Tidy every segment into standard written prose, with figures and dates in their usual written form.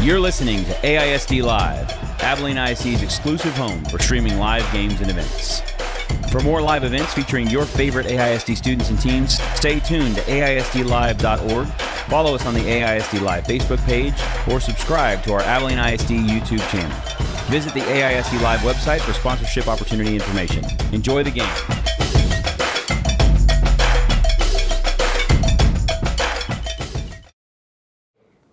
You're listening to AISD Live, Abilene ISD's exclusive home for streaming live games and events. For more live events featuring your favorite AISD students and teams, stay tuned to AISDlive.org, follow us on the AISD Live Facebook page, or subscribe to our Abilene ISD YouTube channel. Visit the AISD Live website for sponsorship opportunity information. Enjoy the game.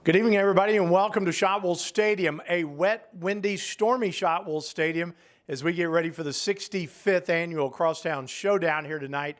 Good evening, everybody, and welcome to Shotwell Stadium, a wet, windy, stormy Shotwell Stadium as we get ready for the 65th annual Crosstown Showdown here tonight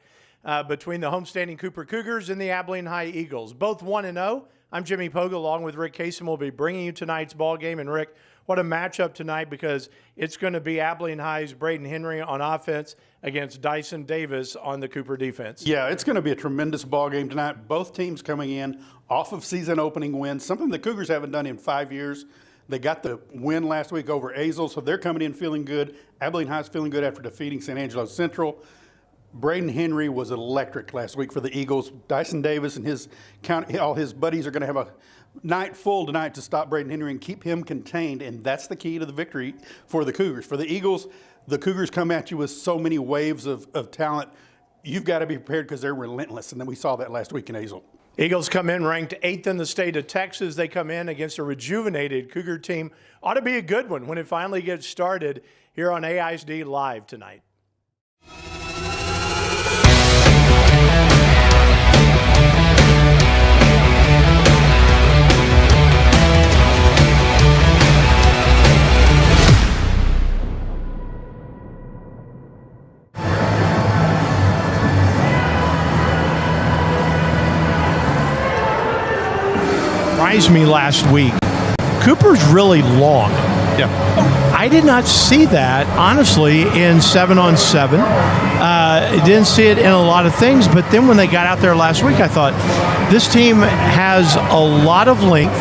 between the homestanding Cooper Cougars and the Abilene High Eagles. Both 1-0. I'm Jimmy Poga, along with Rick Kaysen. We'll be bringing you tonight's ball game. And, Rick, what a matchup tonight, because it's going to be Abilene High's Braden Henry on offense against Dyson Davis on the Cooper defense. Yeah, it's going to be a tremendous ball game tonight. Both teams coming in off of season opening wins, something the Cougars haven't done in 5 years. They got the win last week over Azle, so they're coming in feeling good. Abilene High's feeling good after defeating San Angelo Central. Braden Henry was electric last week for the Eagles. Dyson Davis and all his buddies are going to have a night full tonight to stop Braden Henry and keep him contained, and that's the key to the victory for the Cougars. For the Eagles, the Cougars come at you with so many waves of talent. You've got to be prepared because they're relentless, and then we saw that last week in Azle. Eagles come in ranked 8th in the state of Texas. They come in against a rejuvenated Cougar team. Ought to be a good one when it finally gets started here on AISD Live tonight. Surprised me last week. Cooper's really long. Yeah. I did not see that, honestly, in 7-on-7. Didn't see it in a lot of things, but then when they got out there last week, I thought, this team has a lot of length.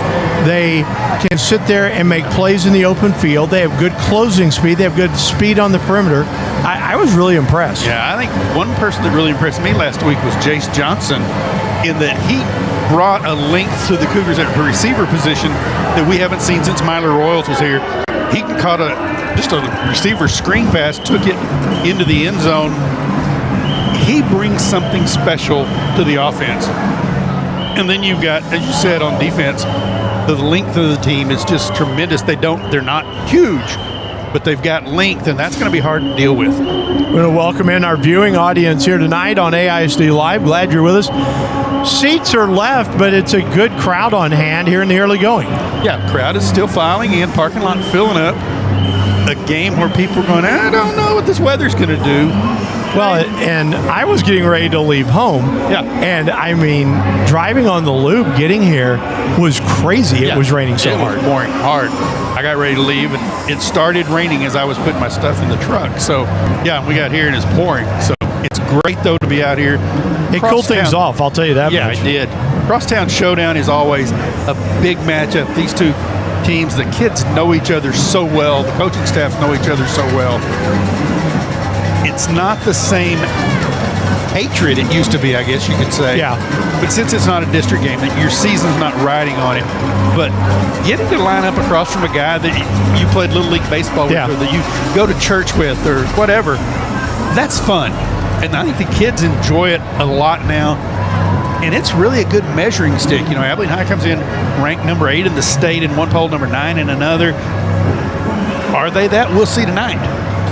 They can sit there and make plays in the open field. They have good closing speed. They have good speed on the perimeter. I was really impressed. Yeah, I think one person that really impressed me last week was Jace Johnson, in that he brought a length to the Cougars at the receiver position that we haven't seen since Myler Royals was here. He caught just a receiver screen pass, took it into the end zone. He brings something special to the offense. And then you've got, as you said, on defense, the length of the team is just tremendous. They're not huge, but they've got length, and that's going to be hard to deal with. We're going to welcome in our viewing audience here tonight on AISD Live. Glad you're with us. Seats are left, but it's a good crowd on hand here in the early going. Yeah, crowd is still filing in, parking lot filling up. A game where people are going, I don't know what this weather's going to do. Well, and I was getting ready to leave home. Yeah. And, I mean, driving on the loop, getting here was crazy. It was raining so hard. It was pouring hard. I got ready to leave, and it started raining as I was putting my stuff in the truck. So, yeah, we got here, and it's pouring. So it's great, though, to be out here. It cooled things off, I'll tell you that much. Yeah, it did. Crosstown Showdown is always a big matchup. These two teams, the kids know each other so well. The coaching staffs know each other so well. It's not the same hatred it used to be, I guess you could say. Yeah. But since it's not a district game, that your season's not riding on it. But getting to line up across from a guy that you played Little League Baseball with, or that you go to church with, or whatever, that's fun. And I think the kids enjoy it a lot now. And it's really a good measuring stick. You know, Abilene High comes in ranked number 8 in the state in one poll, number 9 in another. Are they that? We'll see tonight.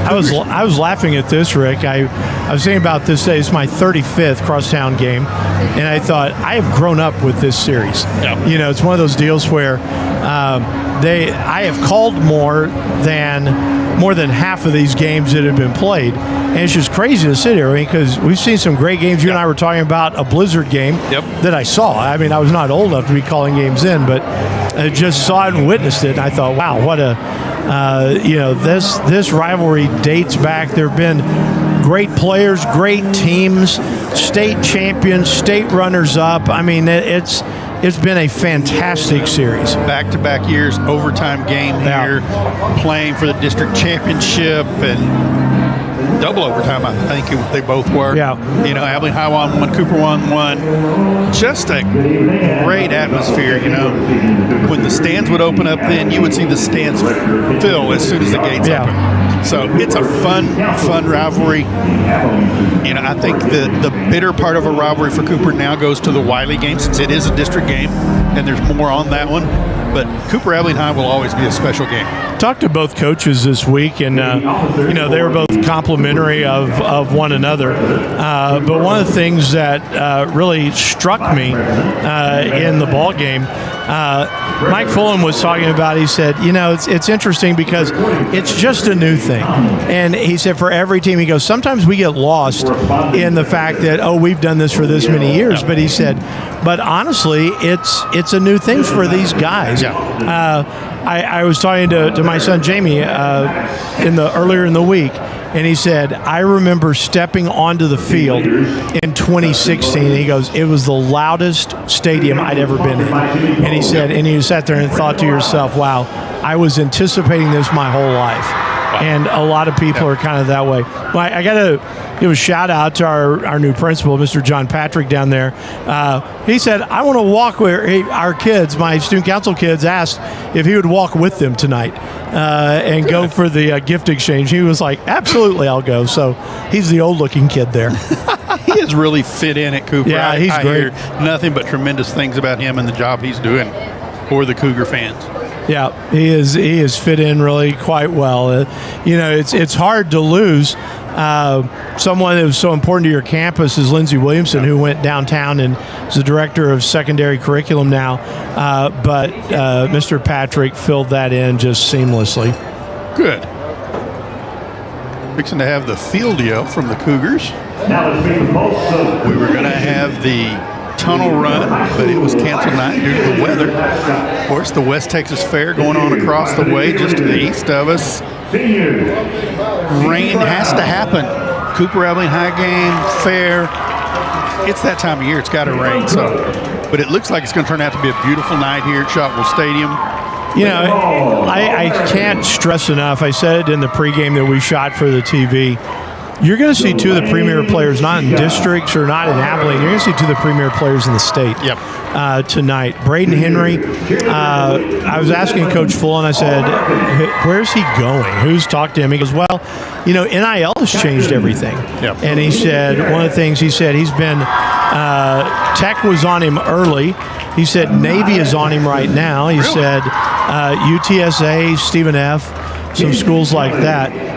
I was laughing at this, Rick. I was thinking about this day. It's my 35th Crosstown game, and I thought, I have grown up with this series. Yep. You know, it's one of those deals where I have called more than half of these games that have been played, and it's just crazy to sit here, because we've seen some great games. You and I were talking about a Blizzard game that I saw. I mean, I was not old enough to be calling games in, but I just saw it and witnessed it, and I thought, wow, what a this rivalry dates back. There have been great players, great teams, state champions, state runners-up. I mean, it's been a fantastic series. Back-to-back years, overtime game here, playing for the district championship, and double overtime, I think they both were. Yeah. You know, Abilene High won one, Cooper won one. Just a great atmosphere, you know. When the stands would open up then, you would see the stands fill as soon as the gates open. So it's a fun rivalry. You know, I think the bitter part of a rivalry for Cooper now goes to the Wiley game, since it is a district game, and there's more on that one. But Cooper Abilene High will always be a special game. Talked to both coaches this week, and you know, they were both complimentary of one another. But one of the things that really struck me in the ball game, Mike Fulham was talking about. He said, you know, it's interesting because it's just a new thing, and he said for every team, he goes, sometimes we get lost in the fact that we've done this for this many years, but he said, but honestly, it's a new thing for these guys. I was talking to my son Jamie earlier in the week, and he said, I remember stepping onto the field in 2016. And he goes, it was the loudest stadium I'd ever been in. And he said, and you sat there and thought to yourself, wow, I was anticipating this my whole life. And a lot of people are kind of that way. But I got to give a shout out to our new principal, Mr. John Patrick down there. He said, I want to walk where our kids, my student council kids, asked if he would walk with them tonight and go for the gift exchange. He was like, absolutely, I'll go. So he's the old-looking kid there. He has really fit in at Cooper. Yeah, he's I great. hear nothing but tremendous things about him and the job he's doing for the Cougar fans. Yeah, he is fit in really quite well. You know, it's hard to lose someone that was so important to your campus as Lindsey Williamson, who went downtown and is the director of secondary curriculum now. But Mr. Patrick filled that in just seamlessly. Good. Fixing to have the field yell from the Cougars. We were going to have the tunnel run, but it was canceled tonight due to the weather. Of course, the West Texas Fair going on across the way just to the east of us. Rain has to happen. Cooper Abilene High game, fair. It's that time of year. It's got to rain. But it looks like it's going to turn out to be a beautiful night here at Shotwell Stadium. You know, I can't stress enough. I said it in the pregame that we shot for the TV. You're going to see two of the premier players, not in districts or not in Abilene. You're going to see two of the premier players in the state tonight. Braden Henry, I was asking Coach Fullen, I said, where's he going? Who's talked to him? He goes, well, you know, NIL has changed everything. And he said, one of the things he said, he's been, Tech was on him early. He said Navy is on him right now. He said UTSA, Stephen F., some schools like that.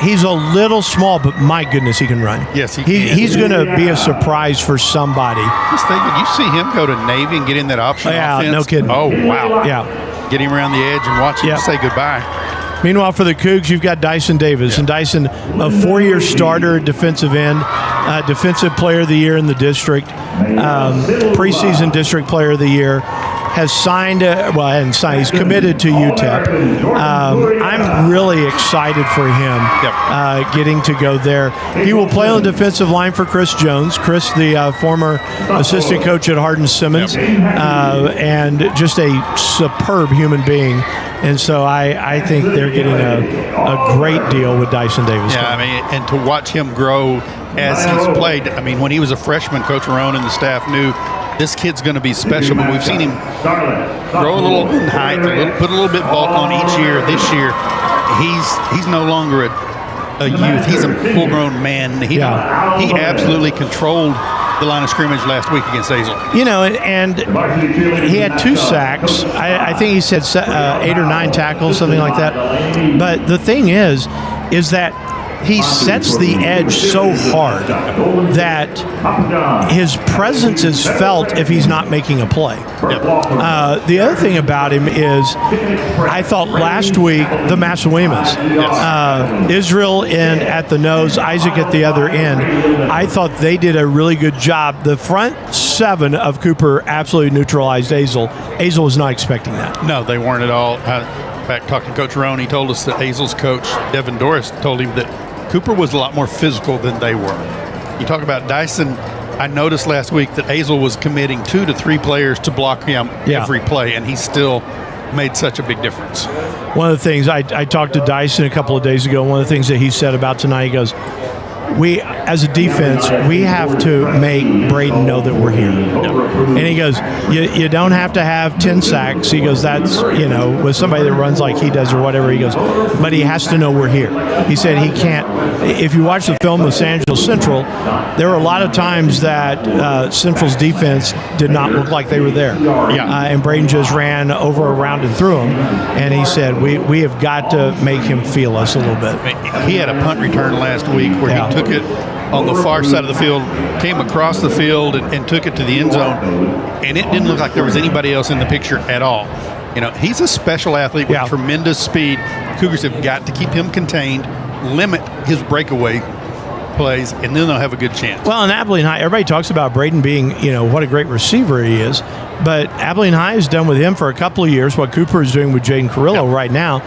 He's a little small, but my goodness, he can run. Yes, he can. He's going to be a surprise for somebody. Just thinking, you see him go to Navy and get in that option offense? No kidding. Oh, wow. Yeah. Get him around the edge and watch him say goodbye. Meanwhile, for the Cougs, you've got Dyson Davis. And Dyson, a four-year starter at defensive end, defensive player of the year in the district, preseason district player of the year. Has signed, he's committed to UTEP. I'm really excited for him getting to go there. He will play on the defensive line for Chris Jones. Chris, the former assistant coach at Hardin-Simmons, and just a superb human being. And so I think they're getting a great deal with Dyson Davis. Yeah, I mean, and to watch him grow as he's played. I mean, when he was a freshman, Coach Roan and the staff knew this kid's going to be special, but we've seen him grow a little in height, put a little bit bulk on each year. This year, he's no longer a youth. He's a full-grown man. He absolutely controlled the line of scrimmage last week against Azle. You know, and he had 2 sacks. I think he said 8 or 9 tackles, something like that. But the thing is that he sets the edge so hard that his presence is felt if he's not making a play. The other thing about him is I thought last week the Massawemas, Israel at the nose, Isaac at the other end, I thought they did a really good job. The front 7 of Cooper absolutely neutralized Azle. Azle was not expecting that. No, they weren't at all. In fact, talking to Coach Roan, he told us that Azle's coach, Devin Doris, told him that Cooper was a lot more physical than they were. You talk about Dyson. I noticed last week that Azle was committing 2 to 3 players to block him every play, and he still made such a big difference. One of the things I talked to Dyson a couple of days ago, one of the things that he said about tonight, he goes, we, as a defense, we have to make Braden know that we're here. And he goes, you don't have to have 10 sacks. He goes, that's, with somebody that runs like he does or whatever. He goes, but he has to know we're here. He said he can't. If you watch the film of San Angelo Central, there were a lot of times that Central's defense did not look like they were there. And Braden just ran over, around, and through them. And he said, we have got to make him feel us a little bit. He had a punt return last week where he took it on the far side of the field, came across the field and took it to the end zone, and it didn't look like there was anybody else in the picture at all. He's a special athlete with tremendous speed. Cougars have got to keep him contained, limit his breakaway plays, and then they'll have a good chance. Well, in Abilene High, everybody talks about Braden being, what a great receiver he is, but Abilene High has done with him for a couple of years what Cooper is doing with Jaden Carrillo right now.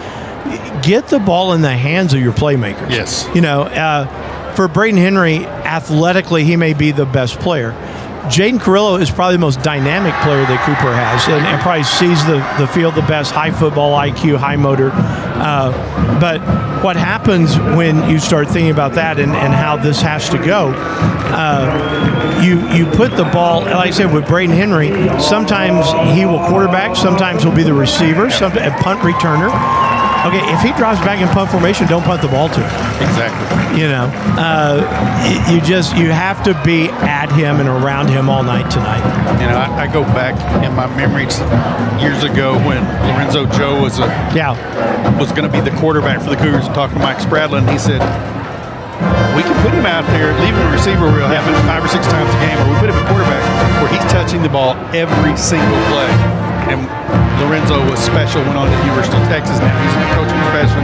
Get the ball in the hands of your playmakers. Yes. For Braden Henry, athletically, he may be the best player. Jaden Carrillo is probably the most dynamic player that Cooper has, and probably sees the field the best, high football IQ, high motor. But what happens when you start thinking about that and how this has to go, you put the ball, like I said, with Braden Henry, sometimes he will quarterback, sometimes he'll be the receiver, a punt returner. Okay, if he drops back in punt formation, don't punt the ball to him. Exactly. You have to be at him and around him all night tonight. I go back in my memories years ago when Lorenzo Joe was going to be the quarterback for the Cougars, and talking to Mike Spradlin, he said, we can put him out there, leave him a receiver where he'll have it 5 or 6 times a game, or we put him at quarterback where he's touching the ball every single play. And Lorenzo was special, went on to University of Texas. Now he's in the coaching profession.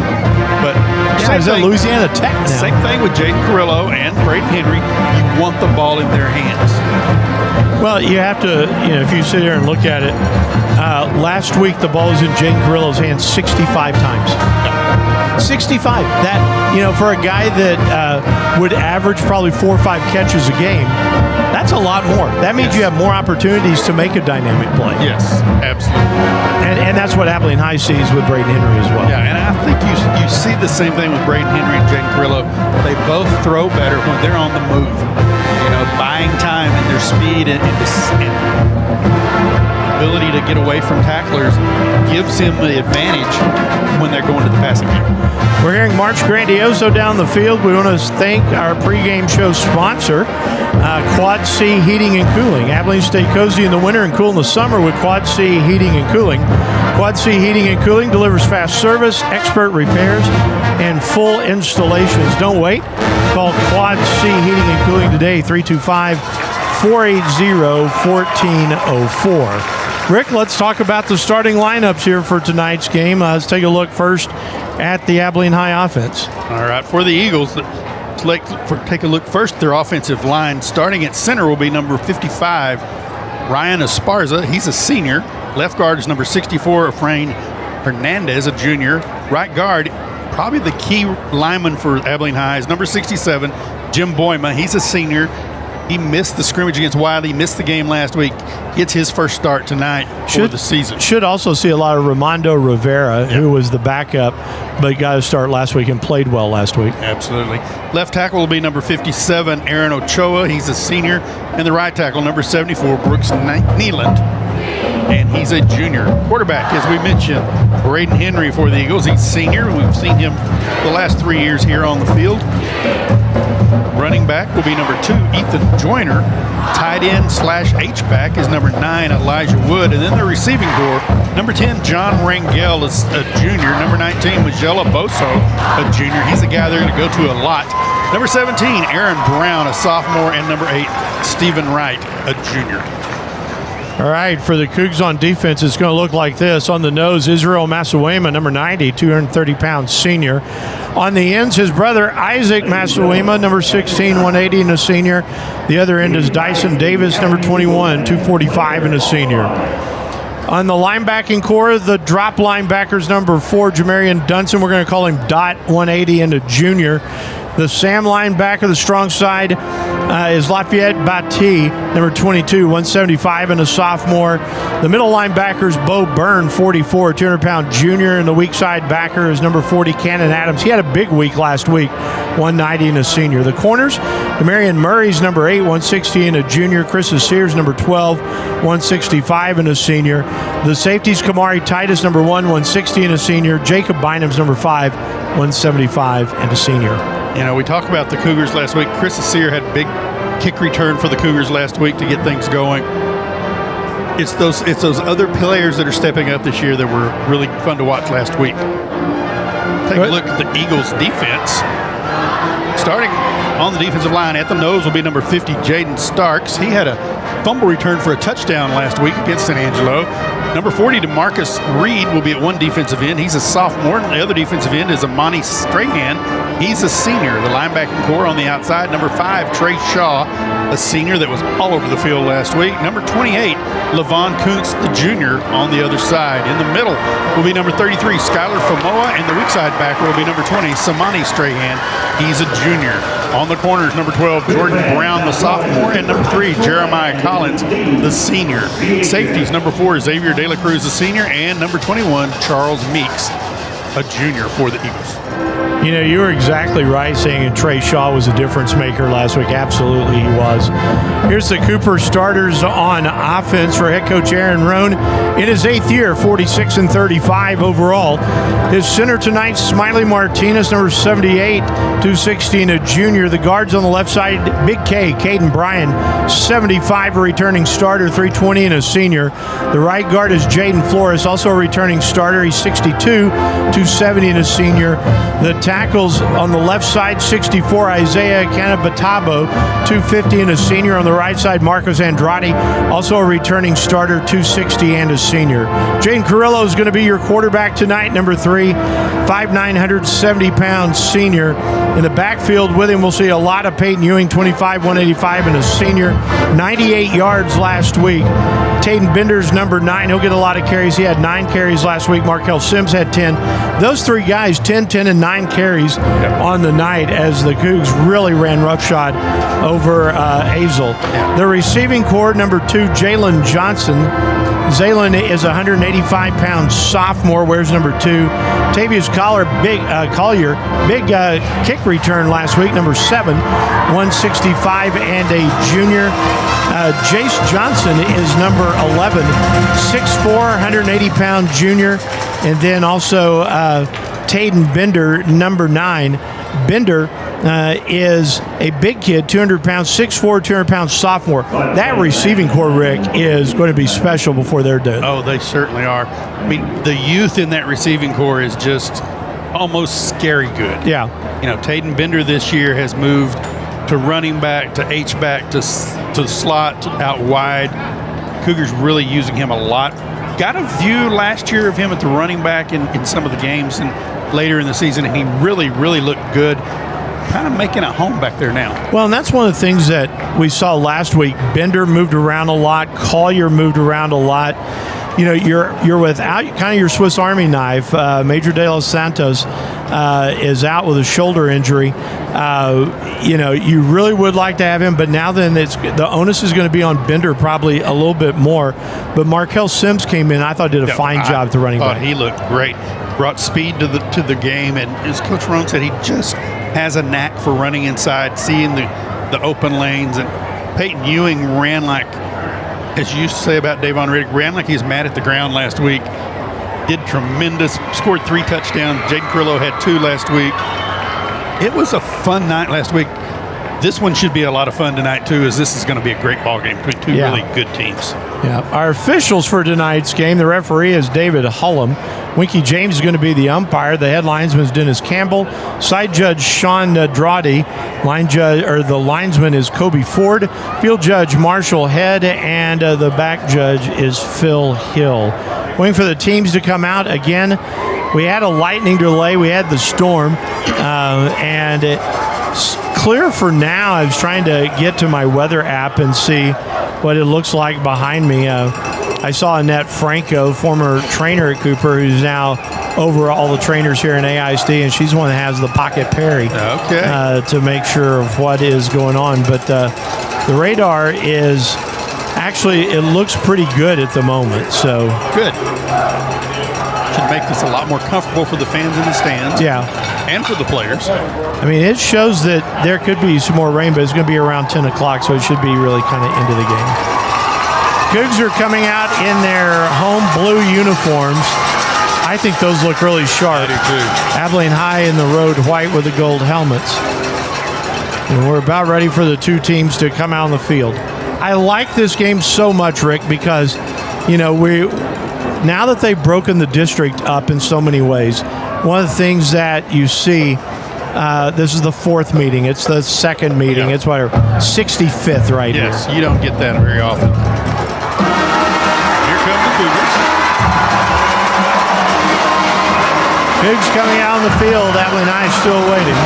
But he's at Louisiana Tech now. Same thing with Jaden Carrillo and Braden Henry. You want the ball in their hands. Well, you have to, if you sit here and look at it, last week the ball was in Jaden Carrillo's hands 65 times. 65. That, for a guy that would average probably 4 or 5 catches a game, that's a lot more. That means you have more opportunities to make a dynamic play. Yes, absolutely. And that's what Abilene High sees with Braden Henry as well. Yeah, and I think you see the same thing with Braden Henry and Jaden Carrillo. They both throw better when they're on the move. Buying time and their speed and ability to get away from tacklers gives him the advantage when they're going to the passing game. We're hearing March Grandioso down the field. We want to thank our pregame show sponsor, Quad C Heating and Cooling. Abilene, stay cozy in the winter and cool in the summer with Quad C Heating and Cooling. Quad C Heating and Cooling delivers fast service, expert repairs, and full installations. Don't wait. Call Quad C Heating and Cooling today, 325-480-1404. Rick, let's talk about the starting lineups here for tonight's game. Let's take a look first at the Abilene High offense. All right, for the Eagles, take a look first at their offensive line. Starting at center will be number 55, Ryan Esparza. He's a senior. Left guard is number 64, Efrain Hernandez, a junior. Right guard, probably the key lineman for Abilene High, is number 67, Jim Boyma. He's a senior. He missed the scrimmage against Wiley, missed the game last week. Gets his first start tonight for the season. Should also see a lot of Ramondo Rivera, who was the backup, but got to start last week and played well last week. Absolutely. Left tackle will be number 57, Aaron Ochoa. He's a senior. And the right tackle, number 74, Brooks Nealand. And he's a junior. Quarterback, as we mentioned, Braden Henry for the Eagles. He's senior. We've seen him the last 3 years here on the field. Running back will be number 2, Ethan Joyner. Tight end / H-back is number 9, Elijah Wood. And then the receiving corps, number 10, John Rangel is a junior. Number 19, Magella Boso, a junior. He's a guy they're going to go to a lot. Number 17, Aaron Brown, a sophomore. And number 8, Stephen Wright, a junior. All right, for the Cougs on defense, it's going to look like this. On the nose, Israel Masawema, number 90, 230-pound senior. On the ends, his brother Isaac Masawema, number 16, 180 and a senior. The other end is Dyson Davis, number 21, 245 and a senior. On the linebacking core, the drop linebackers, number 4, Jamarian Dunson. We're going to call him Dot, 180 and a junior. The Sam linebacker, the strong side, is Lafayette Bati, number 22, 175, and a sophomore. The middle linebacker is Bo Byrne, 44, 200-pound junior, and the weak side backer is number 40, Cannon Adams. He had a big week last week, 190 and a senior. The corners, Demarion Murray's number 8, 160 and a junior. Chris Sears, number 12, 165 and a senior. The safeties, Kamari Titus, number 1, 160 and a senior. Jacob Bynum's number 5, 175 and a senior. You know, we talked about the Cougars last week. Chris Sears had big kick return for the Cougars last week to get things going. It's those other players that are stepping up this year that were really fun to watch last week. Take a look at the Eagles' defense. Starting on the defensive line at the nose will be number 50, Jaden Starks. He had a fumble return for a touchdown last week against San Angelo. Number 40, DeMarcus Reed, will be at one defensive end. He's a sophomore. And the other defensive end is Amani Strahan. He's a senior. The linebacking core on the outside, number 5, Trey Shaw, a senior that was all over the field last week. Number 28, Levon Kuntz, the junior, on the other side. In the middle will be number 33, Skylar Famoa, and the weak side backer will be number 20, Samani Strahan. He's a junior. On the corners, number 12, Jordan Brown, the sophomore, and number 3, Jeremiah Collins, the senior. Safeties, number 4, Xavier De La Cruz, the senior, and number 21, Charles Meeks, a junior for the Eagles. You know, you were exactly right saying Trey Shaw was a difference maker last week. Absolutely he was. Here's the Cooper starters on offense for head coach Aaron Rohn. In his 8th year, 46 and 35 overall. His center tonight, Smiley Martinez, number 78, 216, a junior. The guards on the left side, Big K, Caden Bryan, 75, a returning starter, 320 and a senior. The right guard is Jaden Flores, also a returning starter. He's 62, 270 and a senior. The tackles on the left side, 64, Isaiah Canabatabo, 250 and a senior. On the right side, Marcos Andrade, also a returning starter, 260 and a senior. Jaden Carrillo is going to be your quarterback tonight, number 3, 5'9", 170-pound senior. In the backfield with him, we'll see a lot of Peyton Ewing, 25, 185 and a senior, 98 yards last week. Taden Bender's number 9. He'll get a lot of carries. He had 9 carries last week. Markel Sims had 10. Those 3 guys, 10, 10, and 9 carries on the night as the Cougs really ran roughshod over Azle. The receiving core, number 2, Jalen Johnson. Zaylen is a 185-pound sophomore, wears number 2. Tavius Collier, big kick return last week, number 7, 165 and a junior. Jace Johnson is number 11, 6'4", 180-pound junior. And then also Taden Bender, number 9. Bender is a big kid, 200 pounds, 6'4", 200-pound sophomore. That receiving core, Rick, is going to be special before they're done. Oh, they certainly are. I mean, the youth in that receiving core is just almost scary good. Yeah. You know, Taden Bender this year has moved to running back, to H-back, to slot, out wide. Cougars really using him a lot. Got a view last year of him at the running back in some of the games and later in the season, and he really, really looked good. Kind of making a home back there now. Well, and that's one of the things that we saw last week. Bender moved around a lot. Collier moved around a lot. You know, you're without kind of your Swiss Army knife. Major De Los Santos is out with a shoulder injury. You know, you really would like to have him, but now then the onus is going to be on Bender probably a little bit more. But Markel Sims came in. I thought did a fine job at the running back. He looked great. Brought speed to the game, and as Coach Rohn said, he just has a knack for running inside, seeing the open lanes. And Peyton Ewing ran like, as you used to say about Davon Riddick, ran like he was mad at the ground last week. Did tremendous, scored 3 touchdowns. Jaden Carrillo had 2 last week. It was a fun night last week. This one should be a lot of fun tonight, too, as this is going to be a great ball game between 2 really good teams. Yeah. Our officials for tonight's game, the referee is David Hullum. Winky James is going to be the umpire. The head linesman is Dennis Campbell. Side judge Sean Draughty. The linesman is Kobe Ford. Field judge Marshall Head, and the back judge is Phil Hill. Waiting for the teams to come out again. We had a lightning delay. We had the storm, and it's clear for now. I was trying to get to my weather app and see what it looks like behind me. I saw Annette Franco, former trainer at Cooper, who's now over all the trainers here in AISD, and she's the one that has the pocket parry to make sure of what is going on. But the radar is actually, it looks pretty good at the moment. So good. Should make this a lot more comfortable for the fans in the stands. Yeah. And for the players. I mean, it shows that there could be some more rain, but it's going to be around 10 o'clock, so it should be really kind of into the game. Cougs are coming out in their home blue uniforms. I think those look really sharp. I do too. Abilene High in the road white with the gold helmets. And we're about ready for the two teams to come out on the field. I like this game so much, Rick, because, you know, now that they've broken the district up in so many ways, one of the things that you see, this is the fourth meeting. It's the second meeting. It's what, 65th right here. Yes, you don't get that very often. Here come the Cougars. Cougs coming out on the field. Abilene High still waiting.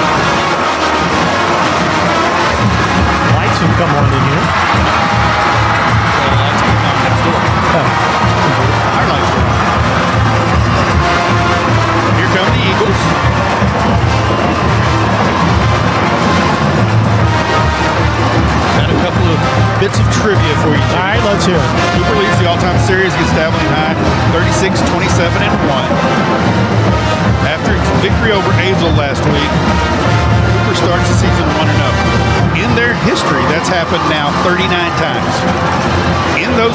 Lights have come on in here. Lights come on next door. Our lights are on. Here come the Eagles. Got a couple of bits of trivia for you, Jimmy. All right, let's hear it. Cooper leads the all-time series against Abilene High, 36-27-1. After its victory over Azle last week, Cooper starts the season 1-0. In their history, that's happened now 39 times. In those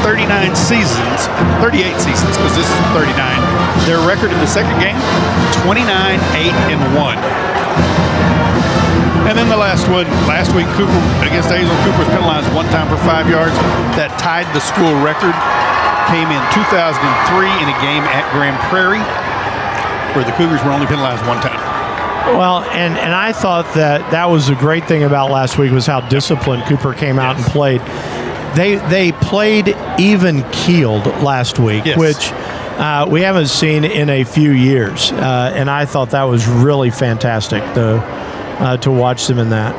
39 seasons, 38 seasons, because this is 39, their record in the second game, 29-8-1. And then the last one, last week, Cooper against Azle, Cooper was penalized one time for 5 yards. That tied the school record. Came in 2003 in a game at Grand Prairie, where the Cougars were only penalized one time. Well, and I thought that was the great thing about last week was how disciplined Cooper came out and played. They played even keeled last week, which we haven't seen in a few years, and I thought that was really fantastic to watch them in that.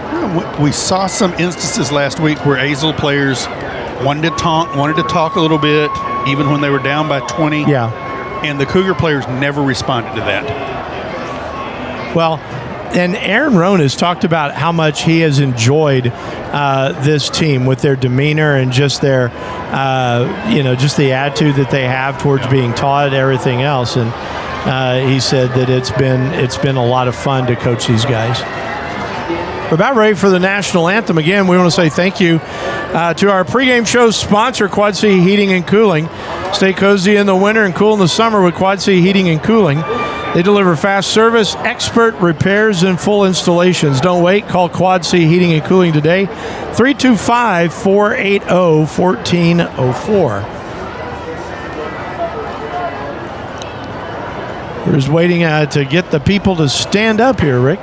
We saw some instances last week where Azle players wanted to talk a little bit, even when they were down by 20. Yeah. And the Cougar players never responded to that. Well, and Aaron Rohn has talked about how much he has enjoyed this team with their demeanor and just their, just the attitude that they have towards being taught, everything else. And he said that it's been a lot of fun to coach these guys. We're about ready for the national anthem. Again, we want to say thank you to our pregame show sponsor, Quad City Heating and Cooling. Stay cozy in the winter and cool in the summer with Quad City Heating and Cooling. They deliver fast service, expert repairs, and full installations. Don't wait. Call Quad City Heating and Cooling today, 325-480-1404. We're just waiting to get the people to stand up here, Rick.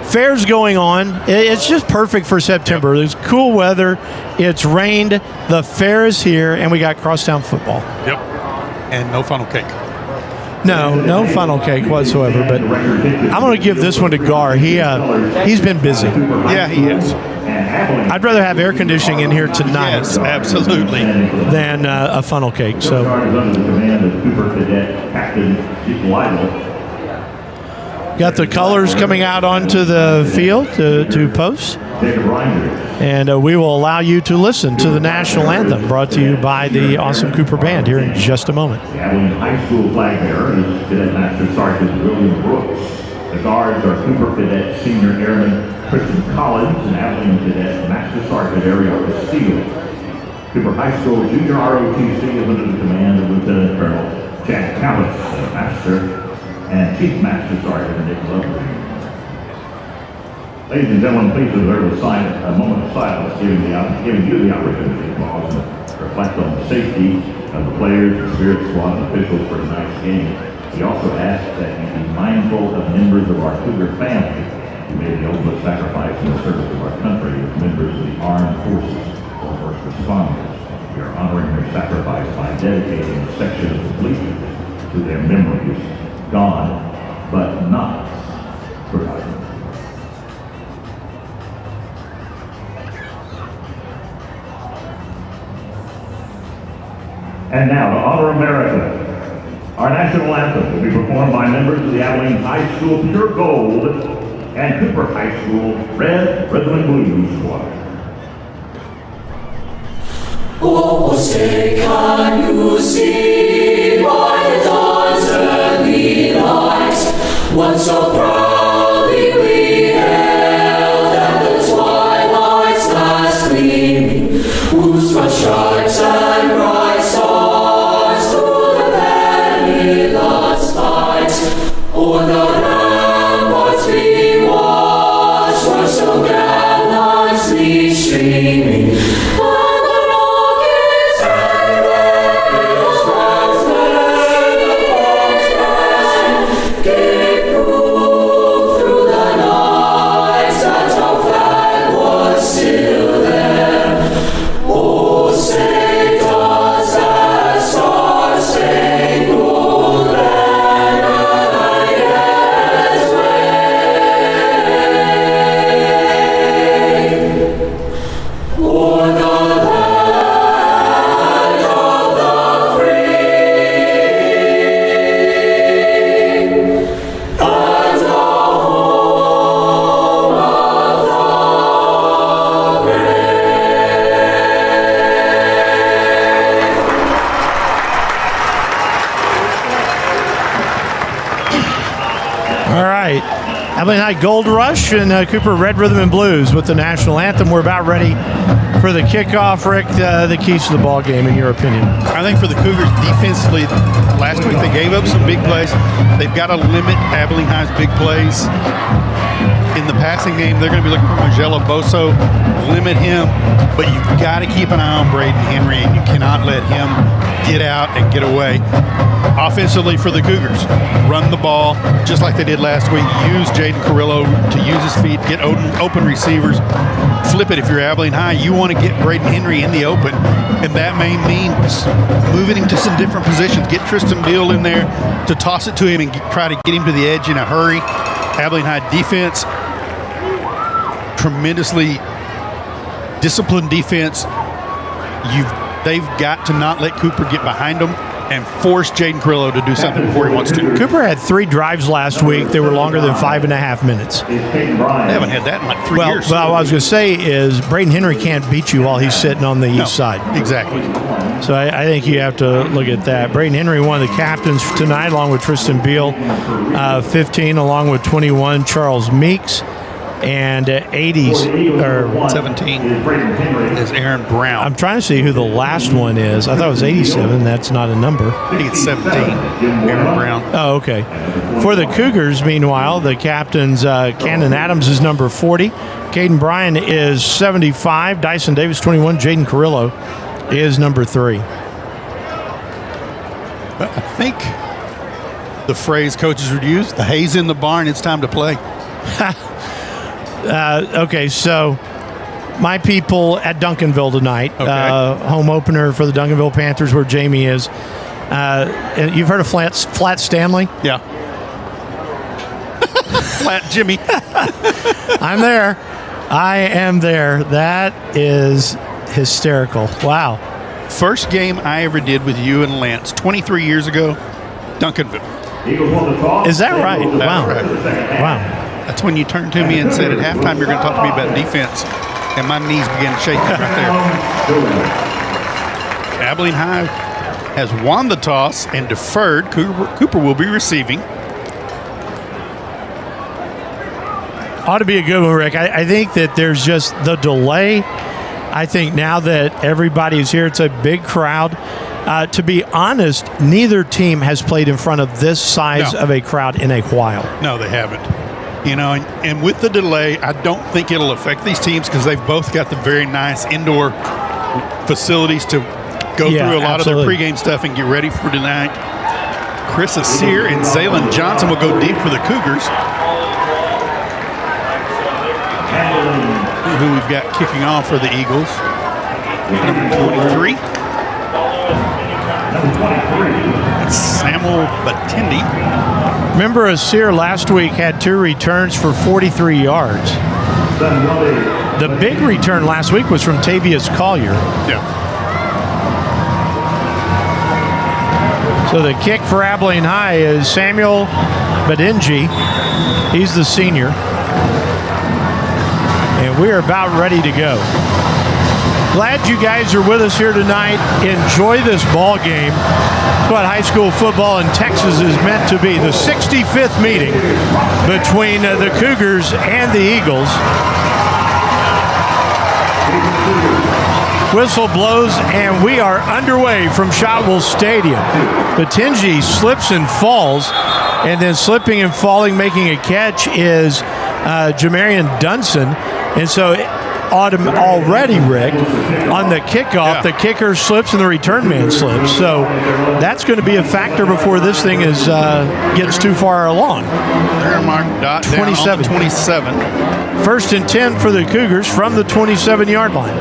Fair's going on. It's just perfect for September. There's cool weather. It's rained. The fair is here, and we got Crosstown football. Yep. And no funnel cake. No funnel cake whatsoever. But I'm going to give this one to Gar. He's been busy. Yeah, he is. I'd rather have air conditioning in here tonight. Yes, absolutely. Than a funnel cake. So. Got the colors coming out onto the field to post. And we will allow you to listen to the national anthem brought to you by the awesome Cooper Band here in just a moment. The Abilene High School flag bearer is Cadet Master Sergeant William Brooks. The guards are Cooper Cadet Senior Airman Christian Collins and Abilene Cadet Master Sergeant Ariel Castillo. Cooper High School Junior ROTC is under the command of Lieutenant Colonel Jack Callis, Master and Chief Master Sergeant Nick Lovely. Ladies and gentlemen, please observe a moment of silence, giving you the opportunity to pause and reflect on the safety of the players, the spirit squad, and officials for tonight's game. We also ask that you be mindful of members of our Cougar family who made the ultimate sacrifice in the service of our country as members of the armed forces or first responders. We are honoring their sacrifice by dedicating a section of the bleachers to their memories. Gone, but not forgotten. And now, to honor America, Our national anthem will be performed by members of the Abilene High School Pure Gold and Cooper High School Red Rhythm and Blues Squad. Oh, say, can you see by the dawn's early light what so proudly we hailed at the twilight's last gleaming, whose broad stripes and bright stars through the perilous fight o'er the ramparts we watched were so gallantly streaming. Abilene High Gold Rush and Cooper Red Rhythm and Blues with the national anthem. We're about ready for the kickoff. Rick, the keys to the ball game, in your opinion? I think for the Cougars defensively, last week they gave up some big plays. They've got to limit Abilene High's big plays. In the passing game, they're going to be looking for Magella Boso, limit him, but you've got to keep an eye on Braden Henry, and you cannot let him get out and get away. Offensively for the Cougars, run the ball just like they did last week. Use Jaden Carrillo to use his feet, get open receivers. Flip it if you're Abilene High. You want to get Braden Henry in the open, and that may mean moving him to some different positions. Get Tristan Beal in there to toss it to him and try to get him to the edge in a hurry. Abilene High defense, tremendously disciplined defense. They've got to not let Cooper get behind them and force Jaden Carrillo to do something before he wants to. Cooper had 3 drives last week. They were longer than 5.5 minutes. They haven't had that in like 3 years. Well, what I was going to say is Braden Henry can't beat you while he's sitting on the east side. Exactly. So I think you have to look at that. Braden Henry, one of the captains tonight, along with Tristan Beal, 15, along with 21, Charles Meeks. And 80s or 17 is Aaron Brown. I'm trying to see who the last one is. I thought it was 87. That's not a number. I think it's 17. Aaron Brown. Oh, okay. For the Cougars, meanwhile, the captains, Cannon Adams is number 40. Caden Bryan is 75. Dyson Davis, 21. Jaden Carrillo is number 3. I think the phrase coaches would use, the hay's in the barn, it's time to play. Okay, so my people at Duncanville tonight, home opener for the Duncanville Panthers where Jamie is. And you've heard of Flat Stanley? Yeah. Flat Jimmy. I'm there. I am there. That is hysterical. Wow. First game I ever did with you and Lance 23 years ago, Duncanville. Is that right? Wow. Right. Wow. That's when you turned to me and said, at halftime, you're going to talk to me about defense. And my knees began to shake right there. Abilene High has won the toss and deferred. Cooper will be receiving. Ought to be a good one, Rick. I think that there's just the delay. I think now that everybody is here, it's a big crowd. To be honest, neither team has played in front of this size of a crowd in a while. No, they haven't. You know, and with the delay, I don't think it'll affect these teams because they've both got the very nice indoor facilities to go through a lot of their pregame stuff and get ready for tonight. Chris Asir and Zaylon Johnson will go deep for the Cougars, who we've got kicking off for the Eagles. Number 23. That's Samuel Batindi. Remember, Asir last week had 2 returns for 43 yards. The big return last week was from Tavius Collier. Yeah. So the kick for Abilene High is Samuel Badinji. He's the senior. And we are about ready to go. Glad you guys are with us here tonight. Enjoy this ball game. It's what high school football in Texas is meant to be. The 65th meeting between the Cougars and the Eagles. Whistle blows, and we are underway from Shotwell Stadium. Batinji slips and falls, and then slipping and falling, making a catch is Jamarian Dunson. And so already, Rick, on the kickoff, the kicker slips and the return man slips. So that's going to be a factor before this thing is gets too far along. They're going to mark dot 27. Down on the 27. 1st and 10 for the Cougars from the 27-yard line.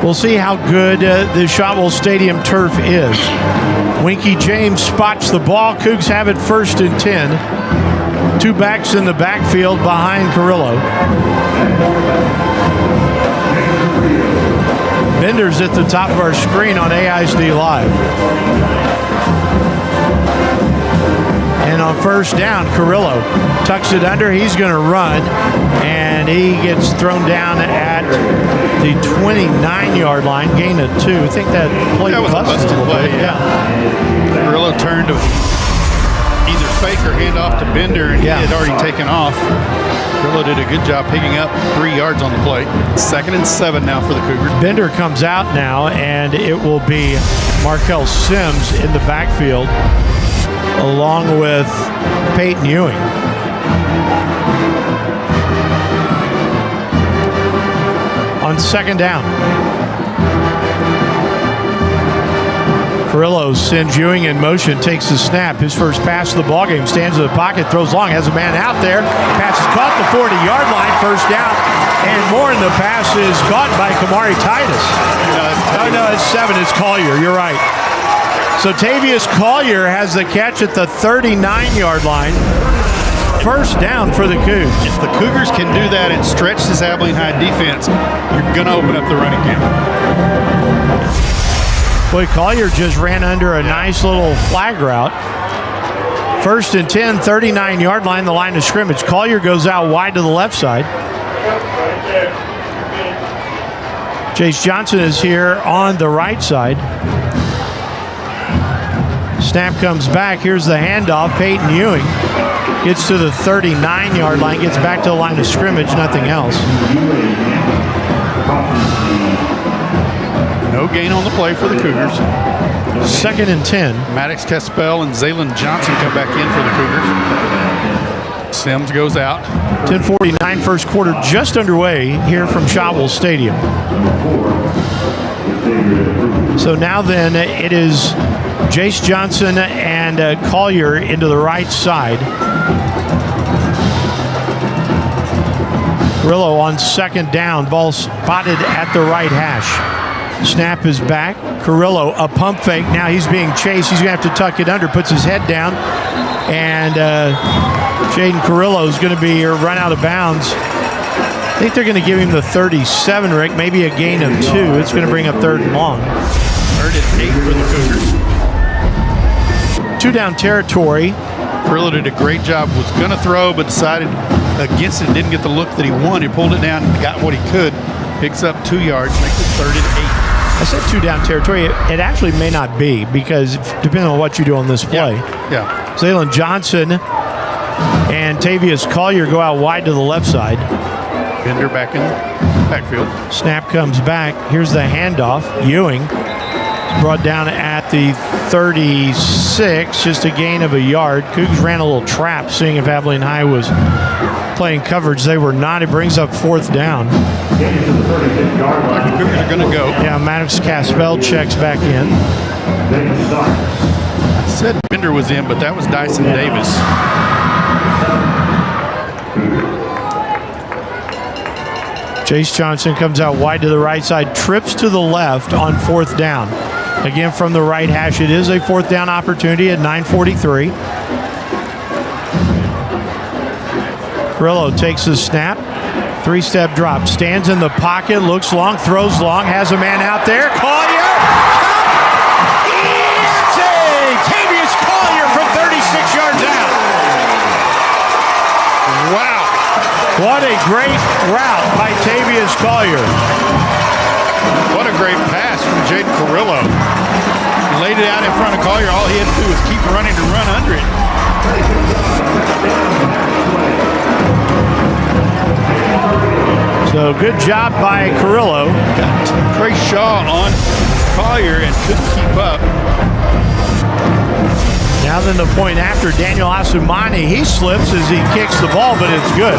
We'll see how good the Shotwell Stadium turf is. Winky James spots the ball. Cougs have it 1st and 10. 2 backs in the backfield behind Carrillo. Bender's at the top of our screen on AISD Live. And on 1st down, Carrillo tucks it under. He's going to run, and he gets thrown down at the 29-yard line, gain of 2. I think that play was a busted play. Yeah. Carrillo turned to either fake or hand off to Bender, and he had already taken off. Carrillo did a good job picking up 3 yards on the play. 2nd and 7 now for the Cougars. Bender comes out now, and it will be Markel Sims in the backfield, along with Peyton Ewing. On 2nd down, Carrillo sends Ewing in motion, takes the snap. His first pass of the ballgame, stands in the pocket, throws long, has a man out there. Pass is caught at the 40-yard line, 1st down, and more in the pass is caught by Kamari Titus. No, it's 7, it's Collier, you're right. So Tavius Collier has the catch at the 39-yard line. 1st down for the Cougs. If the Cougars can do that and stretch this Abilene High defense, you're going to open up the running game. Boy, Collier just ran under a nice little flag route. 1st and 10, 39-yard line, the line of scrimmage. Collier goes out wide to the left side. Chase Johnson is here on the right side. Snap comes back. Here's the handoff. Peyton Ewing gets to the 39-yard line, gets back to the line of scrimmage, nothing else. No gain on the play for the Cougars. 2nd and 10. Maddox Caspell and Zaylen Johnson come back in for the Cougars. Sims goes out. 10:49, 1st quarter just underway here from Shotwell Stadium. So now then it is Jace Johnson and Collier into the right side. Carrillo on 2nd down. Ball spotted at the right hash. Snap is back. Carrillo, a pump fake. Now he's being chased. He's going to have to tuck it under. Puts his head down. And Jaden Carrillo is going to be run out of bounds. I think they're going to give him the 37, Rick. Maybe a gain of 2. It's going to bring up 3rd and long. 3rd and 8 for the Cougars. 2 down territory. Carrillo did a great job. Was going to throw, but decided against it. Didn't get the look that he wanted. Pulled it down, got what he could. Picks up 2 yards, makes it 3rd and 8. I said 2 down territory. It actually may not be, because depending on what you do on this play. Yeah. Zaylen Johnson and Tavius Collier go out wide to the left side. Bender back in the backfield. Snap comes back. Here's the handoff. Ewing brought down at the 36, just a gain of a yard. Cougs ran a little trap, seeing if Abilene High was playing coverage. They were not. It brings up 4th down. The Cougars are going to go. Yeah, Maddox Caspell checks back in. I said Bender was in, but that was Dyson Davis. Chase Johnson comes out wide to the right side, trips to the left on 4th down. Again from the right hash. It is a 4th down opportunity at 9:43. Carrillo takes the snap, Three-step drop. Stands in the pocket, looks long, throws long, has a man out there. Collier! Easy! Tavius Collier from 36 yards out. Wow. What a great route by Tavius Collier. What a great pass from Jaden Carrillo. Laid it out in front of Collier. All he had to do was keep running to run under it. So good job by Carrillo. Got Trey Shaw on Collier and couldn't keep up. Now then the point after, Daniel Asumani, he slips as he kicks the ball, but it's good.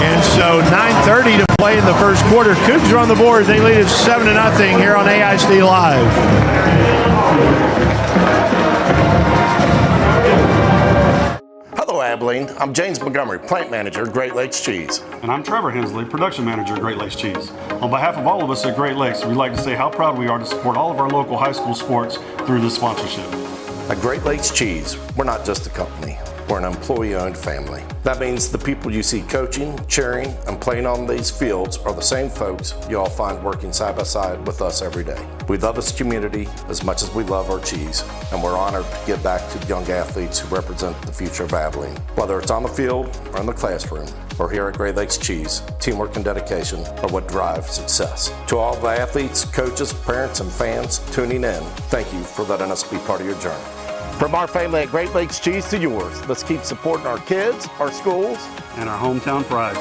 And so 9:30 to play in the first quarter. Cougs are on the board. They lead it 7-0 here on AISD Live. Hello, Abilene. I'm James Montgomery, plant manager at Great Lakes Cheese. And I'm Trevor Hensley, production manager at Great Lakes Cheese. On behalf of all of us at Great Lakes, we'd like to say how proud we are to support all of our local high school sports through this sponsorship. At Great Lakes Cheese, we're not just a company, we're an employee-owned family. That means the people you see coaching, cheering, and playing on these fields are the same folks you all find working side by side with us every day. We love this community as much as we love our cheese, and we're honored to give back to the young athletes who represent the future of Abilene. Whether it's on the field or in the classroom, or here at Great Lakes Cheese, teamwork and dedication are what drive success. To all the athletes, coaches, parents, and fans tuning in, thank you for letting us be part of your journey. From our family at Great Lakes Cheese to yours, let's keep supporting our kids, our schools, And our hometown pride.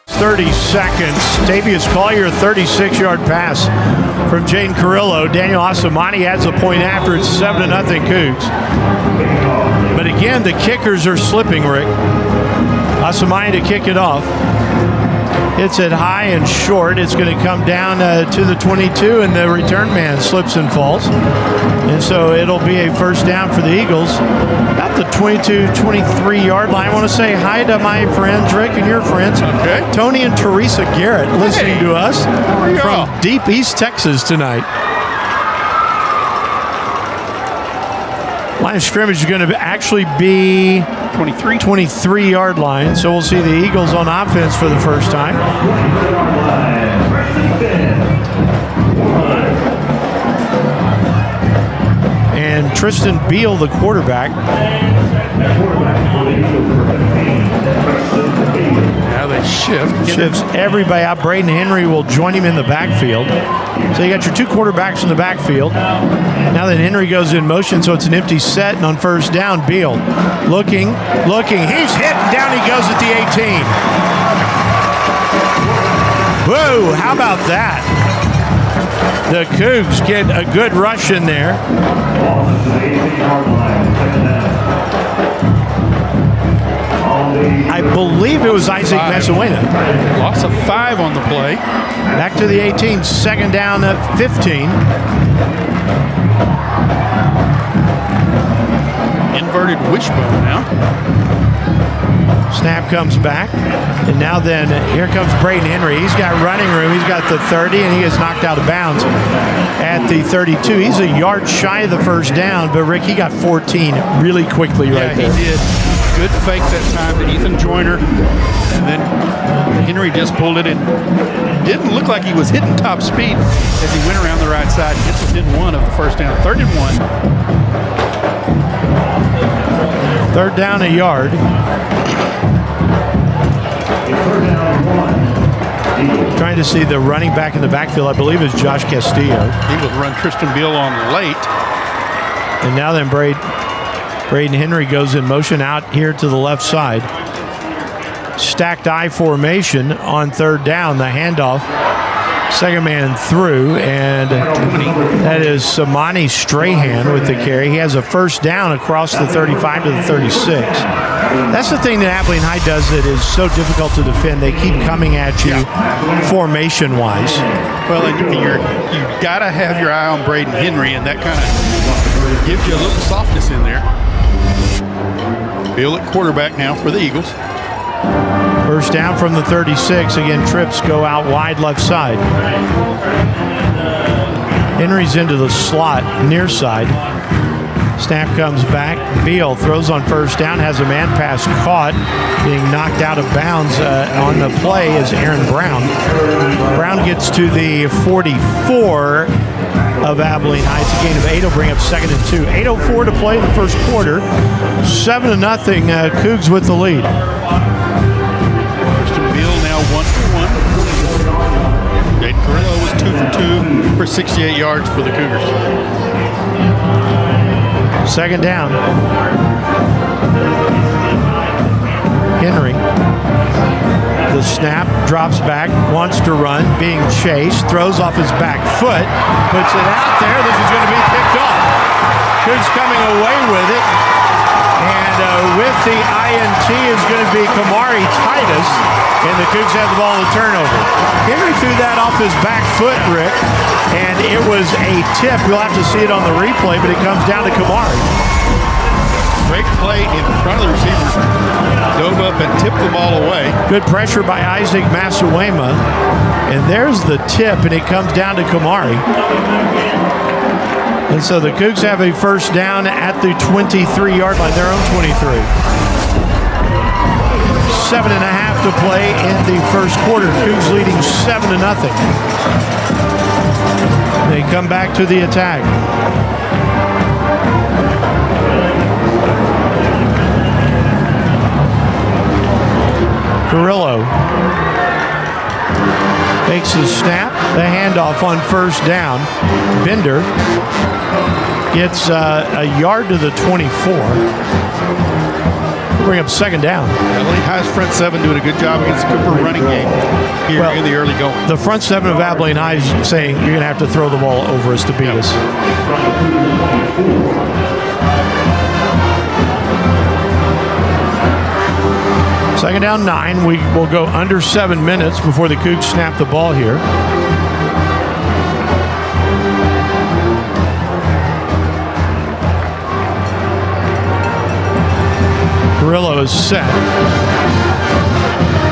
30 seconds. Tavius Collier, 36-yard pass from Jaden Carrillo. Daniel Asumani adds a point after. It's 7-0 Cougs. But again, the kickers are slipping, Rick. Asumani to kick it off. Hits it high and short. It's going to come down to the 22, and the return man slips and falls. And so it'll be a first down for the Eagles. About the 22, 23-yard line. I want to say hi to my friends, Rick, and your friends. Okay. Tony and Teresa Garrett listening to us from deep East Texas tonight. Line of scrimmage is going to actually be 23-yard line. So we'll see the Eagles on offense for the first time. And Tristan Beal, the quarterback. Now they shift. Shifts everybody out. Braden Henry will join him in the backfield. So you got your two quarterbacks in the backfield. Now that Henry goes in motion, so it's an empty set, and on first down, Beal looking. He's hit, and down he goes at the 18. Whoa, how about that? The Cougs get a good rush in there. I believe it was Isaac Messawena. Loss of 5 on the play. Back to the 18, second down at 15. Inverted wishbone now. Snap comes back. And now then, here comes Braden Henry. He's got running room. He's got the 30, and he gets knocked out of bounds at the 32. He's a yard shy of the first down, but Rick, he got 14 really quickly right there. Yeah, he did. Good fake that time to Ethan Joyner. And then Henry just pulled it in. Didn't look like he was hitting top speed as he went around the right side. Gets within 1 of the first down. 3rd and 1. Third down, a yard. Trying to see the running back in the backfield, I believe, is Josh Castillo. He will run Tristan Beal on late. And now then Braden Henry goes in motion out here to the left side. Stacked I formation on third down. The handoff. Second man through, and that is Samani Strahan with the carry. He has a first down across the 35 to the 36. That's the thing that Abilene High does that is so difficult to defend. They keep coming at you formation-wise. Well, and you got to have your eye on Braden Henry, and that kind of gives you a little softness in there. Beal at quarterback now for the Eagles. First down from the 36. Again, trips go out wide left side. Henry's into the slot, near side. Snap comes back. Beal throws on first down, has a man pass caught, being knocked out of bounds on the play is Aaron Brown. Brown gets to the 44 of Abilene High. It's a gain of 8. Will bring up 2nd and 2. 8:04 to play in the first quarter. 7-0. Cougs with the lead. Christian Beal now 1 for 1. Jaden Carrillo was 2 for 2 for 68 yards for the Cougars. 2nd down. Henry. The snap, drops back, wants to run, being chased, throws off his back foot, puts it out there. This is going to be picked off. Cougs coming away with it. And with the INT is going to be Kamari Titus. And the Cougs have the ball in the turnover. Henry threw that off his back foot, Rick. And it was a tip. We'll have to see it on the replay, but it comes down to Kamari. Great play in front of the receiver. Dove up and tipped the ball away. Good pressure by Isaac Masuema. And there's the tip, and it comes down to Kamari. And so the Cougs have a first down at the 23-yard line, their own 23. 7.5 to play in the first quarter. Cougs leading 7-0. They come back to the attack. Carrillo takes the snap, the handoff on first down. Bender gets a yard to the 24. Bring up 2nd down. Abilene High's front 7 doing a good job against the Cooper running game here in the early going. The front 7 of Abilene High is saying you're going to have to throw the ball over us to beat us. Second down 9. We will go under 7 minutes before the Cougs snap the ball here. Carrillo is set.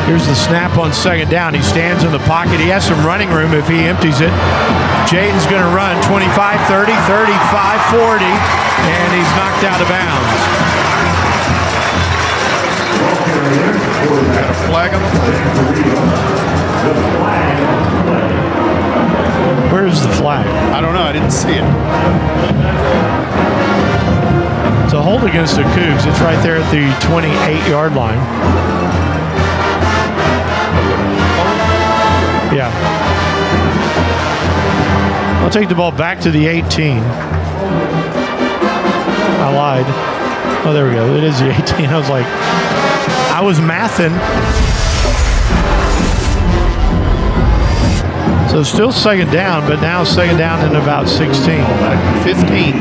Here's the snap on 2nd down. He stands in the pocket. He has some running room if he empties it. Jaden's going to run 25, 30, 35, 40, and he's knocked out of bounds. Got a flag on the play. Where's the flag? I don't know. I didn't see it. It's a hold against the Cougs. It's right there at the 28-yard line. Yeah. I'll take the ball back to the 18. I lied. Oh, there we go. It is the 18. I was like, I was mathing. So still 2nd down, but now 2nd down in about 16. 15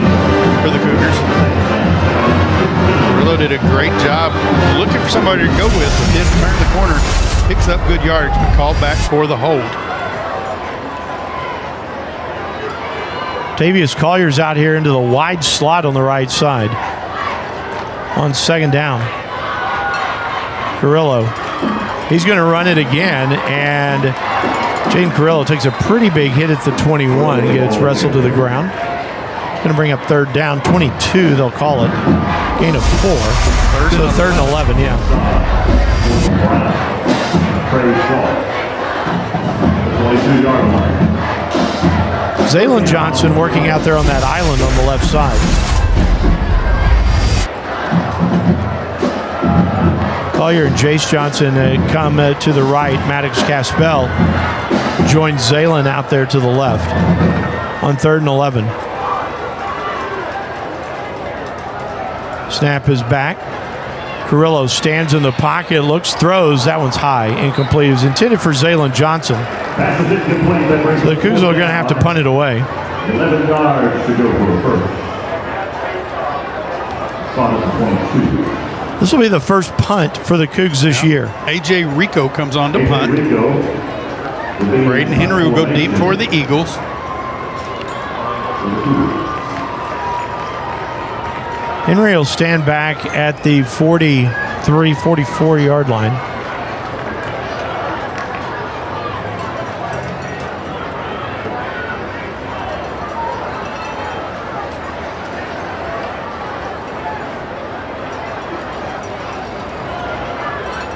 for the Cougars. Carrillo did a great job looking for somebody to go with, but then turned the corner, picks up good yardage, but called back for the hold. Tavius Collier's out here into the wide slot on the right side on 2nd down. Carrillo, he's going to run it again, and Jaden Carrillo takes a pretty big hit at the 21. He gets wrestled to the ground. Going to bring up 3rd down, 22 they'll call it. Gain of 4. So 3rd and 11, yeah. Zaylen Johnson working out there on that island on the left side. Collier and Jace Johnson come to the right. Maddox Caspell joins Zaylen out there to the left on 3rd and 11. Snap is back. Carrillo stands in the pocket, looks, throws. That one's high, incomplete. It was intended for Zaylen Johnson. So the Cougs are going to have to punt it away. 11 yards to go for the first. Spot at 22. This will be the first punt for the Cougs this year. A.J. Rico comes on to punt. Braden Henry will go deep for the Eagles. Henry will stand back at the 43, 44-yard line.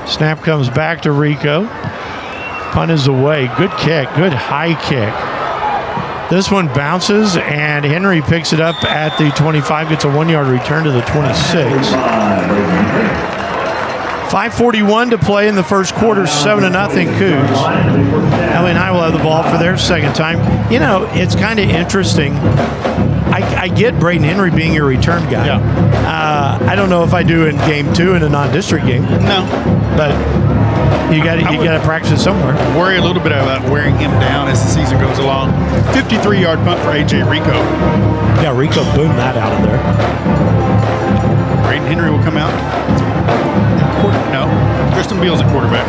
Snap comes back to Rico. Punt is away. Good kick. Good high kick. This one bounces, and Henry picks it up at the 25, gets a 1-yard return to the 26. 5:41 to play in the first quarter, 7-0 Cougs. Abilene High will have the ball for their second time. You know, it's kind of interesting. I get Braden Henry being your return guy. Yeah. I don't know if I do in game 2 in a non-district game. No. But you got to practice it somewhere. Worry a little bit about wearing him down as the season goes along. 53-yard punt for A.J. Rico. Yeah, Rico boomed that out of there. Braden Henry will come out. No, Tristan Beal's at quarterback.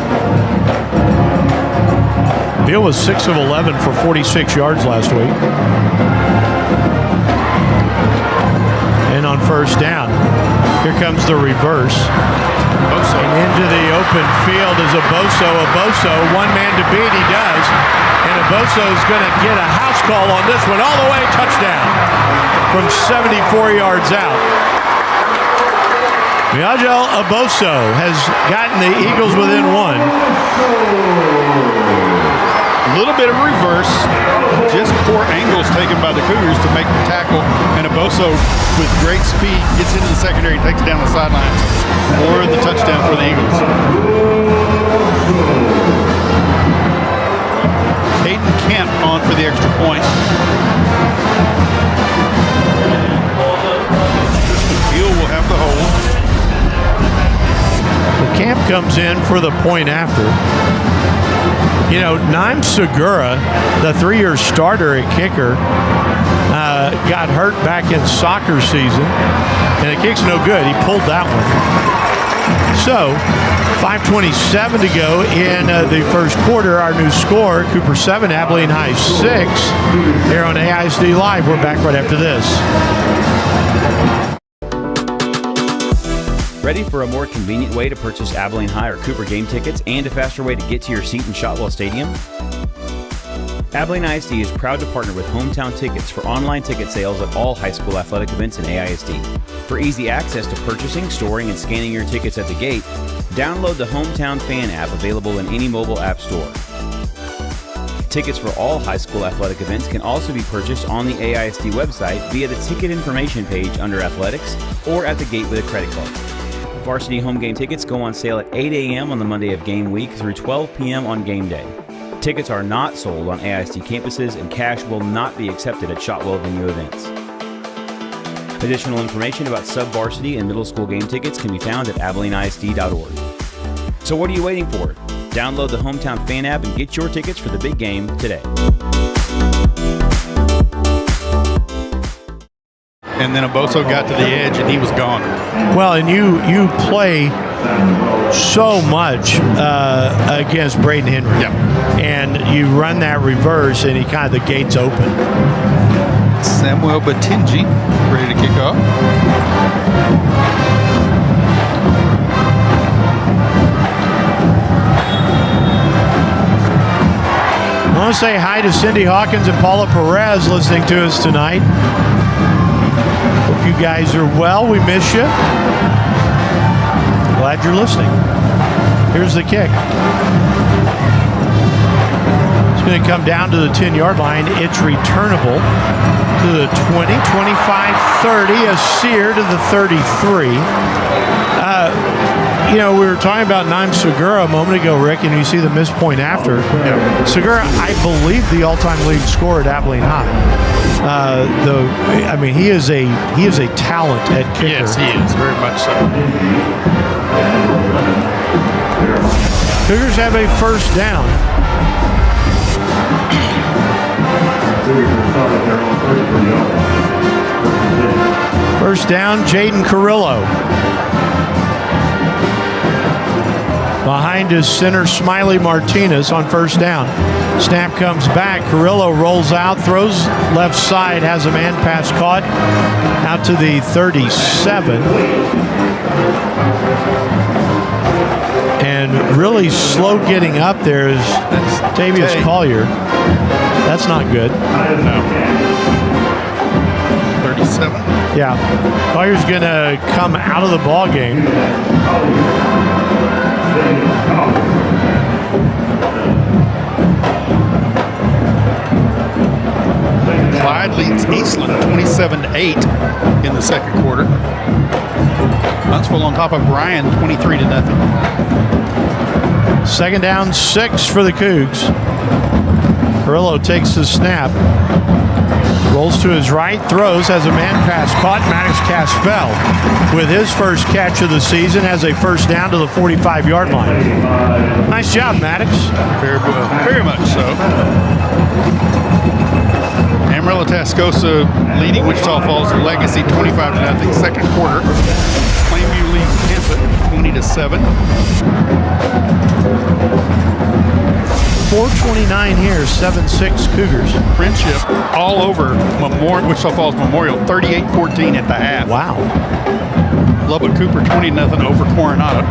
Beal was 6 of 11 for 46 yards last week. And on first down, here comes the reverse. Boso. And into the open field is Aboso. Aboso, one man to beat, he does. And Aboso is going to get a house call on this one. All the way, touchdown from 74 yards out. Miagel Aboso has gotten the Eagles within 1. A little bit of reverse. Just poor angles taken by the Cougars to make the tackle. And Aboso, with great speed, gets into the secondary, takes it down the sideline. Or the touchdown for the Eagles. Hayden Kemp on for the extra point. Beal will have the hold. Camp comes in for the point after. You know, Naim Segura, the 3-year starter at kicker, got hurt back in soccer season, and the kick's no good. He pulled that one. So, 5:27 to go in the first quarter. Our new score, Cooper 7, Abilene High 6. Here on AISD Live. We're back right after this. Ready for a more convenient way to purchase Abilene High or Cooper game tickets and a faster way to get to your seat in Shotwell Stadium? Abilene ISD is proud to partner with Hometown Tickets for online ticket sales at all high school athletic events in AISD. For easy access to purchasing, storing, and scanning your tickets at the gate, download the Hometown Fan app available in any mobile app store. Tickets for all high school athletic events can also be purchased on the AISD website via the ticket information page under Athletics or at the gate with a credit card. Varsity home game tickets go on sale at 8 a.m. on the Monday of game week through 12 p.m. on game day. Tickets are not sold on AISD campuses, and cash will not be accepted at Shotwell venue events. Additional information about sub-varsity and middle school game tickets can be found at AbileneISD.org. So what are you waiting for? Download the Hometown Fan app and get your tickets for the big game today. And then Aboso got to the edge, and he was gone. Well, and you play so much against Braden Henry. Yep. And you run that reverse, and the gate's open. Samuel Batinji ready to kick off. I want to say hi to Cindy Hawkins and Paula Perez listening to us tonight. Hope you guys are well. We miss you. Glad you're listening. Here's the kick. It's going to come down to the 10-yard line. It's returnable to the 20, 25, 30. A sear to the 33. We were talking about Naim Segura a moment ago, Rick, and you see the missed point after. Yeah. Segura, I believe, the all-time leading scorer at Abilene High. He is a talent at kicker. Yes, he is, very much so. Cougars have a first down. First down, Jaden Carrillo. Behind his center, Smiley Martinez on first down. Snap comes back. Carrillo rolls out, throws left side, has a man pass caught out to the 37. And really slow getting up there is Tavius Collier. That's not good. No. 37. Yeah. Collier's going to come out of the ball game. Eastland 27-8 in the second quarter. Huntsville on top of Bryan 23-0. Second down, 6 for the Cougs. Carrillo takes the snap. Rolls to his right, throws, has a man pass caught. Maddox Caspell with his first catch of the season has a first down to the 45-yard line. Nice job, Maddox. Very much so. Amarillo Tascosa leading Wichita Falls Legacy 25-0. Second quarter. Plainview leads Kemper 20-7. 4:29 here, 7-6 Cougars. Friendship all over Wichita Falls Memorial, 38-14 at the half. Wow. Lubbock Cooper 20-0 over Coronado.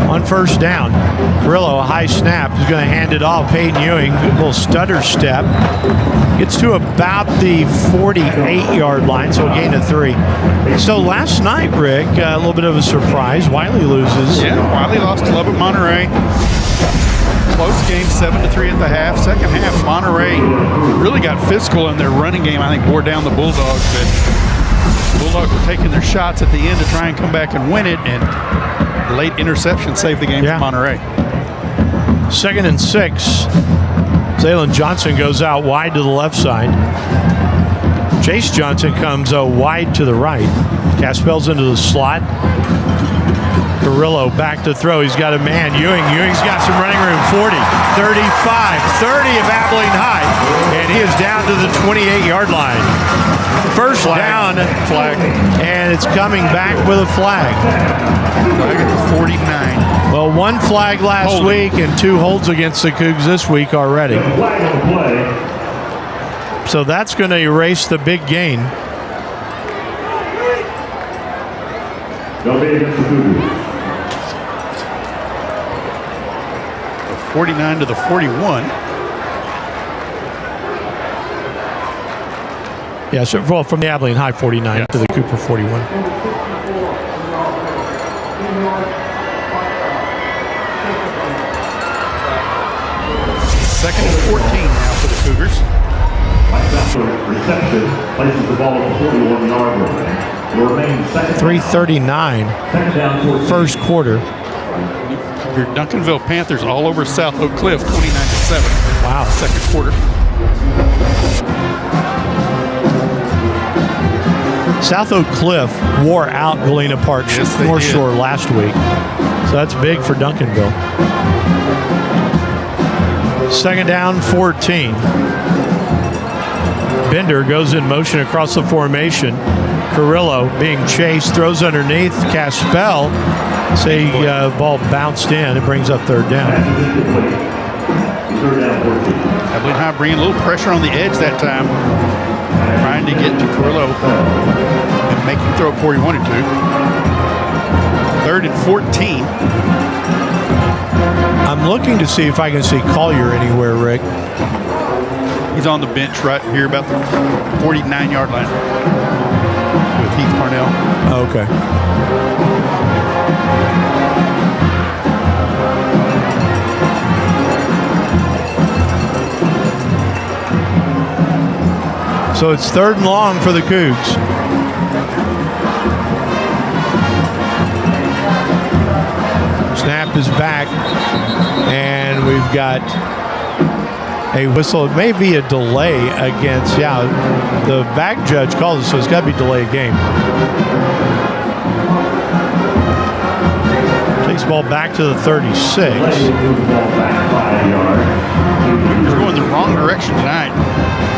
On first down, Carrillo, a high snap, is going to hand it off. Peyton Ewing, a little stutter step. Gets to about the 48-yard line, so a gain of 3. So last night, Rick, a little bit of a surprise. Wiley loses. Yeah, Wiley lost to Lubbock Monterey. Close game, 7-3 at the half. Second half, Monterey really got physical in their running game. I think wore down the Bulldogs. But Bulldogs were taking their shots at the end to try and come back and win it, and late interception saved the game for Monterey. 2nd and 6. Zaylen Johnson goes out wide to the left side. Chase Johnson comes wide to the right. Caspell's into the slot. Carrillo back to throw. He's got a man. Ewing's got some running room. 40, 35, 30 of Abilene High. And he is down to the 28-yard line. First down. Flag. And it's coming back with a flag. Flag at the 49. Well, 1 flag last week and 2 holds against the Cougs this week already. Flag on the play. So that's going to erase the big gain. They'll be against the Cougars. 49 to the 41. Yeah, so well, from the Abilene High 49 to the Cooper 41. Second and 14 now for the Cougars. Reception places the ball at the 41-yard line. Will remain second. 3:39. First quarter. Your Duncanville Panthers all over South Oak Cliff, 29-7. Wow. Second quarter. South Oak Cliff wore out Galena Park North Shore last week. So that's big for Duncanville. Second down, 14. Bender goes in motion across the formation. Carrillo being chased, throws underneath. Caspell, ball bounced in. It brings up third down. Abilene High bringing a little pressure on the edge that time, trying to get to Carrillo and make him throw it before he wanted to. 3rd and 14. I'm looking to see if I can see Collier anywhere, Rick. He's on the bench right here about the 49-yard line with Heath Parnell. Oh, okay. So it's 3rd and long for the Cougs. Snap is back, and we've got a whistle. It may be a delay against, the back judge called it, so it's got to be delay of game. Takes the ball back to the 36. They're going the wrong direction tonight.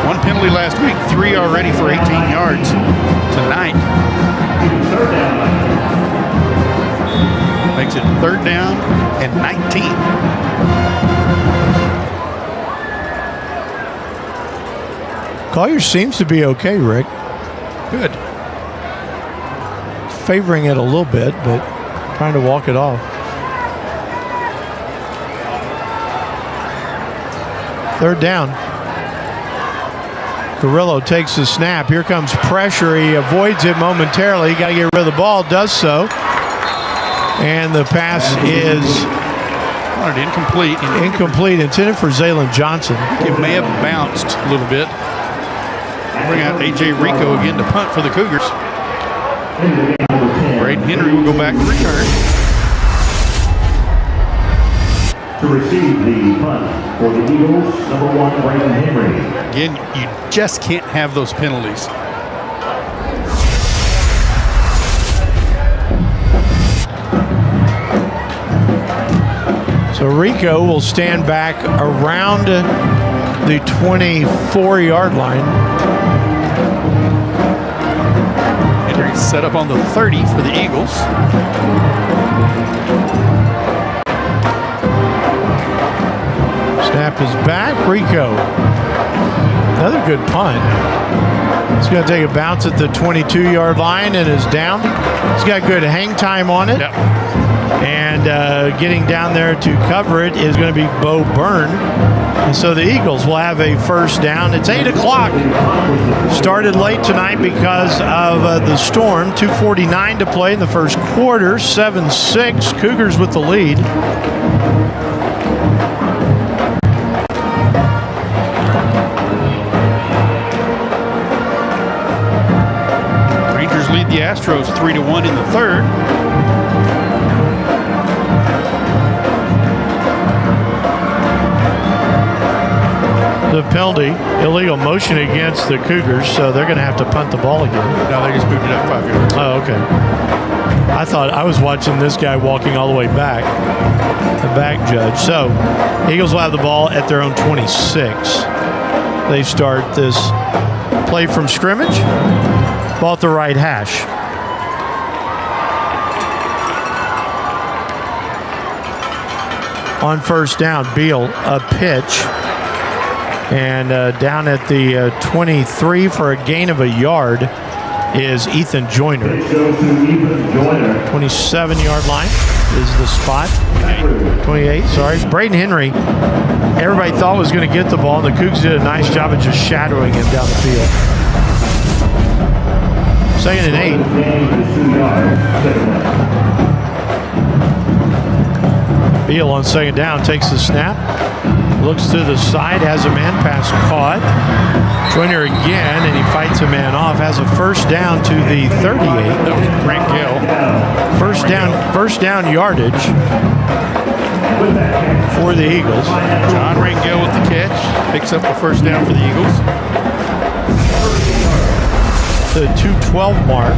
1 penalty last week, 3 already for 18 yards tonight. Makes it 3rd down and 19. Collier seems to be okay, Rick. Good. Favoring it a little bit, but trying to walk it off. 3rd down. Carrillo takes the snap. Here comes pressure. He avoids it momentarily. Got to get rid of the ball. Does so. And the pass is incomplete. Incomplete. Intended for Zaylen Johnson. It may have bounced a little bit. Bring out A.J. Rico again to punt for the Cougars. Braden Henry will go back to return. To receive the punt for the Eagles, number 1, Braden Henry. Again, you just can't have those penalties. So Rico will stand back around the 24-yard line. Henry set up on the 30 for the Eagles. Snap is back. Rico. Another good punt. He's going to take a bounce at the 22-yard line and is down. He's got good hang time on it. Yep. And getting down there to cover it is going to be Bo Byrne. And so the Eagles will have a first down. It's 8 o'clock. Started late tonight because of the storm. 2:49 to play in the first quarter. 7-6. Cougars with the lead. Rangers lead the Astros 3-1 in the third. The penalty, illegal motion against the Cougars, so they're going to have to punt the ball again. No, they just moved it up 5 yards. Oh, okay. I thought I was watching this guy walking all the way back, the back judge. So, Eagles will have the ball at their own 26. They start this play from scrimmage. Ball at the right hash. On first down, Beal, a pitch. And down at the 23 for a gain of a yard is Ethan Joyner. 27-yard line is the spot. 28, sorry. Braden Henry, everybody thought was going to get the ball, and the Cougs did a nice job of just shadowing him down the field. 2nd and 8. Beal on 2nd down takes the snap. Looks to the side, has a man pass caught. Joyner again, and he fights a man off. Has a first down to the 38. That was Rangel. First down yardage for the Eagles. John Rangel with the catch. Picks up the first down for the Eagles. The 2:12 mark.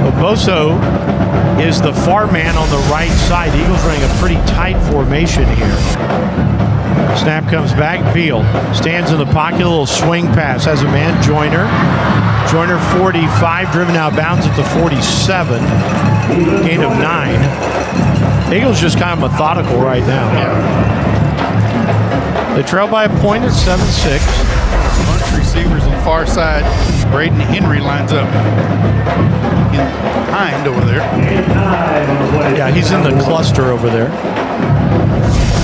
Boboso is the far man on the right side. The Eagles running a pretty tight formation here. Snap comes back. Beal stands in the pocket. A little swing pass. Has a man. Joyner. Joyner 45. Driven out of bounds at the 47. Gain of 9. Eagles just kind of methodical right now. They trail by a point at 7-6. Bunch receivers on the far side. Braden Henry lines up behind over there. Yeah, he's in the cluster over there.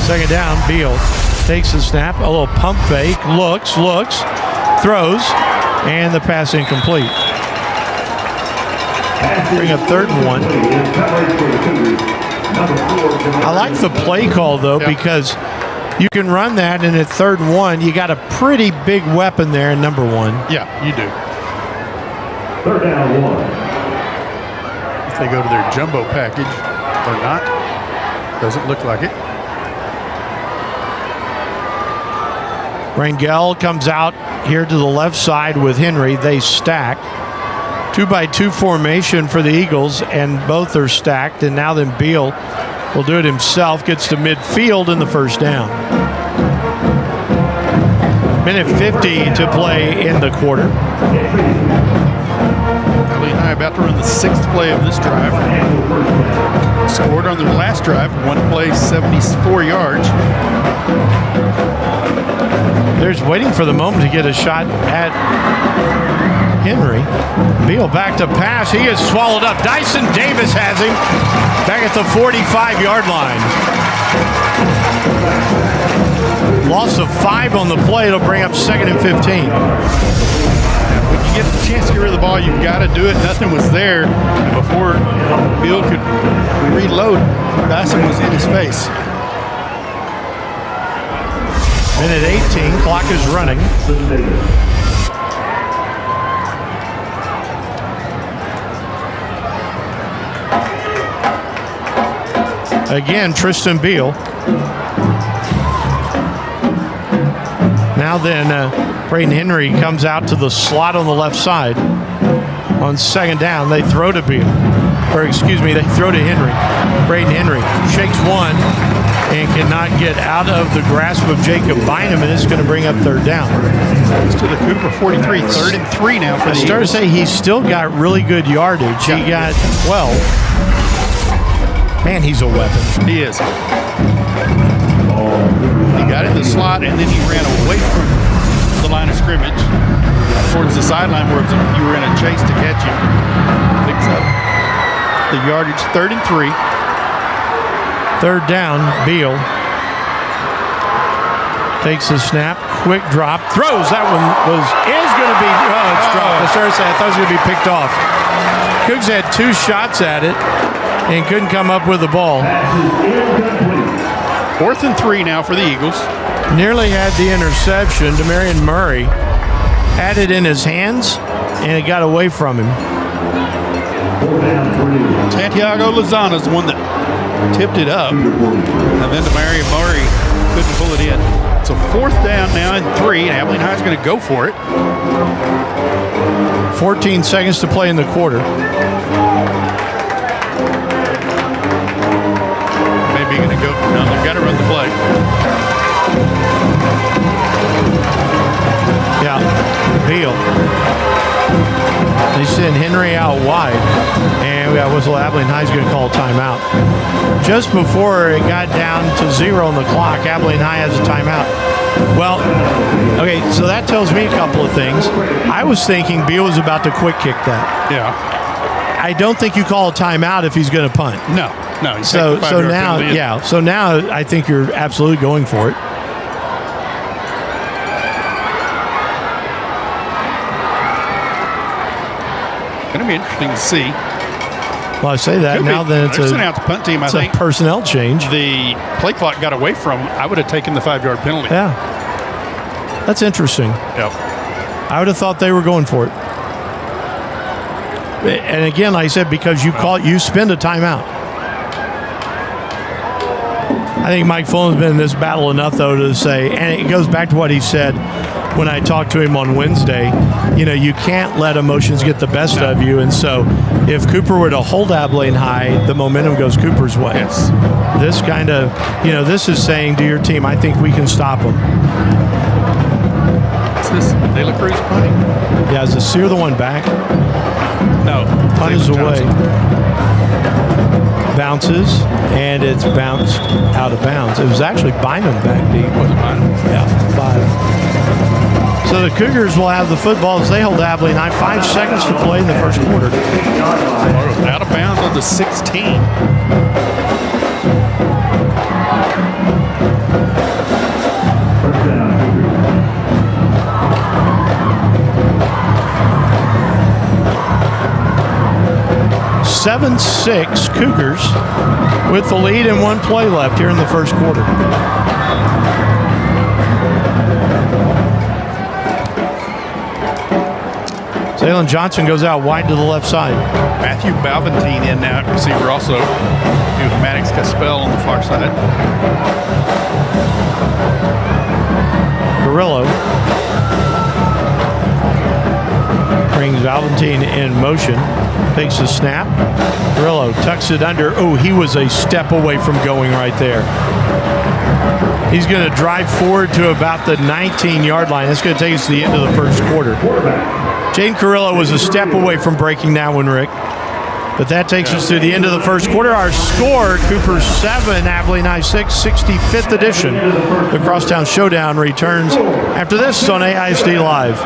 2nd down, Beal takes the snap, a little pump fake, looks, throws, and the pass incomplete. Bring up 3rd and 1. I like the play call, though, because you can run that, and at 3rd and 1, you got a pretty big weapon there in number 1. Yeah, you do. 3rd down 1. If they go to their jumbo package or not, doesn't look like it. Rangel comes out here to the left side with Henry. They stack. 2-by-2 formation for the Eagles, and both are stacked. And now then Beal will do it himself. Gets to midfield in the first down. Minute 50 to play in the quarter. Abilene High about to run the 6th play of this drive. Scored on their last drive. 1 play, 74 yards. They're just waiting for the moment to get a shot at Henry. Beal back to pass. He is swallowed up. Dyson Davis has him back at the 45-yard line. Loss of 5 on the play. It'll bring up 2nd and 15. When you get the chance to get rid of the ball, you've got to do it. Nothing was there. And before Beal could reload, Dyson was in his face. Minute 18, clock is running. Again, Tristan Beal. Now then, Braden Henry comes out to the slot on the left side. On second down, they throw to Beal. Or excuse me, they throw to Henry. Braden Henry shakes one and cannot get out of the grasp of Jacob Bynum, and it's going to bring up third down. It's to the Cooper 43, 3rd and 3 now for the I started to say he's still got really good yardage. He got 12. Man, he's a weapon. He is. He got in the slot, and then he ran away from the line of scrimmage towards the sideline where you were in a chase to catch him. Picks up the yardage, 3rd and 3. Third down, Beal takes the snap, quick drop, throws. That one is going to be, it's dropped. I started to say, I thought it was going to be picked off. Cougs had 2 shots at it and couldn't come up with the ball. 4th and 3 now for the Eagles. Nearly had the interception. Demarion Murray had it in his hands, and it got away from him. Santiago Lozana's the one that tipped it up, and then Demarion Murray couldn't pull it in. So 4th down now and 3, and Abilene High's going to go for it. 14 seconds to play in the quarter. Maybe going to go. No, they've got to run the play. Yeah, Beal. They send Henry out wide, and we got whistle. Abilene High's going to call a timeout. Just before it got down to 0 on the clock, Abilene High has a timeout. Well, okay, so that tells me a couple of things. I was thinking Beal was about to quick kick that. Yeah. I don't think you call a timeout if he's going to punt. No. So now, yeah. So now I think you're absolutely going for it. Going to be interesting to see. Well, I say that now. Then it's out the punt team. I think a personnel change. The play clock got away from. I would have taken the 5-yard penalty. Yeah, that's interesting. Yep. I would have thought they were going for it. And again, like I said, because you spend a timeout. I think Mike Fulham's been in this battle enough, though, to say, and it goes back to what he said when I talked to him on Wednesday. You know, you can't let emotions get the best of you. And so if Cooper were to hold Abilene High, the momentum goes Cooper's way. Yes. This kind of, this is saying to your team, I think we can stop them. What's this? De La Cruz punting? Yeah, is the Sear the one back? No. Punt is away. Bounces, and it's bounced out of bounds. It was actually Bynum back deep. Was it Bynum? Yeah, 5. So the Cougars will have the football as they hold Abilene High. 5 seconds to play in the first quarter. Out of bounds on the 16. (7-6) Cougars with the lead and 1 play left here in the first quarter. Zaylen Johnson goes out wide to the left side. Matthew Balvantine in now at receiver also. With Maddox Caspell on the far side. Carrillo brings Balvantine in motion. Takes the snap. Carrillo tucks it under. Oh, he was a step away from going right there. He's going to drive forward to about the 19-yard line. That's going to take us to the end of the first quarter. Jaden Carrillo was a step away from breaking that one, Rick. But that takes us to the end of the first quarter. Our score, Cooper 7, Abilene High 6, 65th edition. The Crosstown Showdown returns after this on AISD Live.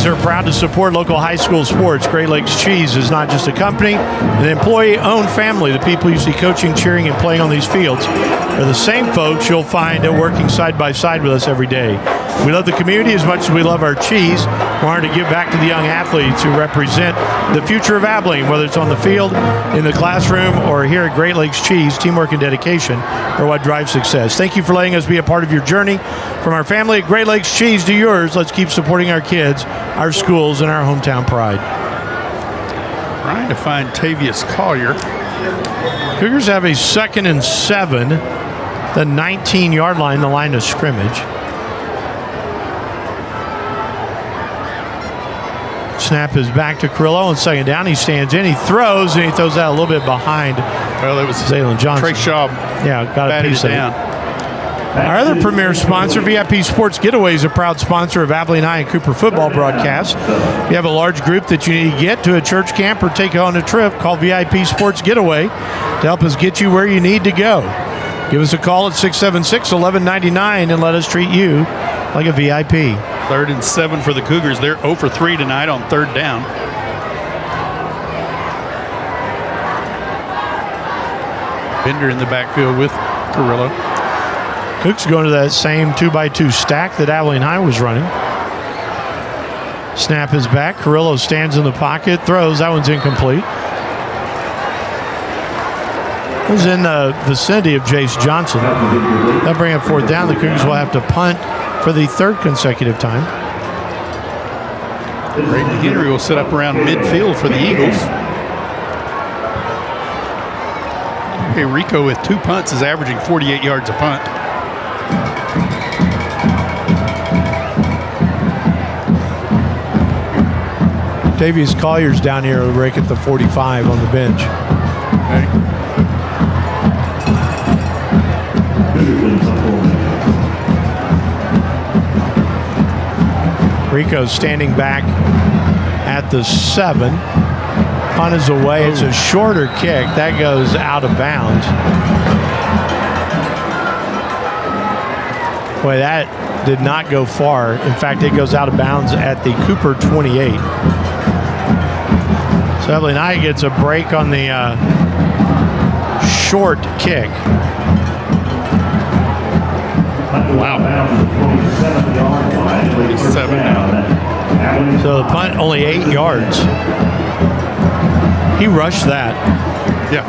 are proud to support local high school sports. Great Lakes Cheese is not just a company, an employee-owned family. The people you see coaching, cheering, and playing on these fields are the same folks you'll find working side by side with us every day. We love the community as much as we love our cheese. We're honored to give back to the young athletes who represent the future of Abilene, whether it's on the field, in the classroom, or here at Great Lakes Cheese. Teamwork and dedication are what drives success. Thank you for letting us be a part of your journey. From our family at Great Lakes Cheese to yours, let's keep supporting our kids, our schools, and our hometown pride. Trying to find Tavius Collier. Cougars have a 2nd and 7, the 19-yard line, the line of scrimmage. Snap is back to Carrillo on 2nd down. He stands in, he throws, and he throws out a little bit behind. Well, it was Zaylen Johnson. Trey Shaw. Yeah, got a piece of it. Down. Our other premier sponsor, VIP Sports Getaway, is a proud sponsor of Abilene High and Cooper football broadcasts. If you have a large group that you need to get to a church camp or take on a trip, call VIP Sports Getaway to help us get you where you need to go. Give us a call at 676-1199 and let us treat you like a VIP. 3rd and 7 for the Cougars. They're 0 for 3 tonight on 3rd down. Bender in the backfield with Carrillo. Cook's going to that same 2x2 stack that Abilene High was running. Snap is back. Carrillo stands in the pocket, throws. That one's incomplete. It was in the vicinity of Jace Johnson. That'll bring up 4th down. The Cougars will have to punt for the 3rd consecutive time. Braden Henry will set up around midfield for the Eagles. Okay, Rico with 2 punts is averaging 48 yards a punt. Tavius Collier's down here, Rick, at the 45 on the bench. Okay. Rico's standing back at the 7. Punt is away. It's a shorter kick. That goes out of bounds. Boy, that did not go far. In fact, it goes out of bounds at the Cooper 28. So Abilene High gets a break on the short kick. Wow. 27 now. So the punt only 8 yards. He rushed that. Yeah.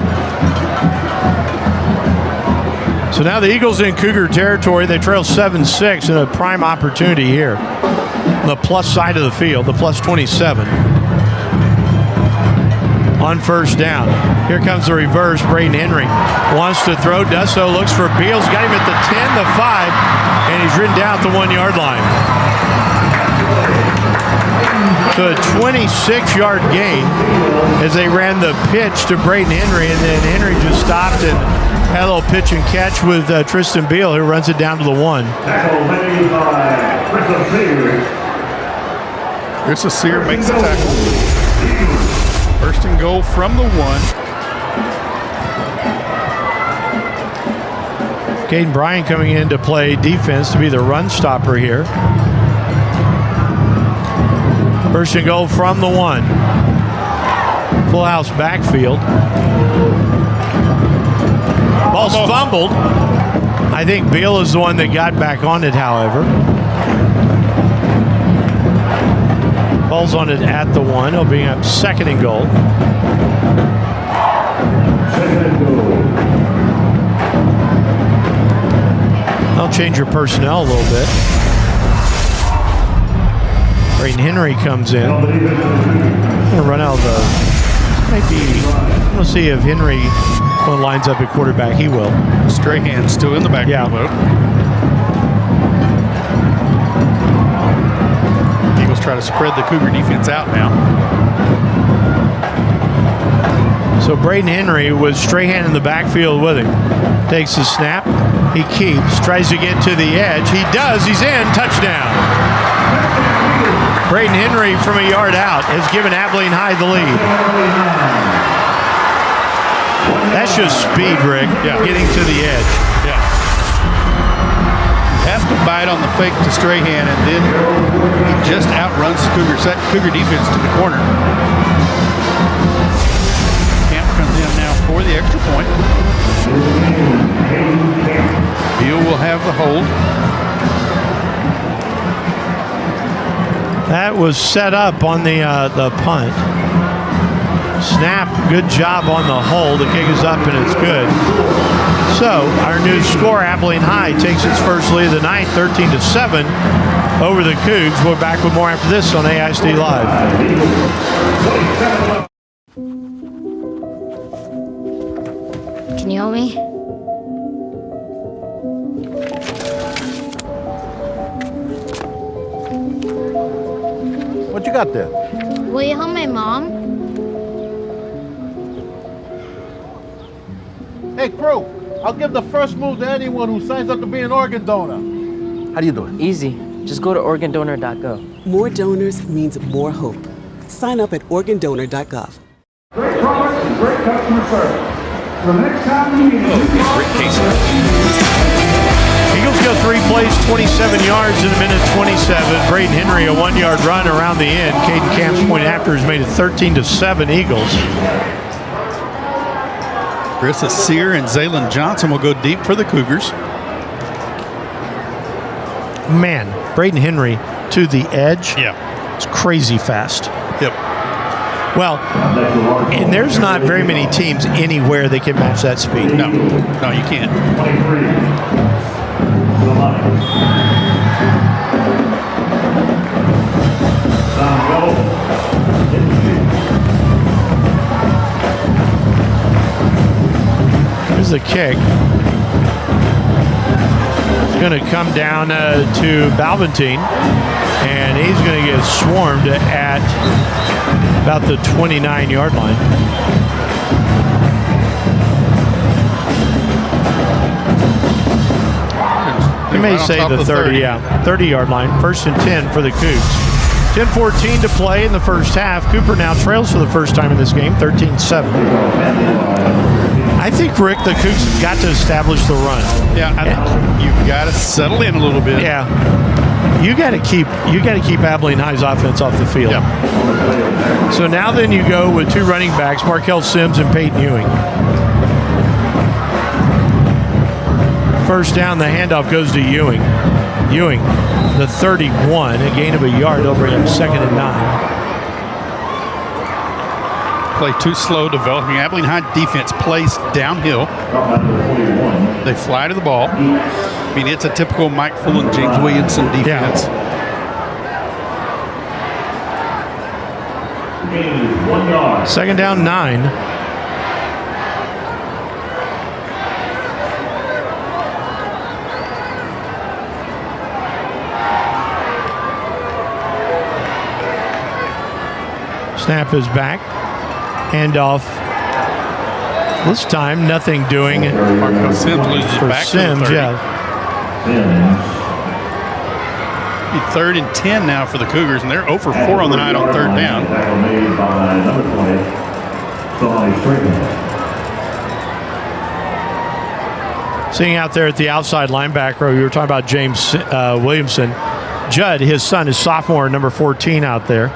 So now the Eagles in Cougar territory. They trail 7-6 in a prime opportunity here. On the plus side of the field, the plus 27. On 1st down. Here comes the reverse. Braden Henry wants to throw. Does so. Looks for Beals. Got him at the 10, the 5, and he's ridden down at the 1-yard line. So a 26-yard gain as they ran the pitch to Braden Henry, and then Henry just stopped and had a little pitch and catch with Tristan Beal, who runs it down to the 1. Chris Sear makes the tackle. 1st and goal from the 1. Caden Bryant coming in to play defense, to be the run stopper here. 1st and goal from the 1. Full house backfield. Ball's fumbled. I think Beal is the one that got back on it, however. Ball's on it at the 1. It'll bring up 2nd and goal. They'll change your personnel a little bit. Braden Henry comes in. I'm going to run out of the... We'll see if Henry lines up at quarterback. He will. Strahan still in the backfield. Yeah. Eagles try to spread the Cougar defense out now. So Braden Henry with Strahan in the backfield with him. Takes the snap. He keeps. Tries to get to the edge. He does. He's in. Touchdown. Braden Henry from a yard out has given Abilene High the lead. That's just speed, Rick. Yeah. Getting to the edge. Yeah. have to bite on the fake to Strahan, and then he just outruns the Cougar defense to the corner. Camp comes in now for the extra point. Beal will have the hold. That was set up on the punt. Snap, good job on the hold. The kick is up and it's good. So our new score, Abilene High takes its first lead of the night, 13-7 over the Cougs. We're back with more after this on AISD Live. Can you help me? What you got there? Will you help my mom? Hey, crew, I'll give the first move to anyone who signs up to be an organ donor. How do you do it? Easy. Just go to organdonor.gov. More donors means more hope. Sign up at organdonor.gov. Great products and great customer service. The next time you need Eagles go 3 plays, 27 yards in a minute 27. Braden Henry, a 1-yard run around the end. Caden Camp's point after has made it 13-7 Eagles. Carissa Sear and Zaylon Johnson will go deep for the Cougars. Man, Braden Henry to the edge. Yeah. It's crazy fast. Yep. Well, and there's not very many teams anywhere that can match that speed. No, you can't. 23. The line. Down goal. Here's the kick. It's going to come down to Balventine, and he's going to get swarmed at about the 29-yard line. You may say the 30, 30-yard line. 1st and 10 for the Cougs. 10:14 to play in the first half. Cooper now trails for the first time in this game, 13-7. I think, Rick, the Cougs have got to establish the run. Yeah, I think you've got to settle in a little bit. Yeah. You got to keep Abilene High's offense off the field. Yeah. So now then you go with 2 running backs, Markel Sims and Peyton Ewing. First down, the handoff goes to Ewing. Ewing, the 31, a gain of a yard. They'll bring him 2nd and 9. Play too slow developing. Abilene High defense plays downhill. They fly to the ball. I mean, it's a typical Mike Fullen, James Williamson defense. Yeah. 2nd down, 9. Snap is back. Handoff. This time, nothing doing. Marco Sims loses for back Sims, to the 30. yeah. 3rd and 10 now for the Cougars, and they're 0 for 4 on the night on 3rd down. Tackle made by number 20, Sonny Strickland. Seeing out there at the outside linebacker, we were talking about James Williamson. Judd, his son, is sophomore, number 14 out there.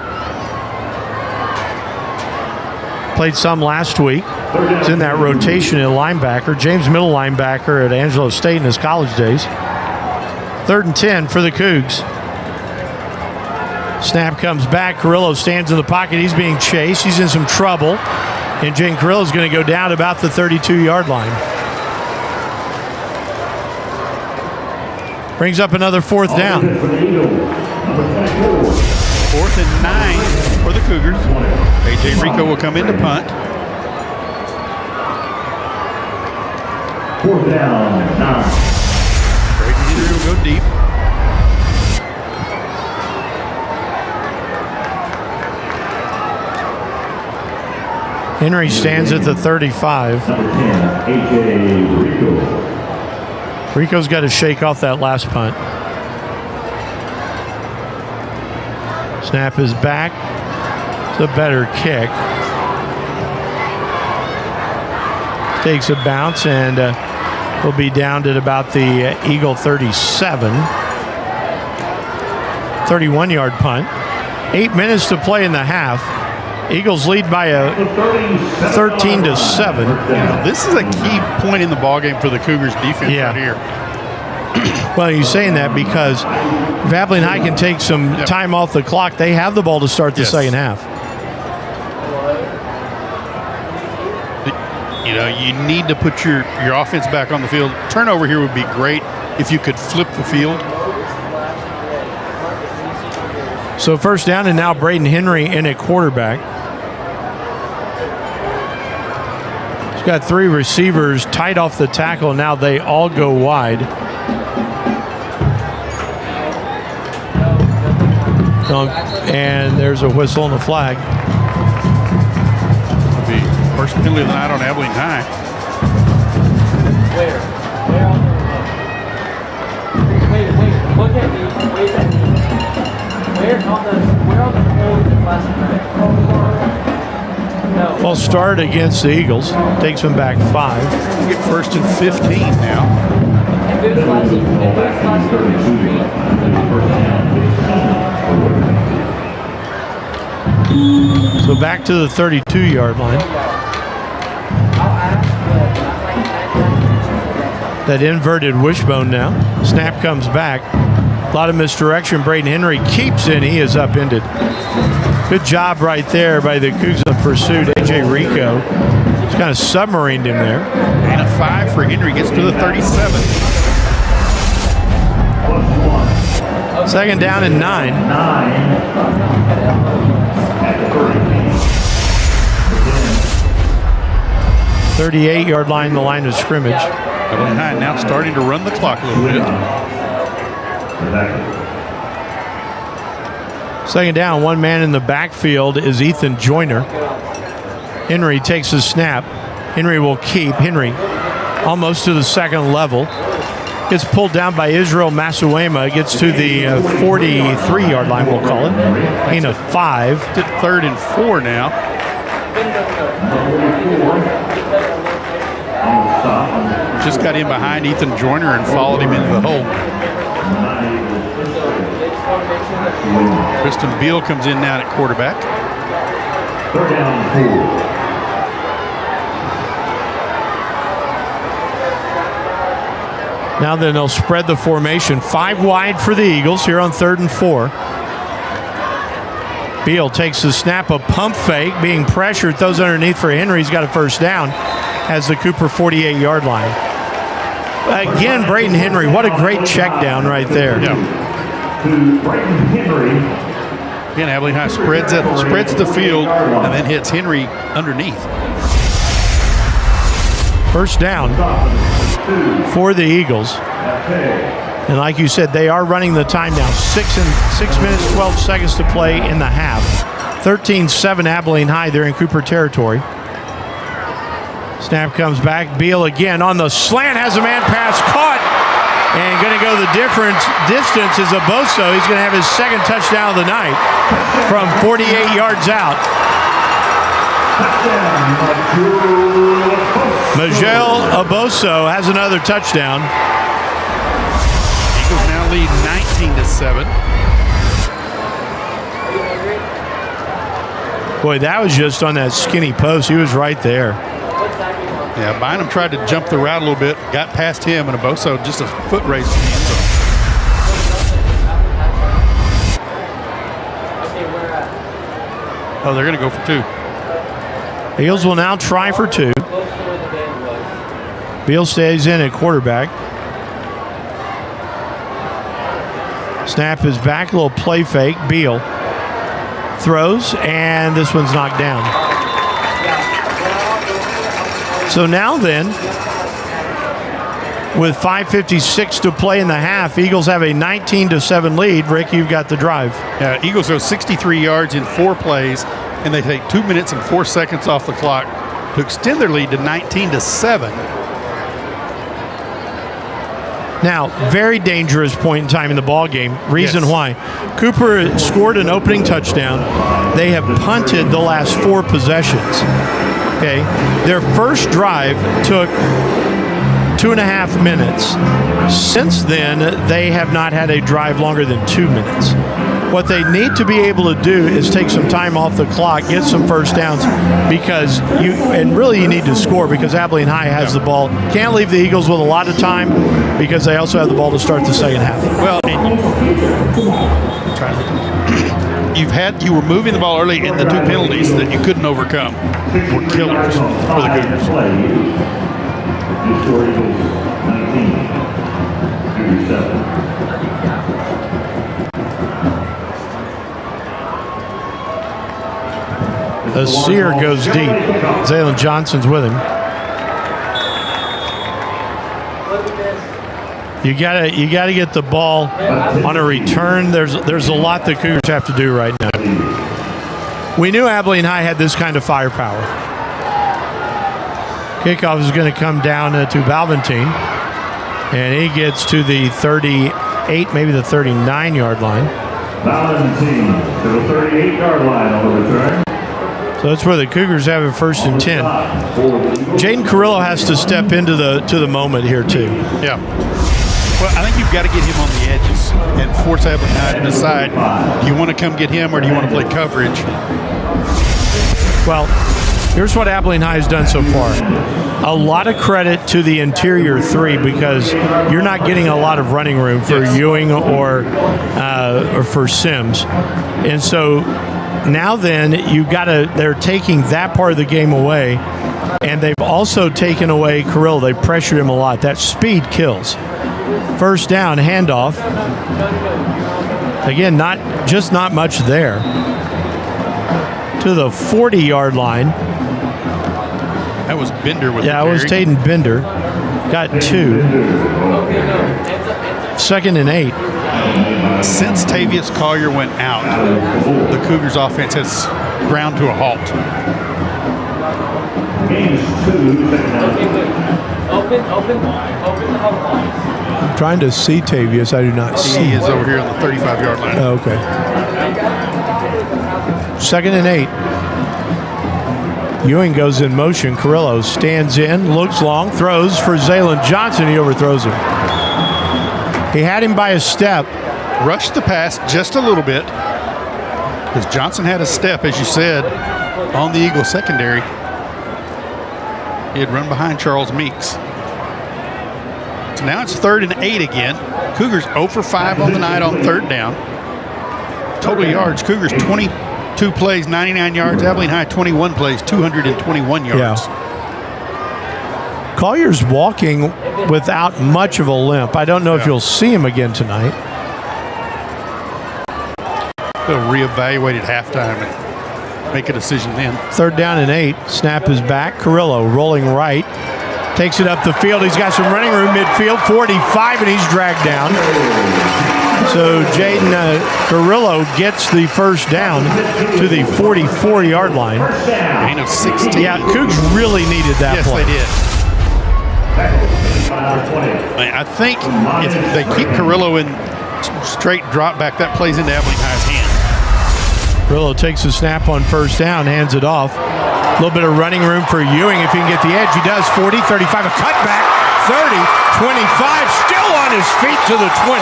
Played some last week. He's in that rotation at linebacker. James, middle linebacker at Angelo State in his college days. 3rd and 10 for the Cougs. Snap comes back. Carrillo stands in the pocket. He's being chased. He's in some trouble. And Jane Carrillo's going to go down about the 32-yard line. Brings up another 4th down. 4th and 9 for the Cougars. A.J. Rico will come in to punt. 4th down, 9. Braden Henry will go deep. Henry stands at the 35. Number 10, A.J. Rico. Rico's got to shake off that last punt. Snap is back. It's a better kick. Takes a bounce, and will be downed at about the Eagle 37. 31-yard punt. 8 minutes to play in the half. Eagles lead by a 13-7. This is a key point in the ballgame for the Cougars defense right here. Well, you're saying that because if Abilene High can take some time off the clock, they have the ball to start the second half. You know, you need to put your offense back on the field. Turnover here would be great if you could flip the field. So first down, and now Braden Henry in at quarterback. He's got 3 receivers tight off the tackle, and now they all go wide. And there's a whistle and a flag. It'll be first penalty of the night on Abilene High. Where on the wait, look at me. Wait at me. Where on the poles in last night? No. False start against the Eagles. Takes them back 5. Get first and 15 now. So back to the 32-yard line. That inverted wishbone now. Snap comes back. A lot of misdirection. Braden Henry keeps in. He is upended. Good job right there by the Cougs in pursuit. A.J. Rico. He's kind of submarined him there. And a 5 for Henry. Gets to the 37. Second down and 9. 38-yard line, the line of scrimmage. Abilene High now starting to run the clock a little bit. Second down, one man in the backfield is Ethan Joyner. Henry takes the snap. Henry will keep. Henry almost to the second level. Gets pulled down by Israel Masuema. Gets to the 43-yard line, we'll call it. Gain of 5. To 3rd and 4 now. Just got in behind Ethan Joyner and followed him into the hole. Kristen Beal comes in now at quarterback. 3rd down and 4. Now then they'll spread the formation. 5 wide for the Eagles here on 3rd and 4. Beal takes the snap, a pump fake, being pressured, throws underneath for Henry. He's got a first down. Has the Cooper 48-yard line. Again, Braden Henry, what a great check down right there. Yeah. Again, Abilene High spreads the field and then hits Henry underneath. First down for the Eagles. And like you said, they are running the time now. 6 minutes, 12 seconds to play in the half. 13-7 Abilene High. They're in Cooper territory. Snap comes back. Beal again on the slant. Has a man pass caught. And going to go the distance is Aboso. He's going to have his second touchdown of the night from 48 yards out. Miguel Aboso has another touchdown. Eagles now lead 19-7. Boy, that was just on that skinny post. He was right there. Yeah, Bynum tried to jump the route a little bit, got past him, and Aboso just a foot race to the end zone. Oh, they're going to go for 2. Eagles will now try for 2. Beal stays in at quarterback. Snap is back, a little play fake. Beal throws, and this one's knocked down. So now then, with 5:56 to play in the half, Eagles have a 19-7 lead. Rick, you've got the drive. Yeah, Eagles go 63 yards in 4 plays, and they take 2 minutes and 4 seconds off the clock to extend their lead to 19-7. Now, very dangerous point in time in the ball game. Reason why. Cooper scored an opening touchdown. They have punted the last 4 possessions. Okay. Their first drive took 2.5 minutes. Since then, they have not had a drive longer than 2 minutes. What they need to be able to do is take some time off the clock, get some first downs, because you need to score because Abilene High has the ball. Can't leave the Eagles with a lot of time because they also have the ball to start the second half. Well, you were moving the ball early, and the 2 penalties that you couldn't overcome were killers for the Cougars. The Sear goes deep. Zaylen Johnson's with him. You gotta get the ball on a return. There's a lot the Cougars have to do right now. We knew Abilene High had this kind of firepower. Kickoff is going to come down to Balventine, and he gets to the 38, maybe the 39-yard line. Balventine to the 38-yard line on the return. So that's where the Cougars have it 1st and 10. Jaden Carrillo has to step into the moment here too. Yeah. Well, I think you've got to get him on the edges and force Abilene High to decide, do you want to come get him or do you want to play coverage? Well, here's what Abilene High has done so far. A lot of credit to the interior 3 because you're not getting a lot of running room for Ewing or for Sims. And so now then they're taking that part of the game away, and they've also taken away Carrillo. They pressured him a lot. That speed kills. First down, handoff. Again, not much there. To the 40-yard line. That was Bender with it was Taden Bender. Got 2. 2nd and 8. Since Tavius Collier went out, the Cougars offense has ground to a halt. Open the huddle lines. I'm trying to see Tavius. I do not see. He is over here on the 35-yard line. Oh, okay. 2nd and 8. Ewing goes in motion. Carrillo stands in, looks long, throws for Zaylen Johnson. He overthrows him. He had him by a step. Rushed the pass just a little bit because Johnson had a step, as you said, on the Eagle secondary. He had run behind Charles Meeks. So now it's 3rd and 8 again. Cougars 0 for 5 on the night on 3rd down. Total yards, Cougars 22 plays, 99 yards. Abilene High 21 plays, 221 yards. Yeah. Collier's walking without much of a limp. I don't know if you'll see him again tonight. They'll reevaluate at halftime and make a decision then. 3rd down and 8. Snap is back. Carrillo rolling right. Takes it up the field. He's got some running room midfield. 45, and he's dragged down. So Jaden Carrillo gets the first down to the 44-yard line. Gain of 16. Yeah, Cougs really needed that play. Yes, they did. I think if they keep Carrillo in straight drop back, that plays into Abilene High's hand. Carrillo takes the snap on 1st down, hands it off. A little bit of running room for Ewing if he can get the edge. He does. 40, 35, a cutback. 30, 25, still on his feet to the 20.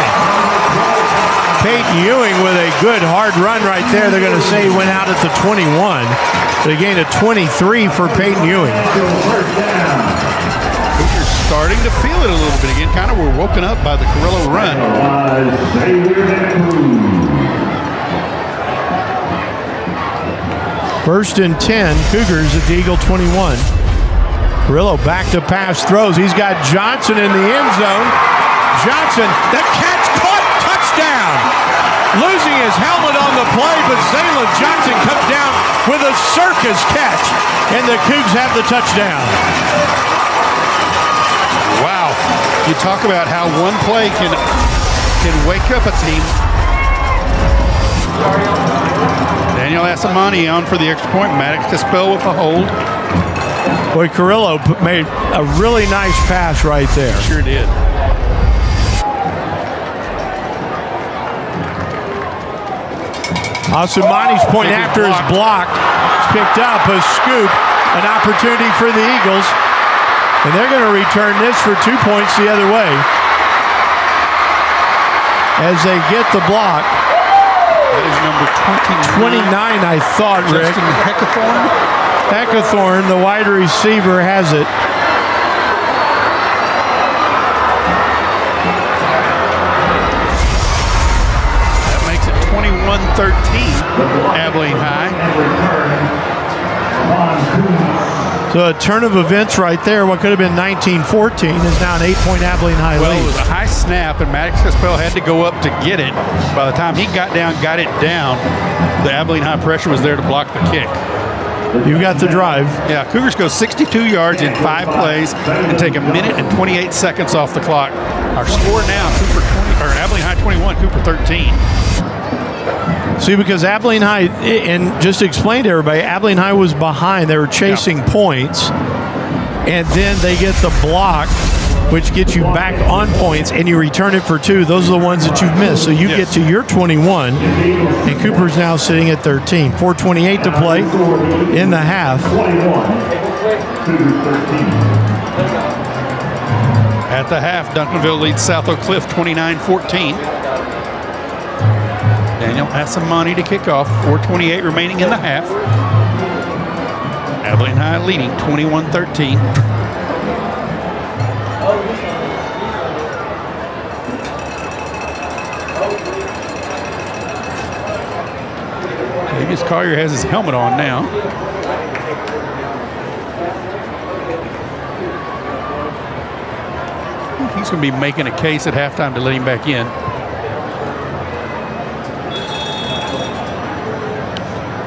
Peyton Ewing with a good hard run right there. They're going to say he went out at the 21. They gained a 23 for Peyton Ewing. Cougars starting to feel it a little bit again. Kind of were woken up by the Carrillo run. 1st and 10, Cougars at the Eagle 21. Carrillo back to pass, throws. He's got Johnson in the end zone. Johnson, the catch caught, touchdown. Losing his helmet on the play, but Zaylen Johnson comes down with a circus catch, and the Cougs have the touchdown. Wow. You talk about how one play can wake up a team. Daniel Asamani on for the extra point. Maddox Caspell with the hold. Boy, Carrillo made a really nice pass right there. Sure did. Asamani's point after his block is picked up. A scoop, an opportunity for the Eagles. And they're going to return this for 2 points the other way. As they get the block. That is number 29. 29, I thought, Rick. Justin Heckathorn. Heckathorn, the wide receiver, has it. That makes it 21-13, Abilene High. So a turn of events right there. What could have been 19-14 is now an 8-point Abilene High lead. Well, it was a high snap, and Maddox Caspell had to go up to get it. By the time he got it down, the Abilene High pressure was there to block the kick. You've got the drive. Yeah, Cougars go 62 yards in 5 plays and take a minute and 28 seconds off the clock. Our score now, Abilene High 21, Cooper 13. See, because Abilene High, and just to explain to everybody, Abilene High was behind. They were chasing points, and then they get the block, which gets you back on points, and you return it for 2. Those are the ones that you've missed. So you get to your 21, and Cooper's now sitting at 13. 4:28 to play in the half. At the half, Duncanville leads South Oak Cliff 29-14. Daniel has some money to kick off. 4:28 remaining in the half. Abilene High leading 21-13. Davis Collier has his helmet on now. He's going to be making a case at halftime to let him back in.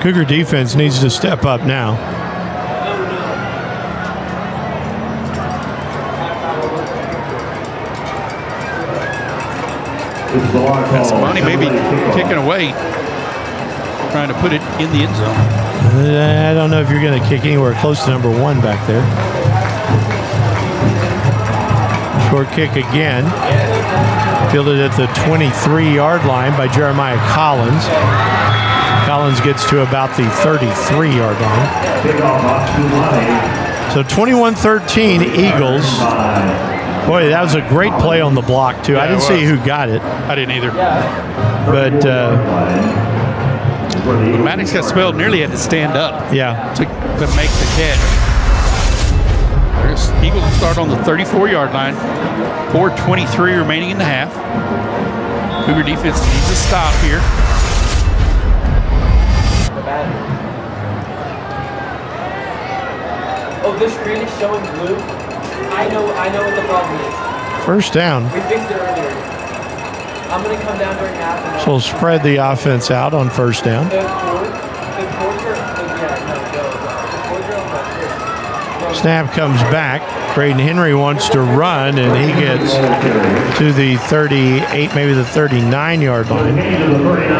Cougar defense needs to step up now. That's money maybe kicking away, trying to put it in the end zone. I don't know if you're going to kick anywhere close to number 1 back there. Short kick again. Fielded at the 23-yard line by Jeremiah Collins. Collins gets to about the 33-yard line. So 21-13 Eagles. Boy, that was a great play on the block, too. I didn't see who got it. I didn't either. But Maddox got spelled, nearly had to stand up to make the catch. There's Eagles will start on the 34-yard line. 4:23 remaining in the half. Cougar defense needs to stop here. Oh, this screen is showing blue. I know what the problem is. First down. We fixed it earlier. I'm going to come down during half. So we'll spread the offense out on first down. Snap comes back. Braden Henry wants to run, and he gets to the 38, maybe the 39-yard line.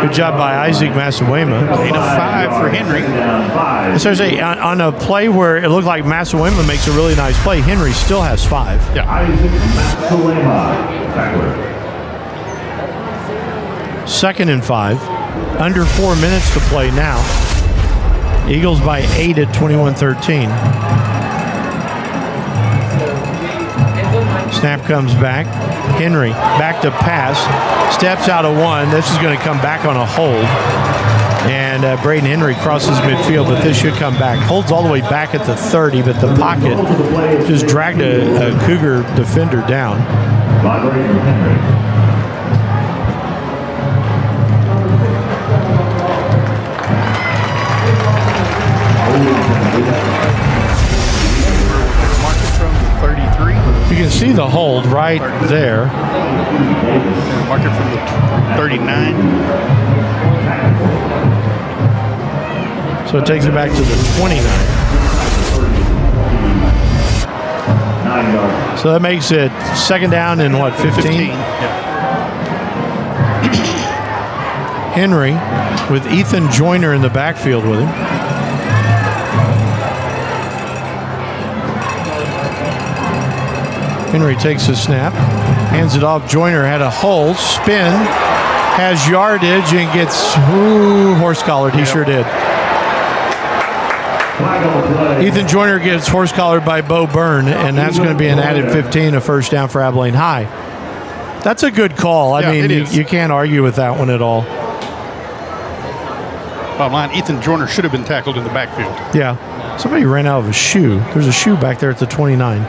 Good job by Isaac Massanuema. Gain of 5 for Henry. So I say, on a play where it looked like Massanuema makes a really nice play, Henry still has 5. Yeah. Isaac Massanuema, backward. 2nd and 5. Under 4 minutes to play now. Eagles by 8 at 21-13. Snap comes back. Henry back to pass. Steps out of 1. This is going to come back on a hold. And Braden Henry crosses midfield, but this should come back. Holds all the way back at the 30, but the pocket just dragged a Cougar defender down. You can see the hold right there. Mark it from the 39. So it takes it back to the 29. So that makes it 2nd down and what, 15? Yeah. Henry with Ethan Joyner in the backfield with him. Henry takes the snap, hands it off. Joyner had a hole, spin, has yardage, and gets horse collared. He sure did. Ethan Joyner gets horse collared by Bo Byrne, and that's going to be an added 15, a first down for Abilene High. That's a good call. I mean, you can't argue with that one at all. Bottom line, Ethan Joyner should have been tackled in the backfield. Yeah. Somebody ran out of a shoe. There's a shoe back there at the 29.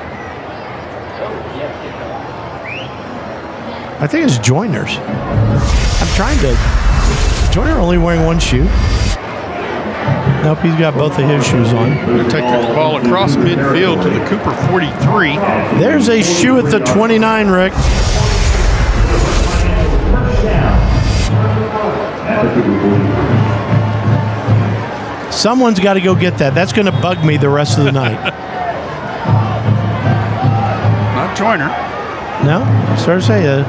I think it's Joyner's. I'm trying to. Joyner only wearing one shoe? Nope, he's got both of his shoes on. Going to take the ball across midfield to the Cooper 43. There's a shoe at the 29, Rick. Someone's got to go get that. That's going to bug me the rest of the night. Not Joyner. No? Sorry to say,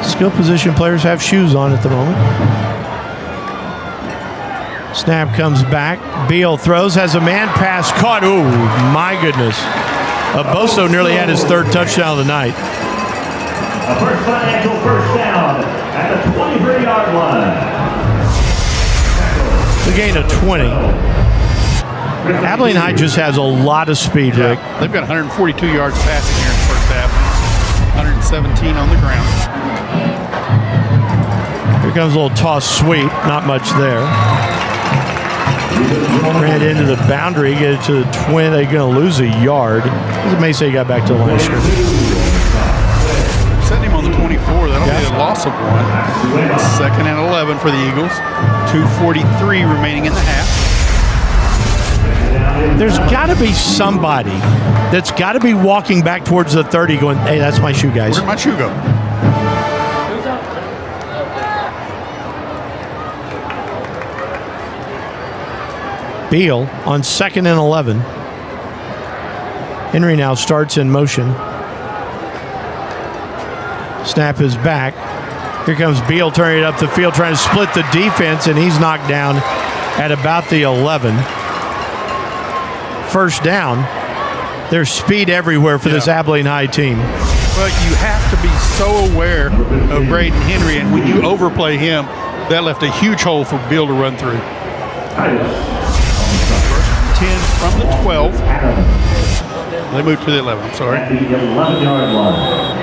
skill position players have shoes on at the moment. Snap comes back. Beal throws, has a man pass caught. Oh, my goodness. Bosto nearly had his third touchdown of the night. A first financial first down at the 23-yard line. The gain of 20. Abilene High just has a lot of speed, Rick. They've got 142 yards passing here in the first half. 117 on the ground. Here comes a little toss sweep. Not much there. Ran into the boundary, get it to the twin. They're going to lose a yard. It may say he got back to the line of scrimmage. Setting him on the 24. That'll be a loss of one. Second and 11 for the Eagles. 2:43 remaining in the half. There's got to be somebody that's got to be walking back towards the 30 going, hey, that's my shoe, guys. Where'd my shoe go? Beal on 2nd and 11. Henry now starts in motion. Snap is back. Here comes Beal turning it up the field, trying to split the defense, and he's knocked down at about the 11. First down. There's speed everywhere for this Abilene High team. But you have to be so aware of Braden Henry, and when you overplay him, that left a huge hole for Beal to run through. 10 from the 12. They moved to the 11, I'm sorry. At the 11-yard line.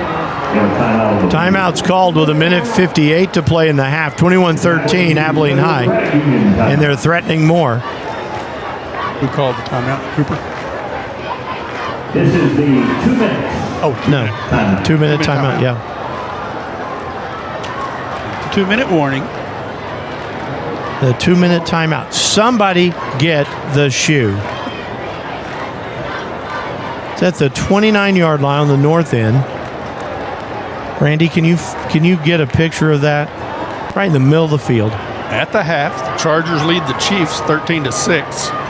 Timeout's called with 1:58 to play in the half. 21-13 Abilene High, and they're threatening more. Who called the timeout? Cooper? This is the 2 minutes. Oh, no. 2-minute timeout, yeah. 2-minute warning. The 2-minute timeout. Somebody get the shoe. It's at the 29-yard line on the north end. Randy, can you get a picture of that? Right in the middle of the field. At the half, the Chargers lead the Chiefs 13-6.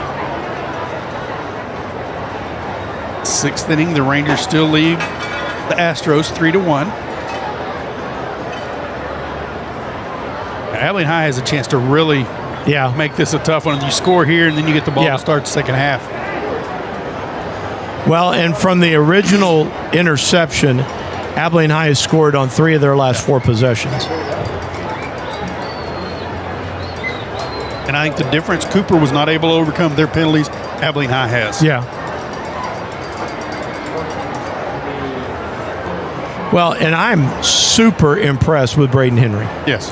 Sixth inning, the Rangers still lead the Astros 3-1. Abilene High has a chance to really make this a tough one. You score here, and then you get the ball to start the second half. Well, and from the original interception, Abilene High has scored on 3 of their last 4 possessions. And I think the difference, Cooper was not able to overcome their penalties. Abilene High has. Yeah. Well, and I'm super impressed with Braden Henry. Yes.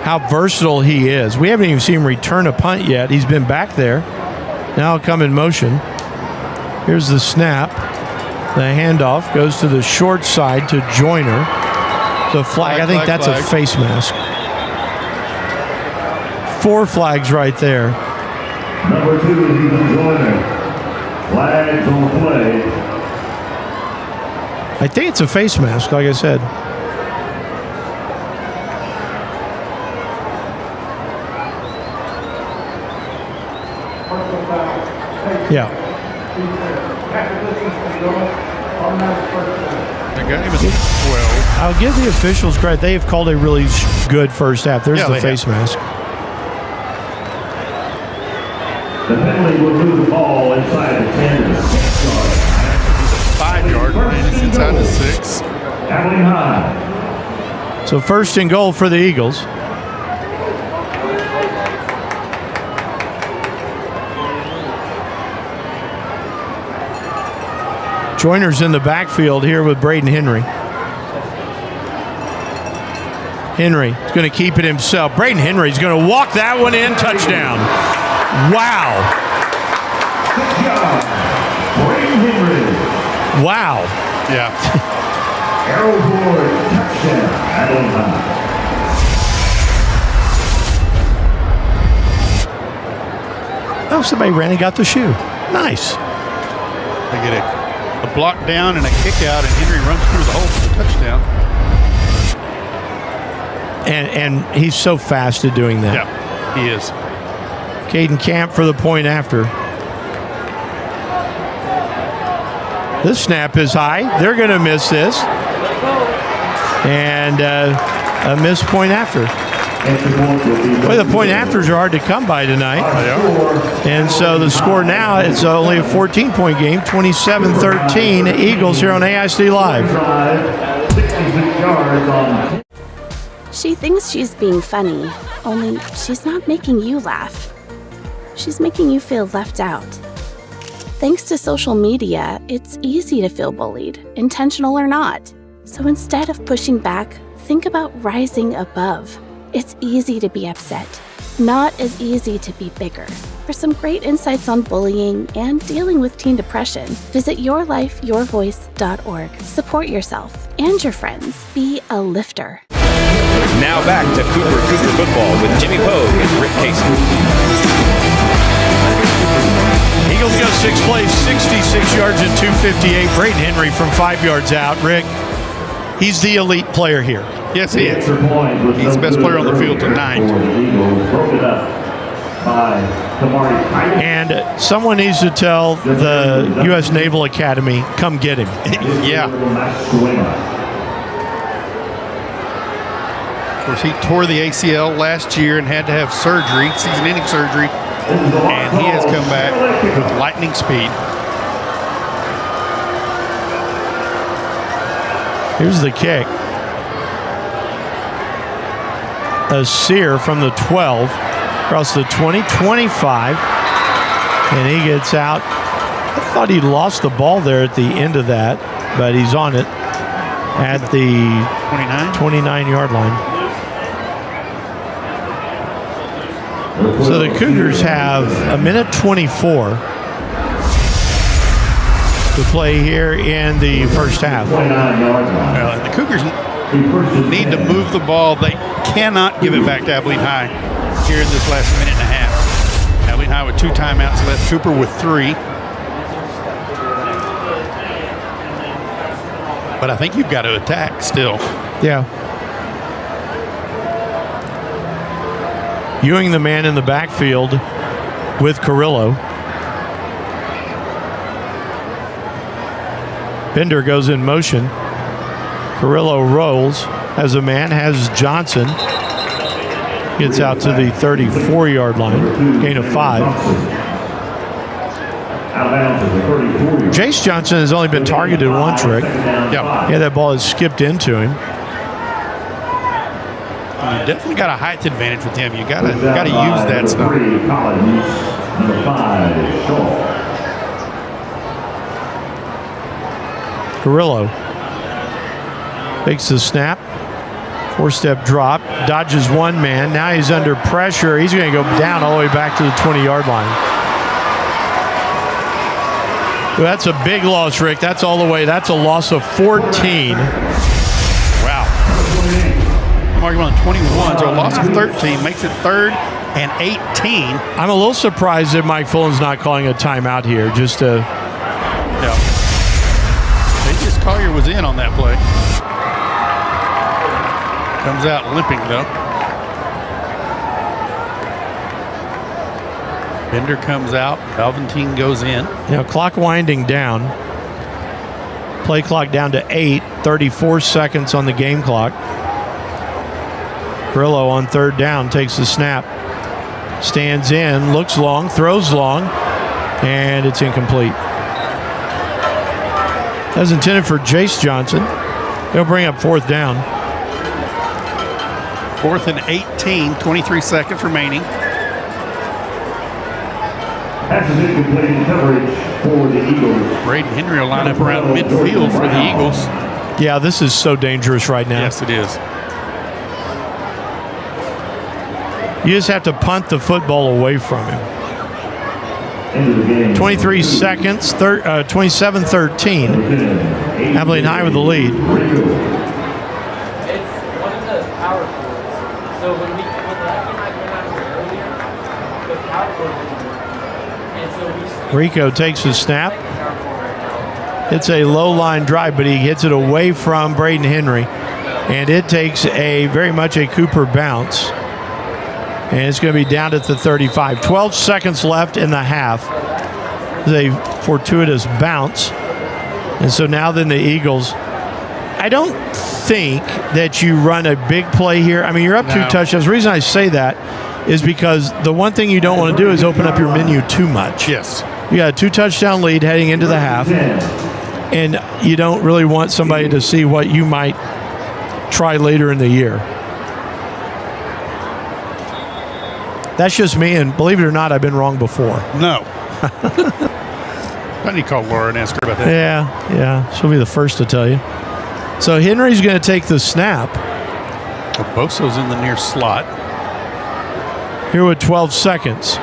How versatile he is. We haven't even seen him return a punt yet. He's been back there. Now he'll come in motion. Here's the snap. The handoff goes to the short side to Joyner. The flag, I think that's a face mask. 4 flags right there. Number 2 is Ethan Joyner. Flags on the play. I think it's a face mask, like I said. Yeah. I'll give the officials credit. They have called a really good first half. There's the face mask. The penalty will move the ball inside the 10 to the 6-yard. 5-yard line. It's inside the 6. Abilene High. So first and goal for the Eagles. Joyner's in the backfield here with Braden Henry. Henry is going to keep it himself. Braden Henry's going to walk that one in. Touchdown. Wow. Good job, Braden Henry. Wow. Yeah. Arrowboard touchdown, Abilene High. Oh, somebody ran and got the shoe. Nice. They get a block down and a kick out, and Henry runs through the hole for the touchdown. And he's so fast at doing that. Yeah, he is. Caden Camp for the point after. This snap is high. They're going to miss this. And a missed point after. Well, the point afters are hard to come by tonight. And so the score now, it's only a 14-point game, 27-13, Eagles here on AISD Live. She thinks she's being funny, only she's not making you laugh. She's making you feel left out. Thanks to social media, it's easy to feel bullied, intentional or not. So instead of pushing back, think about rising above. It's easy to be upset, not as easy to be bigger. For some great insights on bullying and dealing with teen depression, visit yourlifeyourvoice.org. Support yourself and your friends. Be a lifter. Now back to Cougar football with Jimmy Pogue and Rick Casey. Eagles go 6 plays, 66 yards and 258. Braden Henry from 5 yards out. Rick, he's the elite player here. Yes, he is. He's the best player on the field tonight. And someone needs to tell the U.S. Naval Academy, come get him. Yeah. Of course, he tore the ACL last year and had to have surgery, season-ending surgery, and he has come back with lightning speed. Here's the kick. A sear from the 12, across the 20, 25, and he gets out. I thought he lost the ball there at the end of that, but he's on it at the 29-yard line. So the Cougars have a minute 24 to play here in the first half. Well, the Cougars need to move the ball. They cannot give it back to Abilene High here in this last minute and a half. Abilene High with 2 timeouts left, Cooper with 3. But I think you've got to attack still. Yeah. Ewing, the man in the backfield with Carrillo. Bender goes in motion. Carrillo rolls as a man, has Johnson. Gets out to the 34-yard line, gain of 5. Jace Johnson has only been targeted once, Rick. Yeah, that ball has skipped into him. You definitely got a height advantage with him. You got to use that stuff. Carrillo takes the snap, 4-step drop, dodges one man. Now he's under pressure. He's going to go down all the way back to the 20-yard line. Well, that's a big loss, Rick. That's all the way. That's a loss of 14. Wow. Marking on 21, so a loss of 13 makes it 3rd and 18. I'm a little surprised that Mike Fullen's not calling a timeout here. Just to. Yeah. Just Collier was in on that play. Comes out limping though. Bender comes out. Valentine goes in. Now clock winding down. Play clock down to 8. 34 seconds on the game clock. Carrillo on 3rd down takes the snap. Stands in, looks long, throws long, and it's incomplete. That was intended for Jace Johnson. They'll bring up 4th down. 4th and 18, 23 seconds remaining. Passes incomplete coverage. for the Eagles. Braden Henry will line up around midfield for the Eagles. Yeah, this is so dangerous right now. Yes, it is. You just have to punt the football away from him. 23 seconds, 27-13. Abilene High with the lead. It's one of the power chords. So when Matthew and I went out here earlier, the power chord didn't work. And so we Rico takes the snap. It's a low line drive, but he hits it away from Braden Henry. And it takes very much a Cooper bounce. And it's going to be down at the 35. 12 seconds left in the half. It's a fortuitous bounce. And so now then the Eagles, I don't think that you run a big play here. I mean, you're up 2 touchdowns. The reason I say that is because the one thing you don't want to do is open up your menu too much. Yes. You got a 2-touchdown lead heading into the half. And you don't really want somebody to see what you might try later in the year. That's just me, and believe it or not, I've been wrong before. No. I need to call Laura and ask her about that. Yeah. She'll be the first to tell you. So Henry's going to take the snap. Boso's in the near slot. Here with 12 seconds.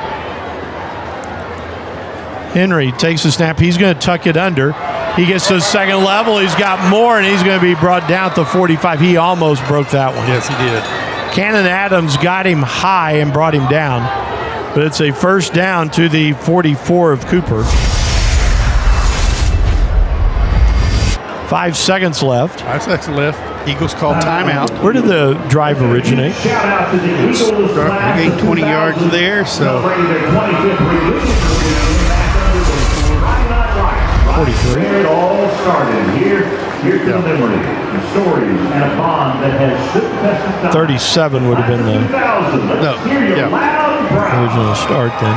Henry takes the snap. He's going to tuck it under. He gets to the second level. He's got more, and he's going to be brought down to 45. He almost broke that one. Yes, he did. Cannon Adams got him high and brought him down. But it's a first down to the 44 of Cooper. 5 seconds left. 5 seconds left. Eagles call timeout. Where did the drive originate? They gained 20 yards there, so 43. It all started here. Here's the memory, the stories, and a bond that has stood the test of time. 37 would have been the original start then.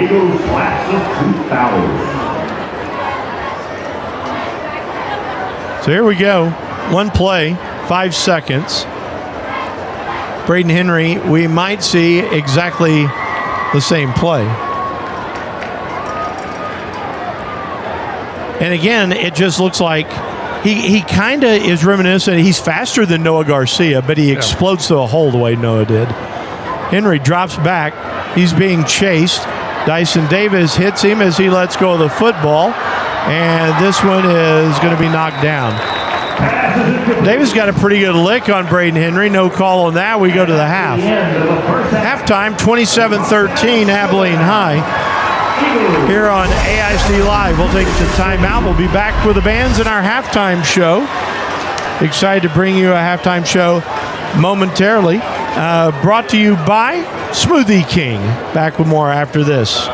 Eagles class of 2000. So here we go. One play, 5 seconds. Braden Henry, we might see exactly the same play. And again, it just looks like he kind of is reminiscent. He's faster than Noah Garcia, but he explodes through a hole the way Noah did. Henry drops back. He's being chased. Dyson Davis hits him as he lets go of the football. And this one is going to be knocked down. Davis got a pretty good lick on Braden Henry. No call on that. We go to the half. Halftime, 27-13, Abilene High. Here on AISD Live. We'll take the timeout. We'll be back with the bands in our halftime show. Excited to bring you a halftime show momentarily. Brought to you by Smoothie King. Back with more after this.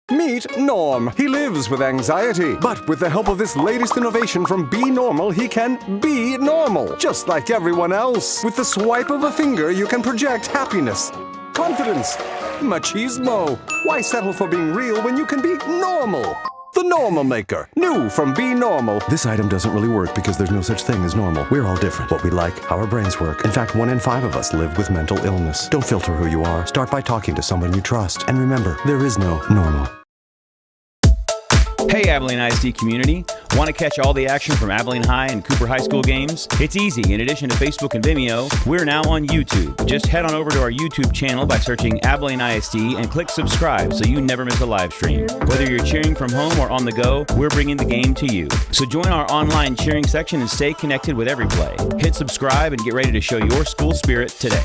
Meet Norm. He lives with anxiety, but with the help of this latest innovation from Be Normal, he can be normal, just like everyone else. With the swipe of a finger, you can project happiness, confidence, machismo. Why settle for being real when you can be normal? The Normal Maker, new from Be Normal. This item doesn't really work because there's no such thing as normal. We're all different. What we like, how our brains work. In fact, 1 in 5 of us live with mental illness. Don't filter who you are. Start by talking to someone you trust. And remember, there is no normal. Hey Abilene ISD community, want to catch all the action from Abilene High and Cooper High School games? It's easy. In addition to Facebook and Vimeo, we're now on YouTube. Just head on over to our YouTube channel by searching Abilene ISD and click subscribe so you never miss a live stream. Whether you're cheering from home or on the go, we're bringing the game to you. So join our online cheering section and stay connected with every play. Hit subscribe and get ready to show your school spirit today.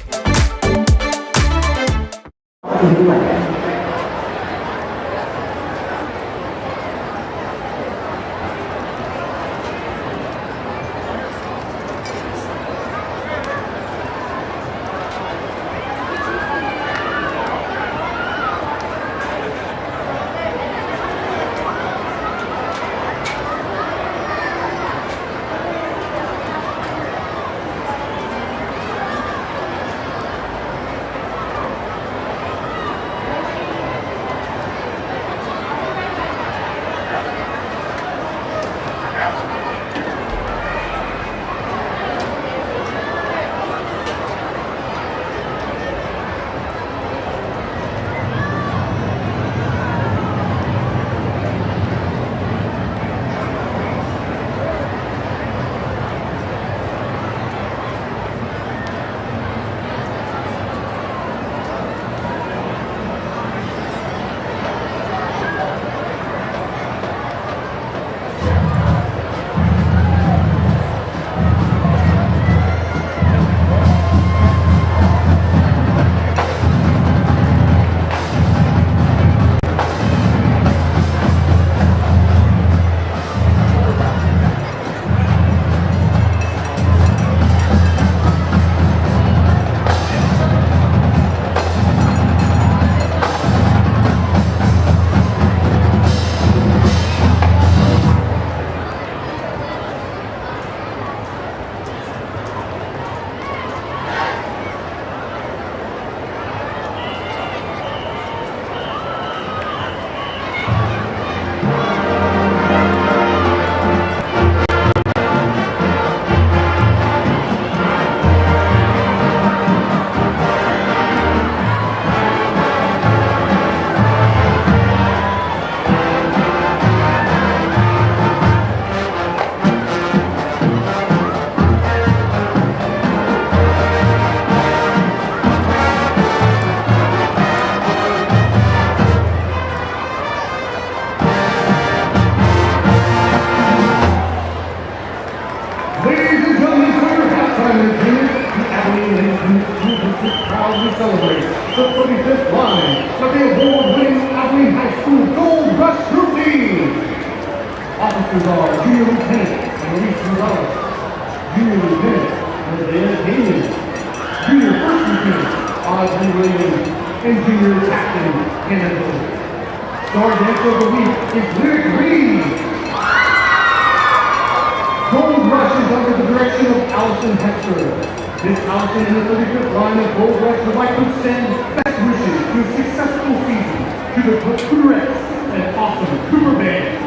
proudly celebrates the 35th line of the award-winning Abilene High School Gold Rush Routine. Officers are Junior Lieutenant Maurice Gonzalez, Junior Lieutenant Medea Haynes, Junior First Lieutenant Audrey Williams, and Junior Captain Hannah Hill. Star Dancer of the Week is Lyric Reed. Gold Rush is under the direction of Allison Hester. Miss Allison and the 35th line of Gold Rush would like to extend best wishes to a successful season to the Cougars and awesome Cougar Band.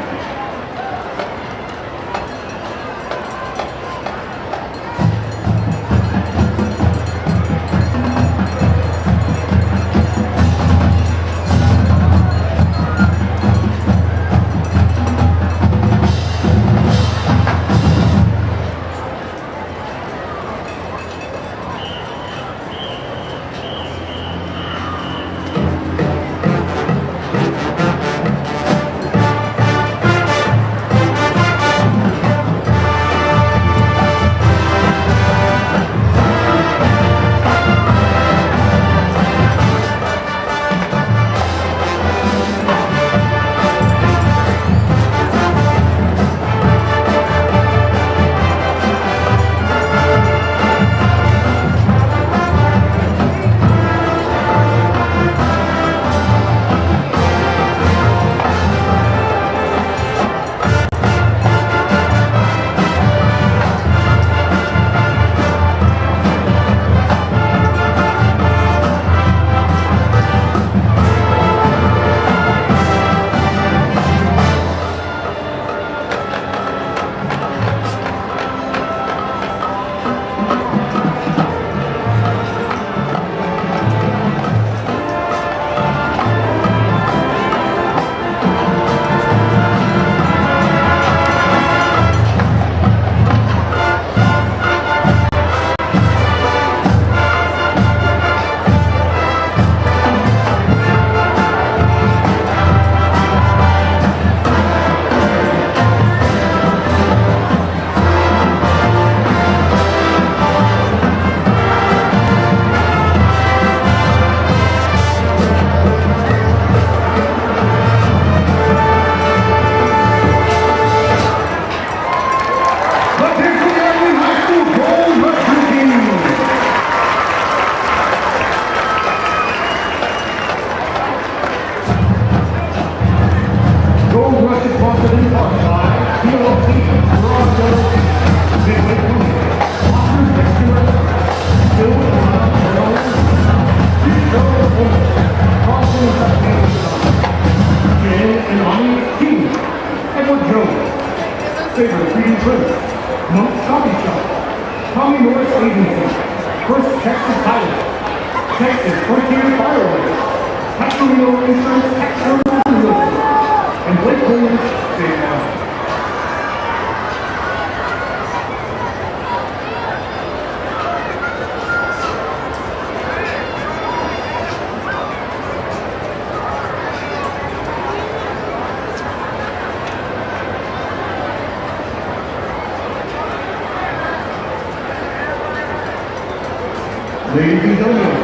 Ladies and gentlemen,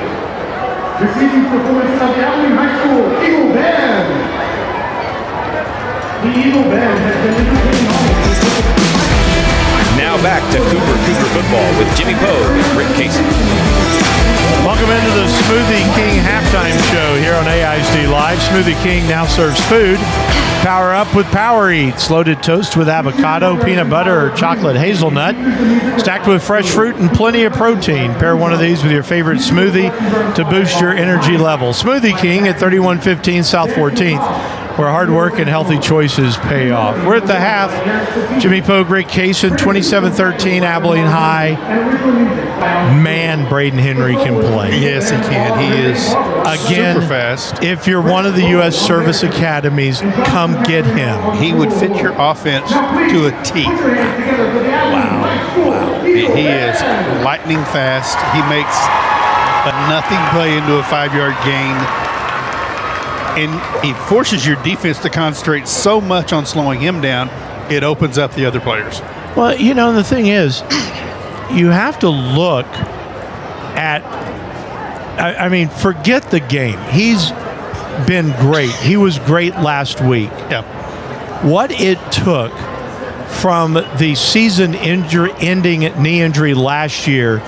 receiving performance of the Abilene High School Eagle Band. The Eagle Band has been entertaining all. Now back to Cougar football with Jimmy Pogue and Rick Casey. Welcome into the Smoothie King halftime show here on AISD Live. Smoothie King now serves food. Power up with Power Eats. Loaded toast with avocado, peanut butter, or chocolate hazelnut. Stacked with fresh fruit and plenty of protein. Pair one of these with your favorite smoothie to boost your energy level. Smoothie King at 3115 South 14th, where hard work and healthy choices pay off. We're at the half. Jimmy Pogue, Rick Kaysen, 27-13, Abilene High. Man, Braden Henry can play. Yes, he can. He is super fast. If you're one of the U.S. Service Academies, come get him. He would fit your offense to a T. Wow. He is lightning fast. He makes a nothing play into a 5-yard gain. And he forces your defense to concentrate so much on slowing him down, it opens up the other players. Well, you know, the thing is, you have to look at I mean, forget the game. He's been great. He was great last week. Yeah. What it took from the season-ending knee injury last year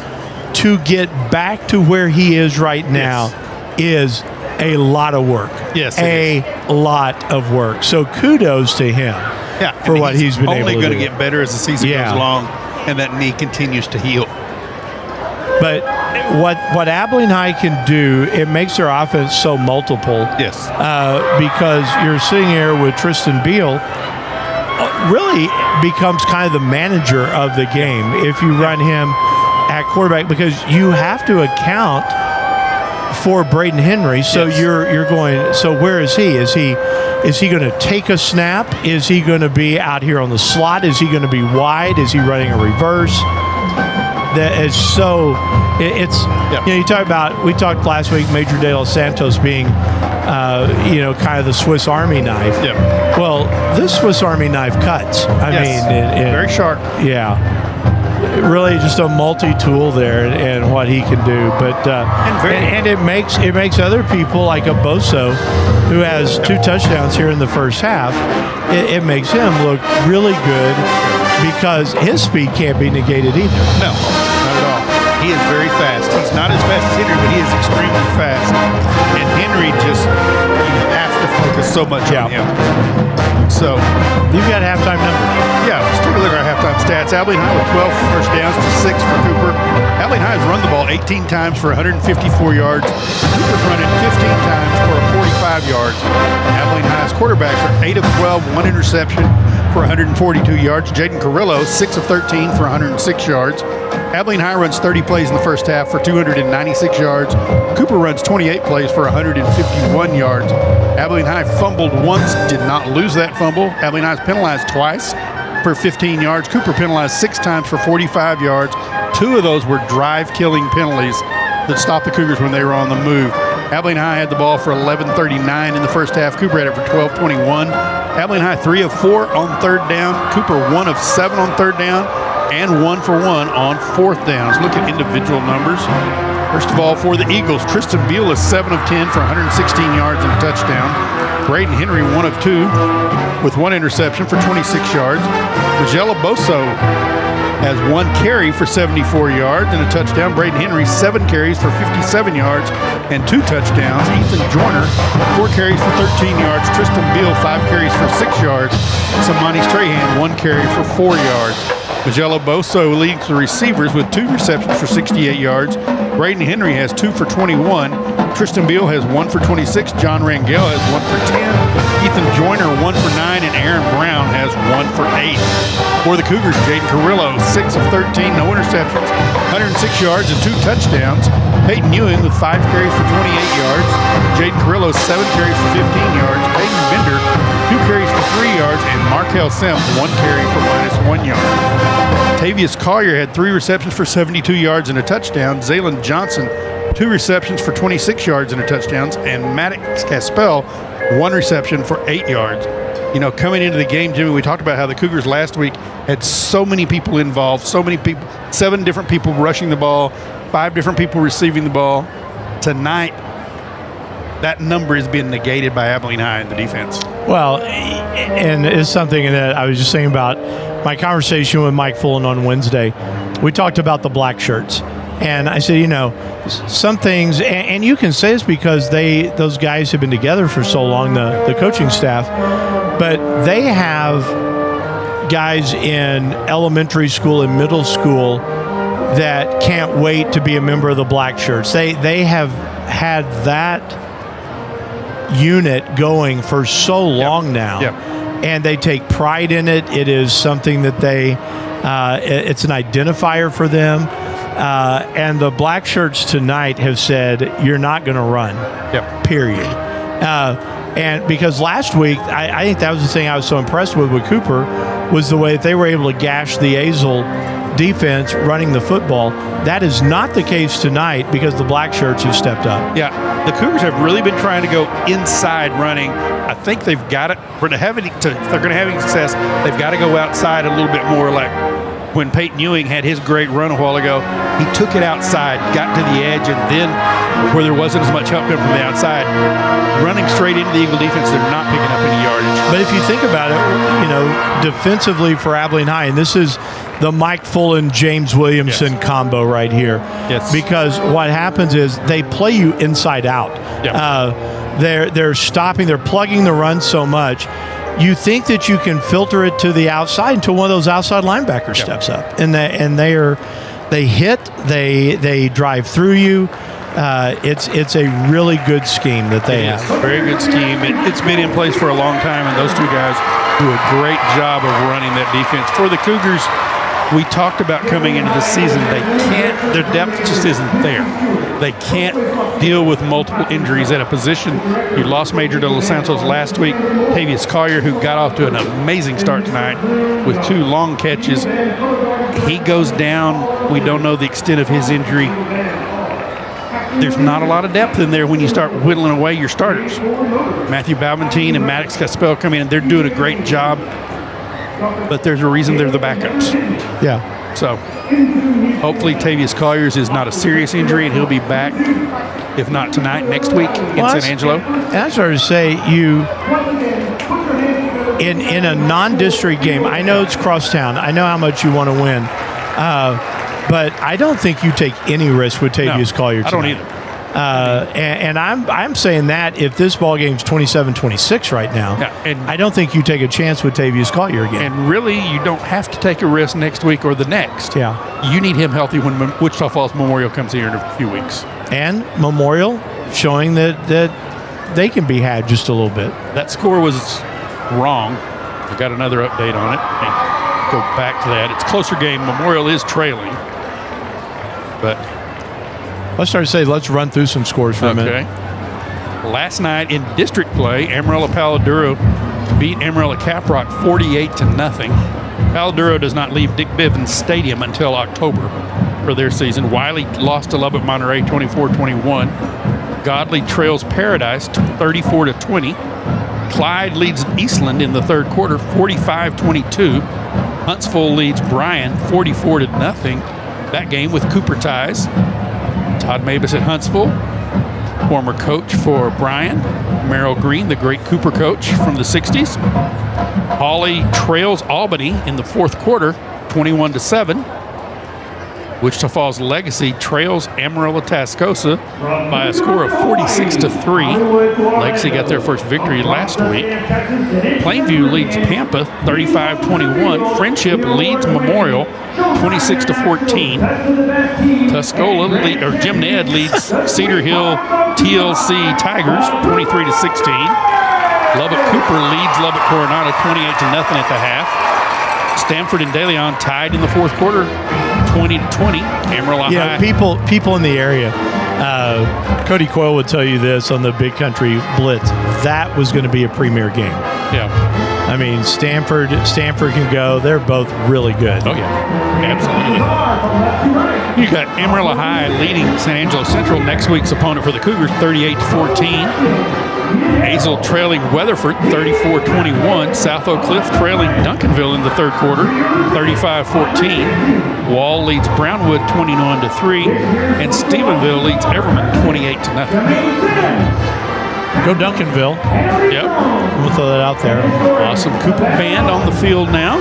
to get back to where he is right now is a lot of work. Yes, a lot of work. So kudos to him for what he's been able to do. Only going to get better as the season goes along and that knee continues to heal. But what Abilene High can do, it makes their offense so multiple. Yes. Because you're sitting here with Tristan Beal, really becomes kind of the manager of the game if you run him at quarterback, because you have to account for Braden Henry. So you're going, so where is he? Is he going to take a snap? Is he going to be out here on the slot? Is he going to be wide? Is he running a reverse? That is so. It's you talk about. We talked last week. Major De Los Santos being, kind of the Swiss Army knife. Yeah. Well, this Swiss Army knife cuts. I mean, very sharp. Yeah. Really, just a multi-tool there, and what he can do. But and it makes other people like a Boso, who has 2 touchdowns here in the first half. It makes him look really good because his speed can't be negated either. No, not at all. He is very fast. He's not as fast as Henry, but he is extremely fast. And Henry just, you have to focus so much on him. So you've got halftime numbers. Yeah, let's take a look at our halftime stats. Abilene High with 12 first downs to 6 for Cooper. Abilene High has run the ball 18 times for 154 yards. Cooper's run it 15 times for 45 yards. Abilene High's quarterbacks are 8 of 12, 1 interception for 142 yards. Jaden Carrillo, 6 of 13 for 106 yards. Abilene High runs 30 plays in the first half for 296 yards. Cooper runs 28 plays for 151 yards. Abilene High fumbled once, did not lose that fumble. Abilene High's penalized twice for 15 yards. Cooper penalized 6 times for 45 yards. 2 of those were drive-killing penalties that stopped the Cougars when they were on the move. Abilene High had the ball for 11:39 in the first half. Cooper had it for 12:21. Abilene High 3 of 4 on third down. Cooper 1 of 7 on third down and 1 for 1 on fourth downs. Look at individual numbers. First of all, for the Eagles, Tristan Beal is 7 of 10 for 116 yards and a touchdown. Braden Henry 1 of 2 with 1 interception for 26 yards. Magella Boso has 1 carry for 74 yards and a touchdown. Braden Henry 7 carries for 57 yards and 2 touchdowns. Ethan Joyner 4 carries for 13 yards. Tristan Beal 5 carries for 6 yards. Samani Strahan 1 carry for 4 yards. Magella Boso leads the receivers with 2 receptions for 68 yards. Braden Henry has 2 for 21. Tristan Beal has 1 for 26. John Rangel has 1 for 10. Ethan Joyner 1 for 9. And Aaron Brown has 1 for 8. For the Cougars, Jaden Carrillo 6 of 13, no interceptions, 106 yards and 2 touchdowns. Peyton Ewing with 5 carries for 28 yards. Jaden Carrillo 7 carries for 15 yards. Peyton Bender 2 carries for 3 yards. And Markel Sims 1 carry for -1 yard. Tavius Collier had 3 receptions for 72 yards and a touchdown. Zaylen Johnson 2 receptions for 26 yards and a touchdown. And Maddox Caspel 1 reception for 8 yards. You know, coming into the game, Jimmy, we talked about how the Cougars last week had so many people involved, so many people, 7 different people rushing the ball, 5 different people receiving the ball. Tonight, that number is being negated by Abilene High in the defense. Well, and it's something that I was just thinking about my conversation with Mike Fullen on Wednesday. We talked about the black shirts. And I said, you know, some things, and you can say this because those guys have been together for so long, the coaching staff, but they have guys in elementary school and middle school that can't wait to be a member of the black shirts. They have had that unit going for so long now, and they take pride in it. It is something that it's an identifier for them. And the black shirts tonight have said, you're not going to run, period. And because last week, I think that was the thing I was so impressed with Cooper, was the way that they were able to gash the Azle defense running the football. That is not the case tonight because the black shirts have stepped up. Yeah, the Cougars have really been trying to go inside running. I think they've got it. If they're going to have any success, they've got to go outside a little bit more, like when Peyton Ewing had his great run a while ago. He took it outside, got to the edge, and then where there wasn't as much help coming from the outside. Running straight into the Eagle defense, they're not picking up any yardage. But if you think about it, defensively for Abilene High, and this is the Mike Fullen, James Williamson combo right here. Yes. Because what happens is they play you inside out. They're stopping, they're plugging the run so much. You think that you can filter it to the outside until one of those outside linebackers steps up, and they hit, they drive through you. It's a really good scheme that they have. Very good scheme. It's been in place for a long time, and those two guys do a great job of running that defense. For the Cougars, we talked about coming into the season, their depth just isn't there. They can't deal with multiple injuries at a position. You lost Major De Los Santos last week. Tavius Collier, who got off to an amazing start tonight with 2 long catches. He goes down. We don't know the extent of his injury. There's not a lot of depth in there when you start whittling away your starters. Matthew Balventine and Maddox Caspel come in, and they're doing a great job. But there's a reason they're the backups. Yeah. So hopefully Tavius Collier's is not a serious injury, and he'll be back, if not tonight, next week in San Angelo. And I started to say, in a non-district game, I know it's Crosstown. I know how much you want to win. But I don't think you take any risk with Tavius Collier tonight. I don't either. And I'm saying that if this ball game's 27-26 right now, and I don't think you take a chance with Tavius Collier again. And really, you don't have to take a risk next week or the next. Yeah. You need him healthy when Wichita Falls Memorial comes here in a few weeks. And Memorial showing that they can be had just a little bit. That score was wrong. I got another update on it. Go back to that. It's a closer game. Memorial is trailing. But let's start to say, let's run through some scores for a minute. Last night in district play, Amarillo Paladuro beat Amarillo Caprock 48-0. Paladuro does not leave Dick Bivens Stadium until October for their season. Wiley lost to Lubbock Monterey 24-21. Godley trails Paradise 34-20. Clyde leads Eastland in the third quarter 45-22. Huntsville leads Bryan 44-0. That game with Cooper ties. Todd Mavis at Huntsville, former coach for Bryan. Merrill Green, the great Cooper coach from the 60s. Hawley trails Albany in the fourth quarter, 21-7. Wichita Falls Legacy trails Amarillo Tascosa by a score of 46-3. Legacy got their first victory last week. Plainview leads Pampa 35-21. Friendship leads Memorial 26-14. Tuscola Jim Ned leads Cedar Hill TLC Tigers 23-16. Lubbock Cooper leads Lubbock Coronado 28-0 at the half. Stanford and De Leon tied in the fourth quarter 20-20. Amarillo High. People in the area. Cody Coyle would tell you this on the Big Country Blitz. That was going to be a premier game. Yeah. I mean, Stanford can go. They're both really good. Oh, yeah. Absolutely. You got Amarillo High leading San Angelo Central, next week's opponent for the Cougars, 38-14. Hazel trailing Weatherford 34-21. South Oak Cliff trailing Duncanville in the third quarter 35-14. Wall leads Brownwood 21-3. And Stephenville leads Everman 28-0. Go Duncanville. Yep. We'll throw that out there. Awesome Cooper band on the field now.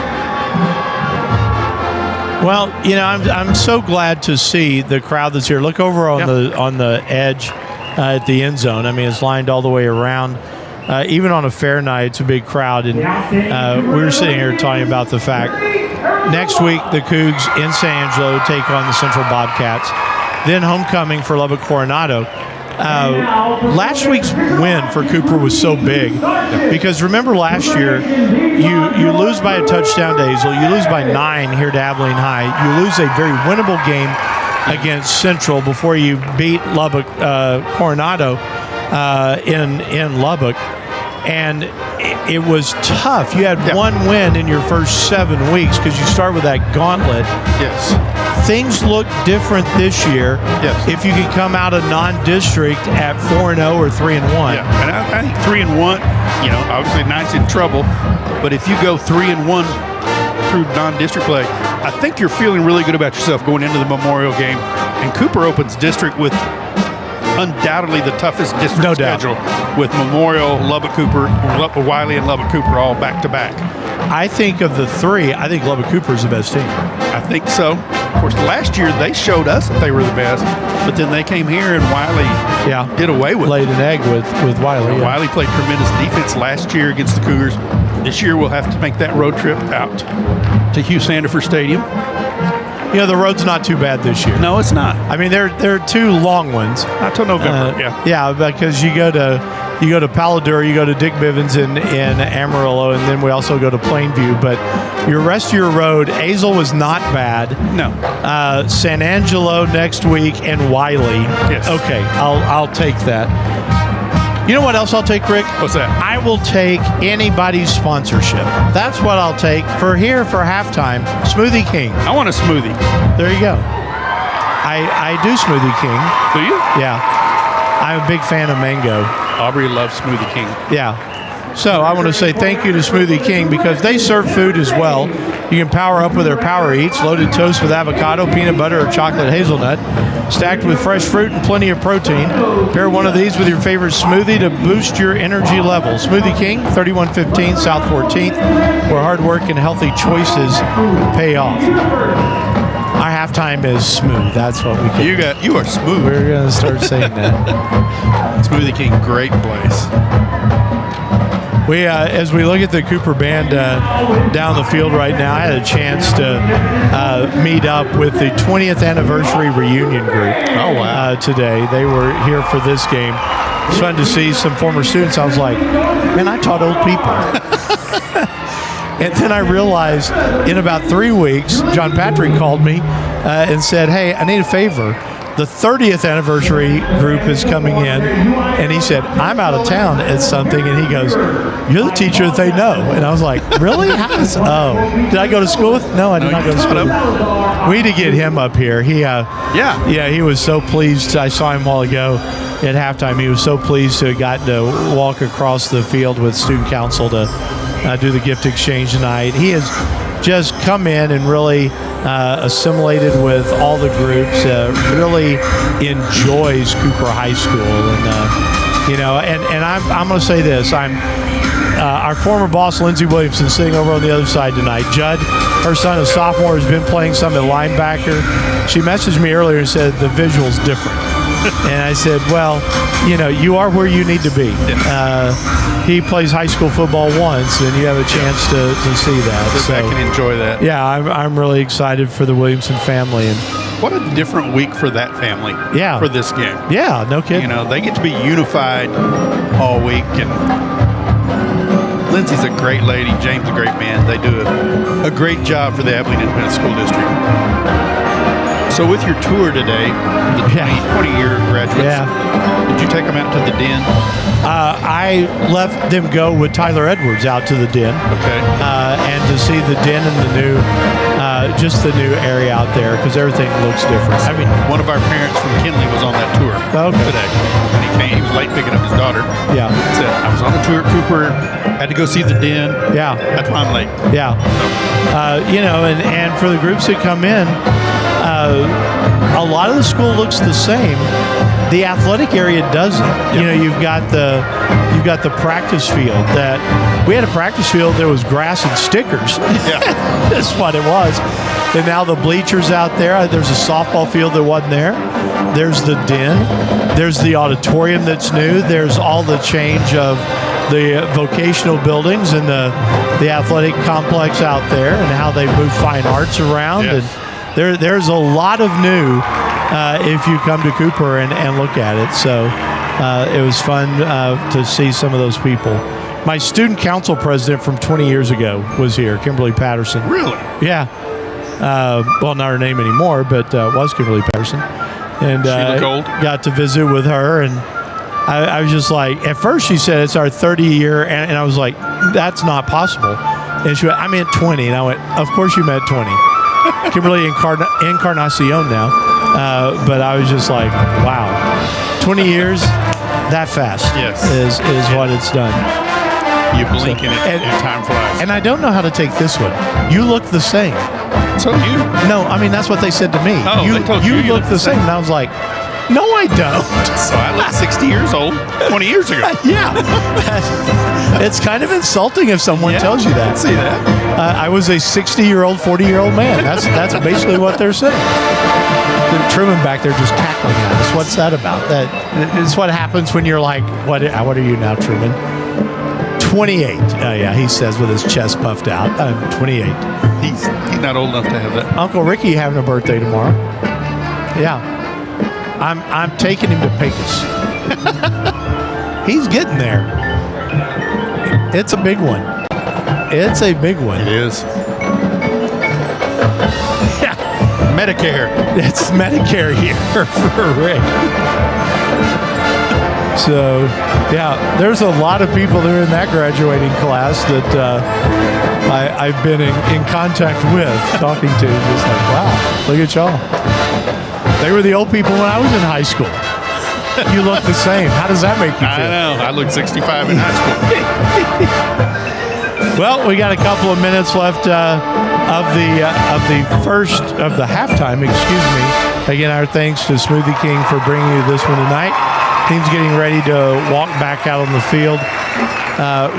Well, I'm so glad to see the crowd that's here. Look over on the edge at the end zone. I mean, it's lined all the way around. Even on a fair night, it's a big crowd. And we were sitting here talking about the fact next week the Cougs in San Angelo take on the Central Bobcats. Then homecoming for Lubbock Coronado. Last week's win for Cooper was so big because remember last year you lose by a touchdown to Hazel, you lose by 9 here to Abilene High, you lose a very winnable game against Central before you beat Lubbock Coronado in Lubbock, and it was tough. You had one win in your first 7 weeks because you start with that gauntlet. Yes. Things look different this year. Yes. If you can come out of non-district at 4-0 or 3-1. Yeah, and I think 3-1. Obviously 9's in trouble, but if you go 3-1 through non-district play, I think you're feeling really good about yourself going into the Memorial game. And Cooper opens district with undoubtedly the toughest district No doubt. schedule with Memorial, Lubbock Cooper, Wiley, and Lubbock Cooper all back to back. I think of the three, I think Lubbock Cooper is the best team. I think so. Of course, last year they showed us that they were the best, but then they came here and Wiley did away with Laid an egg with Wiley. it. Wiley played tremendous defense last year against the Cougars. This year we'll have to make that road trip out to Hugh Sandifer Stadium. You know, the road's not too bad this year. No, it's not. I mean, there are two long ones. Not till November, Yeah, because you go to Paladura, you go to Dick Bivens in Amarillo, and then we also go to Plainview. But your rest of your road, Azle was not bad. No. San Angelo next week and Wiley. Yes. Okay, I'll take that. You know what else I'll take, Rick? What's that? I will take anybody's sponsorship. That's what I'll take for halftime. Smoothie King. I want a smoothie. There you go. I do Smoothie King. Do you? Yeah. I'm a big fan of mango. Aubrey loves Smoothie King. Yeah. So I want to say thank you to Smoothie King because they serve food as well. You can power up with their Power Eats, loaded toast with avocado, peanut butter, or chocolate hazelnut, stacked with fresh fruit and plenty of protein. Pair one of these with your favorite smoothie to boost your energy level. Smoothie King, 3115 South 14th, where hard work and healthy choices pay off. Our halftime is smooth. That's what we can. You are smooth. We're going to start saying that. Smoothie King, great place. We, as we look at the Cooper band down the field right now, I had a chance to meet up with the 20th anniversary reunion group. Oh, wow. Today. They were here for this game. It's fun to see some former students. I was like, man, I taught old people. And then I realized in about 3 weeks, John Patrick called me and said, hey, I need a favor. The 30th anniversary group is coming in, and he said, I'm out of town at something, and he goes, you're the teacher that they know. And I was like, really? Did I go to school with? No, I did not go to school. We need to get him up here. He was so pleased. I saw him a while ago at halftime. He was so pleased to have gotten to walk across the field with student council to do the gift exchange tonight. He has just come in and really assimilated with all the groups, really enjoys Cooper High School. And I'm going to say this. Our former boss, Lindsey Williamson, sitting over on the other side tonight. Judd, her son, a sophomore, has been playing some at linebacker. She messaged me earlier and said the visual's different. And I said, well, you are where you need to be. He plays high school football once, and you have a chance to see that. So I can enjoy that. Yeah, I'm really excited for the Williamson family. And what a different week for that family. Yeah. For this game. Yeah, no kidding. They get to be unified all week, and Lindsay's a great lady. James a great man. They do a great job for the Abilene Independent School District. So with your tour today, the 20-year graduates, did you take them out to the den? I left them go with Tyler Edwards out to the den. Okay. And to see the den and the new, just the new area out there, because everything looks different. I mean, one of our parents from Kinley was on that tour today. And he was late picking up his daughter. Yeah. He said, I was on the tour at Cooper, had to go see the den. Yeah. That's why I'm late. Yeah. And for the groups that come in, a lot of the school looks the same. The athletic area doesn't. Yep. You've got the practice field. That we had a practice field. There was grass and stickers. Yeah, that's what it was. And now the bleachers out there. There's a softball field that wasn't there. There's the den. There's the auditorium that's new. There's all the change of the vocational buildings and the athletic complex out there, and how they move fine arts around. Yes. And there's a lot of new if you come to Cooper and look at it. So it was fun to see some of those people. My student council president from 20 years ago was here, Kimberly Patterson. Really? Yeah. Well, not her name anymore, but was Kimberly Patterson. And she looked old? Got to visit with her, and I was just like, at first she said it's our 30 year, and I was like, that's not possible. And she went, I meant 20. And I went, of course you meant 20. Kimberly Encarnacion now. But I was just like, wow. 20 years, that fast is what it's done. You blink and time flies. And I don't know how to take this one. You look the same. So do you. No, I mean, that's what they said to me. Oh, they told you look the same. And I was like, No, I don't. So I look 60 years old 20 years ago. Yeah. It's kind of insulting if someone tells you that. I can see that. I was a 60-year-old, 40-year-old man. That's basically what they're saying. Truman back there just cackling at us. What's that about? It's what happens when you're like, what are you now, Truman? 28. Yeah, he says with his chest puffed out. I'm 28. He's not old enough to have that. Uncle Ricky having a birthday tomorrow. Yeah. I'm taking him to Pecos. He's getting there. It's a big one. It's a big one. It is. Yeah. Medicare. It's Medicare here for Rick. So, yeah, there's a lot of people that are in that graduating class that I've been in contact with, talking to. Just like, wow, look at y'all. They were the old people when I was in high school. You look the same. How does that make you feel? I know. I look 65 in high school. Well, we got a couple of minutes left of the halftime. Excuse me. Again, our thanks to Smoothie King for bringing you this one tonight. Team's getting ready to walk back out on the field.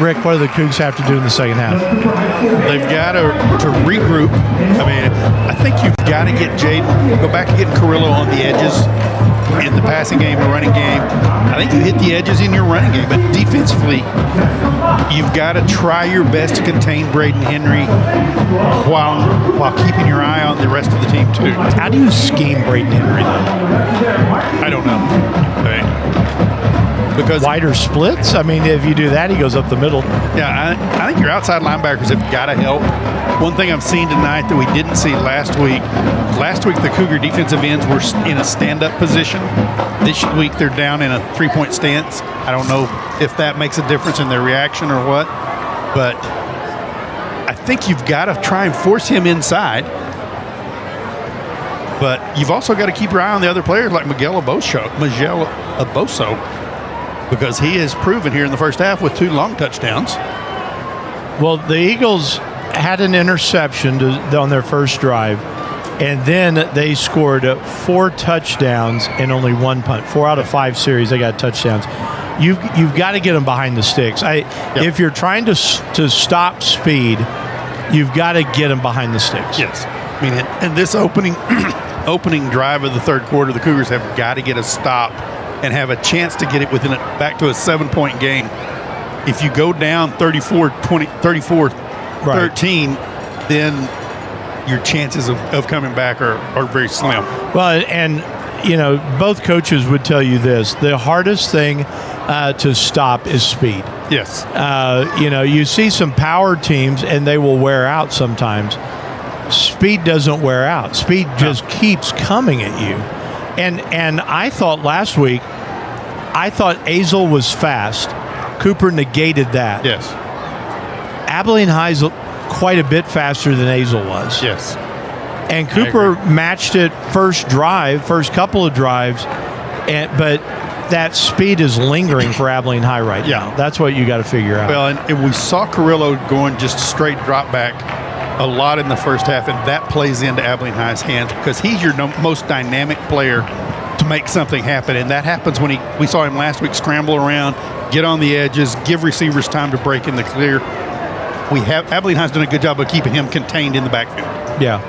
Rick, what do the Cougs have to do in the second half? They've got to regroup. I mean, I think you've got to get Jaden, go back to getting Carrillo on the edges in the passing game and running game. I think you hit the edges in your running game, but defensively, you've got to try your best to contain Braden Henry while keeping your eye on the rest of the team too. How do you scheme Braden Henry though? I don't know. Because wider splits? I mean, if you do that, he goes up the middle. Yeah, I think your outside linebackers have got to help. One thing I've seen tonight that we didn't see last week the Cougar defensive ends were in a stand-up position. This week they're down in a three-point stance. I don't know if that makes a difference in their reaction or what, but I think you've got to try and force him inside. But you've also got to keep your eye on the other players like Miguel Aboso, because he has proven here in the first half with 2 long touchdowns. Well, the Eagles had an interception on their first drive, and then they scored 4 touchdowns and only 1 punt. 4 out of 5 series, they got touchdowns. You've got to get them behind the sticks. If you're trying to stop speed, you've got to get them behind the sticks. Yes. I mean, in this opening drive of the third quarter, the Cougars have got to get a stop and have a chance to get it back to a 7-point game. If you go down 34-13, then your chances of coming back are very slim. Well, and, both coaches would tell you this. The hardest thing to stop is speed. Yes. You see some power teams, and they will wear out sometimes. Speed doesn't wear out. Speed just keeps coming at you. And I thought last week, Azel was fast. Cooper negated that. Yes. Abilene High's quite a bit faster than Azel was. Yes. And Cooper matched it first couple of drives, but that speed is lingering for Abilene High right now. That's what you got to figure out. Well, and we saw Carrillo going just straight drop back a lot in the first half, and that plays into Abilene High's hands because he's your most dynamic player to make something happen, and that happens when we saw him last week scramble around, get on the edges, give receivers time to break in the clear. Abilene High's done a good job of keeping him contained in the backfield. Yeah.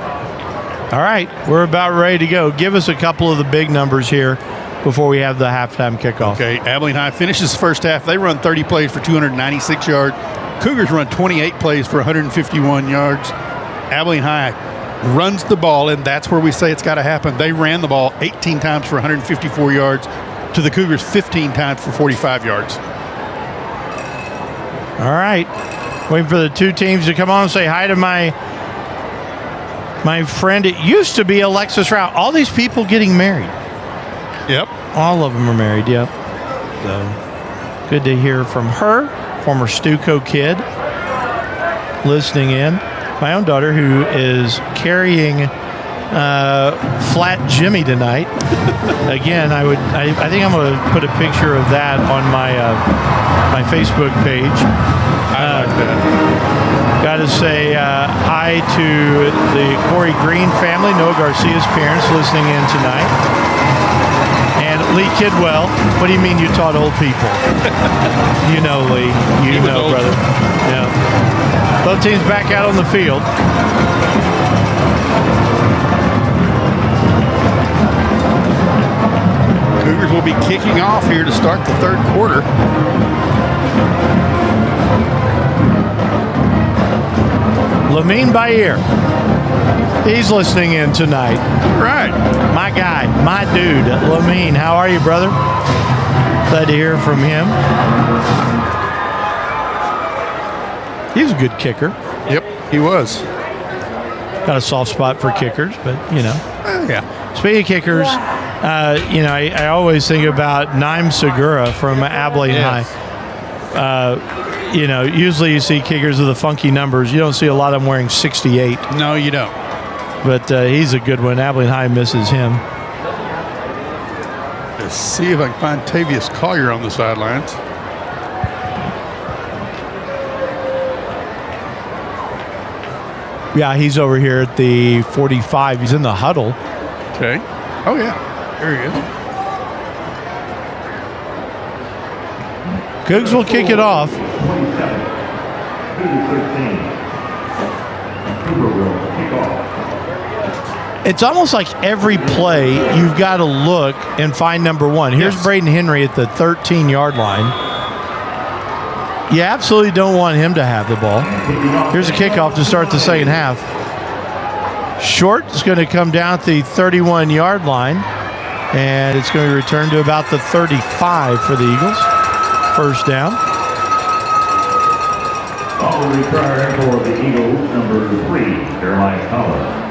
All right, we're about ready to go. Give us a couple of the big numbers here before we have the halftime kickoff. Okay, Abilene High finishes the first half. They run 30 plays for 296 yards. Cougars run 28 plays for 151 yards. Abilene High runs the ball, and that's where we say it's got to happen. They ran the ball 18 times for 154 yards to the Cougars 15 times for 45 yards. All right. Waiting for the two teams to come on and say hi to my friend. It used to be Alexis Rao. All these people getting married. Yep. All of them are married, yep. So good to hear from her, former Stuco kid, listening in. My own daughter, who is carrying Flat Jimmy tonight. Again, I think I'm going to put a picture of that on my Facebook page. I like that. Got to say hi to the Corey Green family, Noah Garcia's parents, listening in tonight. Lee Kidwell. What do you mean you taught old people? You know, Lee. You know, brother. Yeah. Both teams back out on the field. Cougars will be kicking off here to start the third quarter. Lamine Bayer. He's listening in tonight. Right. My guy, my dude, Lamine. How are you, brother? Glad to hear from him. He's a good kicker. Yep, he was. Got a soft spot for kickers, but, you know. Yeah. Speaking of kickers, you know, I always think about Naim Segura from Abilene High. You know, usually you see kickers with the funky numbers. You don't see a lot of them wearing 68. No, you don't. But he's a good one. Abilene High misses him. Let's see if I can find Tavius Collier on the sidelines. Yeah, he's over here at the 45. He's in the huddle. Okay. Oh, yeah. There he is. Cougs will kick it off. 27. 2-13. Cougar will kick off. It's almost like every play you've got to look and find number one. Here's Braden Henry at the 13-yard line. You absolutely don't want him to have the ball. Here's a kickoff to start the second half. Short is going to come down at the 31-yard line, and it's going to return to about the 35 for the Eagles. First down. Ball return for the Eagles, number 3, Caroline Collins.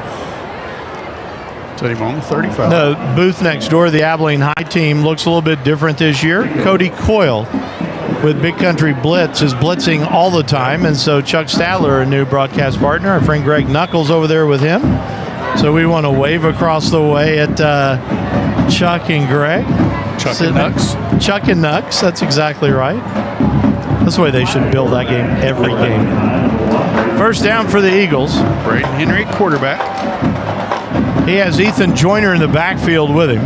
Set him on the 35. The booth next door, the Abilene High team, looks a little bit different this year. Cody Coyle with Big Country Blitz is blitzing all the time, and so Chuck Stadler, a new broadcast partner, our friend Greg Knuckles over there with him. So we want to wave across the way at Chuck and Greg. Chuck and Nux. Chuck and Nux, that's exactly right. That's the way they should build that game every game. First down for the Eagles. Braden Henry, quarterback. He has Ethan Joyner in the backfield with him.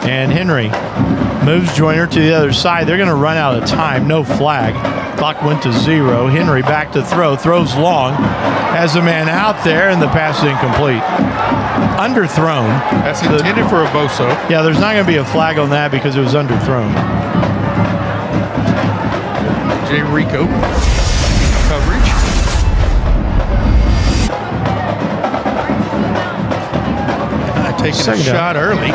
And Henry moves Joyner to the other side. They're going to run out of time. No flag. Clock went to 0. Henry back to throw. Throws long. Has a man out there, and the pass is incomplete. Underthrown. That's intended for a Boso. Yeah, there's not going to be a flag on that because it was underthrown. Jay Rico. Coverage. Taking a shot early.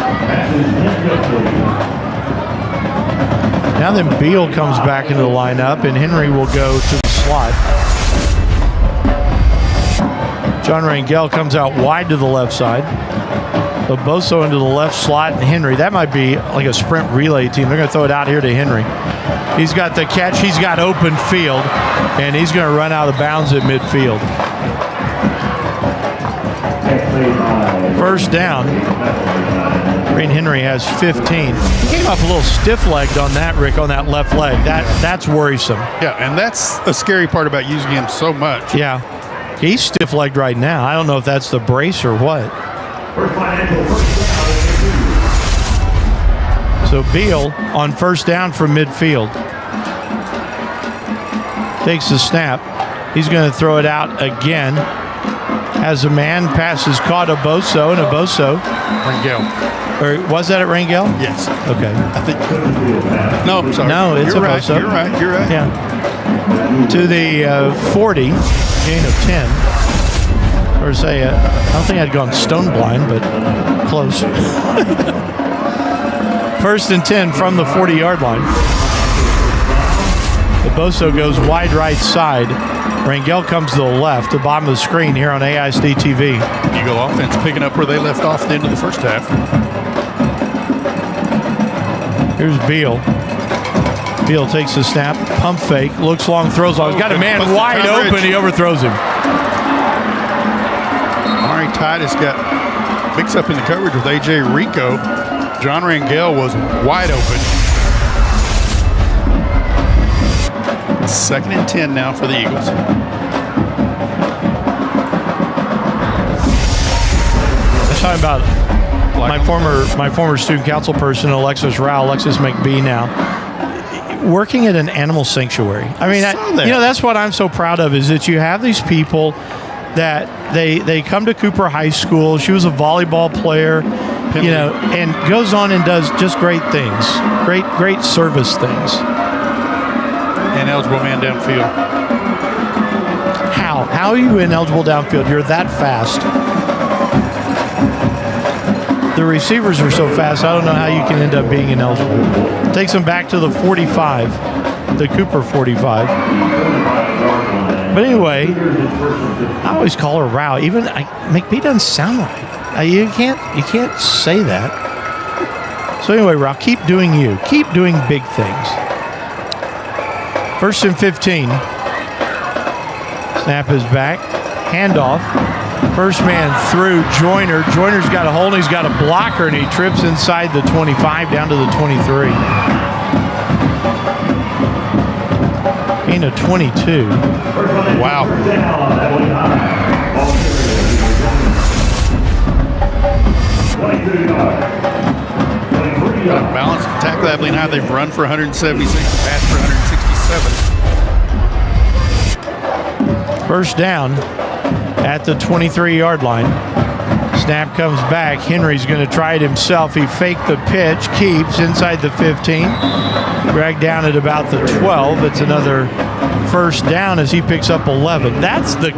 Now then Beal comes back into the lineup, and Henry will go to the slot. John Rangel comes out wide to the left side. Boso into the left slot, and Henry. That might be like a sprint relay team. They're going to throw it out here to Henry. He's got the catch. He's got open field, and he's going to run out of bounds at midfield. First down. Braden Henry has 15. He came up a little stiff-legged on that, Rick, on that left leg. That's worrisome. Yeah, and that's a scary part about using him so much. Yeah. He's stiff-legged right now. I don't know if that's the brace or what. So Beal on first down from midfield. Takes the snap. He's going to throw it out again. Has a man, passes caught Boso, and Boso. Rangel. Or was that at Rangel? Yes. Okay. I think. No, I'm sorry. No, it's You're a right. Boso. You're right. You're right. Yeah. To the 40, gain of 10. Or say, I don't think I'd gone stone blind, but close. First and 10 from the 40-yard line. The Boso goes wide right side. Rangel comes to the left, the bottom of the screen here on AISD TV. Eagle offense picking up where they left off at the end of the first half. Here's Beal. Beal takes the snap, pump fake, looks long, throws long. He's got a man wide open, he overthrows him. Amari Titus got mixed up in the coverage with A.J. Rico. John Rangel was wide open. Second and 10 now for the Eagles. Let's talk about like my former student council person, Alexis Rao, Alexis McBee now, working at an animal sanctuary. I mean, that's what I'm so proud of, is that you have these people that they come to Cooper High School. She was a volleyball player, and goes on and does just great things, great service things. Ineligible man downfield. How are you ineligible downfield? You're that fast. The receivers are so fast, I don't know how you can end up being ineligible. Takes them back to the 45, the Cooper 45. But anyway, I always call her Rao. Even McBee doesn't sound right. You can't say that. So anyway, Rao, keep doing you. Keep doing big things. 1st and 15. Snap is back. Handoff. First man through Joyner. Joyner's got a hold. He's got a blocker, and he trips inside the 25 down to the 23. Gain of 22. Wow. Balanced tackle Abilene High. They've run for 176, passed for 167. First down at the 23-yard line. Snap comes back. Henry's going to try it himself. He faked the pitch, keeps inside the 15. Dragged down at about the 12. It's another first down as he picks up 11. That's the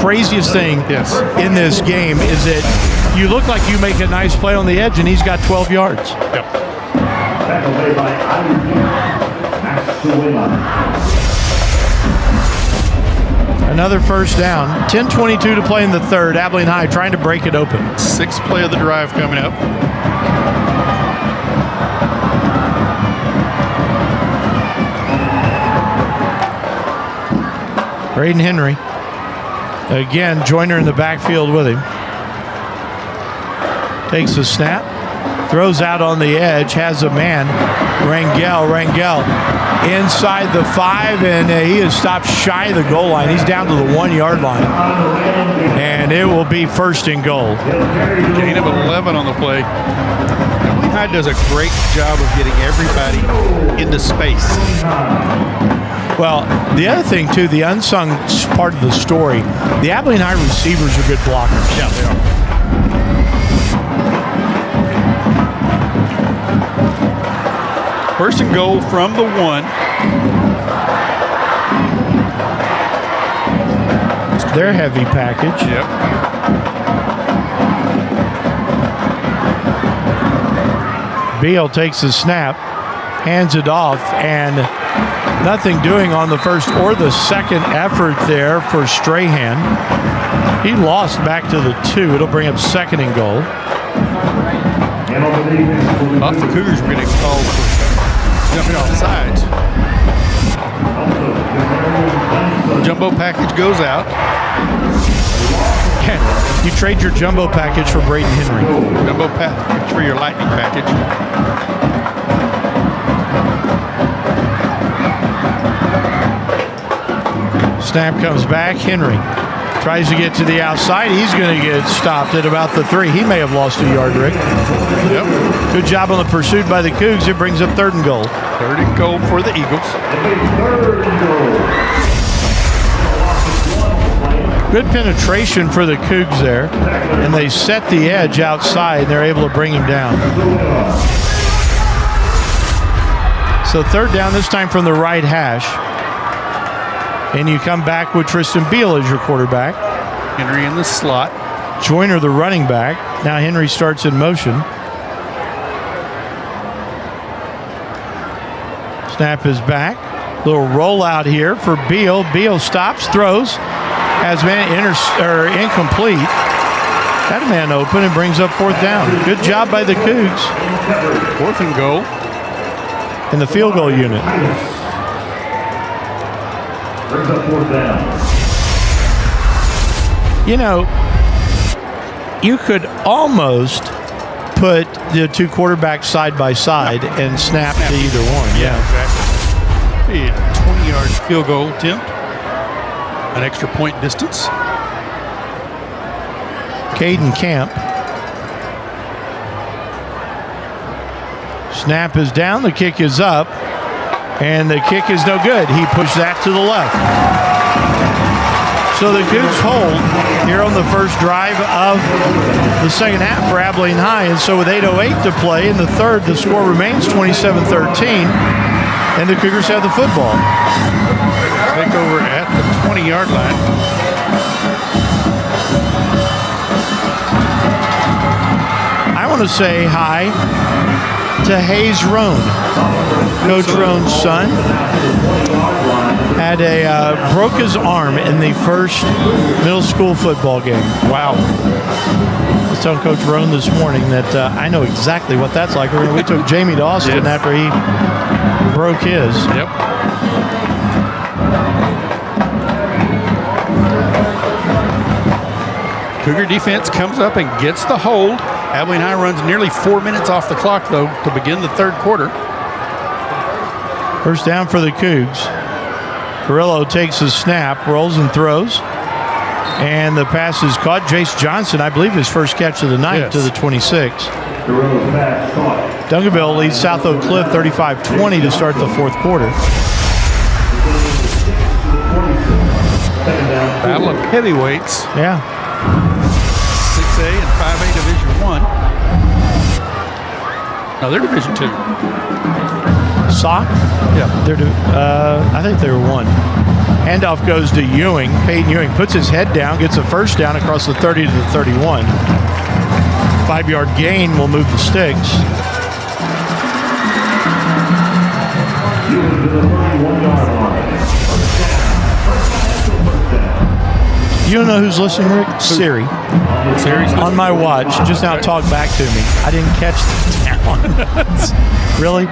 craziest thing in this game, is that you look like you make a nice play on the edge, and he's got 12 yards. Yep. Another first down. 10:22 to play in the third. Abilene High trying to break it open. 6th play of the drive coming up. Braden Henry. Again, Joyner in the backfield with him. Takes the snap. Throws out on the edge. Has a man. Rangel inside the 5, and he is stopped shy of the goal line. He's down to the 1-yard line. And it will be 1st and goal. Gain of 11 on the play. Abilene High does a great job of getting everybody into space. Well, the other thing, too, the unsung part of the story, the Abilene High receivers are good blockers. Yeah, they are. First and goal from the 1. Their heavy package. Yep. Beal takes the snap, hands it off, and nothing doing on the first or the second effort there for Strahan. He lost back to the 2. It'll bring up 2nd and goal. Off the Cougars were getting called for jumping off sides. Jumbo package goes out. You trade your jumbo package for Braden Henry. Jumbo package for your lightning package. Snap comes back. Henry tries to get to the outside. He's going to get stopped at about the 3. He may have lost a yard, Rick. Yep. Good job on the pursuit by the Cougs. It brings up 3rd and goal. 3rd and goal for the Eagles. Good penetration for the Cougs there. And they set the edge outside, and they're able to bring him down. So 3rd down, this time from the right hash. And you come back with Tristan Beal as your quarterback. Henry in the slot. Joyner the running back. Now Henry starts in motion. Snap is back. Little rollout here for Beal. Beal stops, throws. Has man incomplete. Had a man open and brings up 4th down. Good job by the Cougs. 4th and goal. In the field goal unit. Brings up 4th down. You know, you could almost put the 2 quarterbacks side by side and snap to either one. Yeah, exactly. Be a 20-yard field goal attempt. An extra point distance. Caden Camp Snap is down, the kick is up, and the kick is no good. He pushed that to the left. So the Cougs hold here on the first drive of the second half for Abilene High. And so with 8:08 to play in the third, the score remains 27-13, and the Cougars have the football. Take over at the 20-yard line. I want to say hi to Hayes Roan. Coach Roan's son had broke his arm in the first middle school football game. Wow. I was telling Coach Roan this morning that I know exactly what that's like. We took Jamie to Austin after he broke his. Yep. Cougar defense comes up and gets the hold. Abilene High runs nearly 4 minutes off the clock, though, to begin the third quarter. First down for the Cougs. Carrillo takes the snap, rolls and throws. And the pass is caught. Jace Johnson, I believe, his first catch of the night to the 26. Duncanville leads South Oak Cliff 35-20 to start the fourth quarter. Battle of heavyweights. Yeah. 6A and 5A Division I. No, they're Division II. Sock? Yeah. I think they were one. Handoff goes to Ewing. Peyton Ewing puts his head down, gets a first down across the 30 to the 31. 5-yard gain will move the sticks. You don't know who's listening, Rick? Siri. Siri's on my watch just now talked back to me. I didn't catch the down. Really?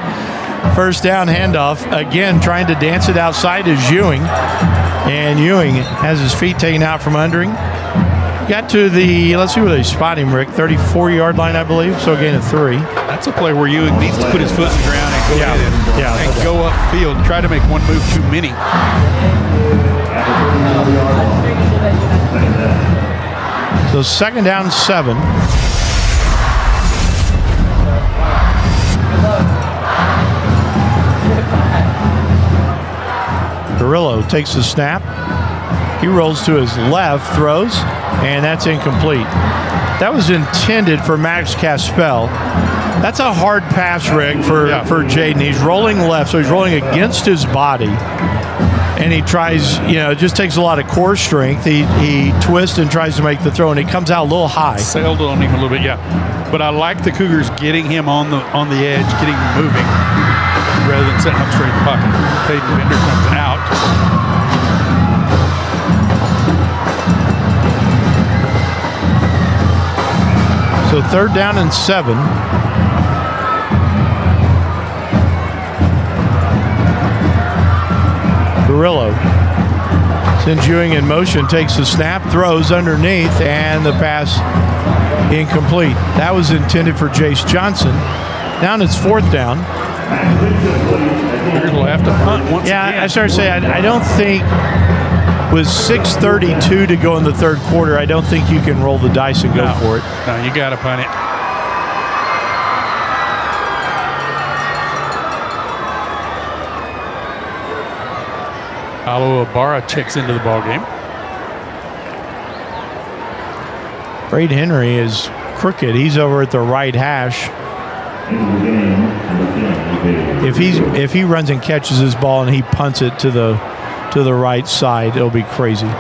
First down handoff. Again, trying to dance it outside is Ewing. And Ewing has his feet taken out from under him. Got to the, let's see where they spot him, Rick, 34-yard line, I believe, so a gain of 3. That's a play where Ewing needs to put his foot in the ground and go ahead and go upfield and try to make one move too many. So second down, 7. Carrillo takes the snap. He rolls to his left, throws, and that's incomplete. That was intended for Max Caspel. That's a hard pass, Rick, for Jaden. He's rolling left, so he's rolling against his body. And he tries, it just takes a lot of core strength. He twists and tries to make the throw, and it comes out a little high. Sailed on him a little bit, yeah. But I like the Cougars getting him on the edge, getting him moving, rather than setting up straight in the pocket. Peyton Bender comes out. So third down and 7. Carrillo sends Ewing in motion, takes the snap, throws underneath, and the pass incomplete. That was intended for Jace Johnson. Now it's fourth down. Cougars will have to punt once again. I started to say, I don't think with 6:32 to go in the third quarter, I don't think you can roll the dice and go for it. No, you got to punt it. Alo Ibarra checks into the ballgame. Braid Henry is crooked. He's over at the right hash. If he runs and catches his ball and he punts it to the right side, it'll be crazy.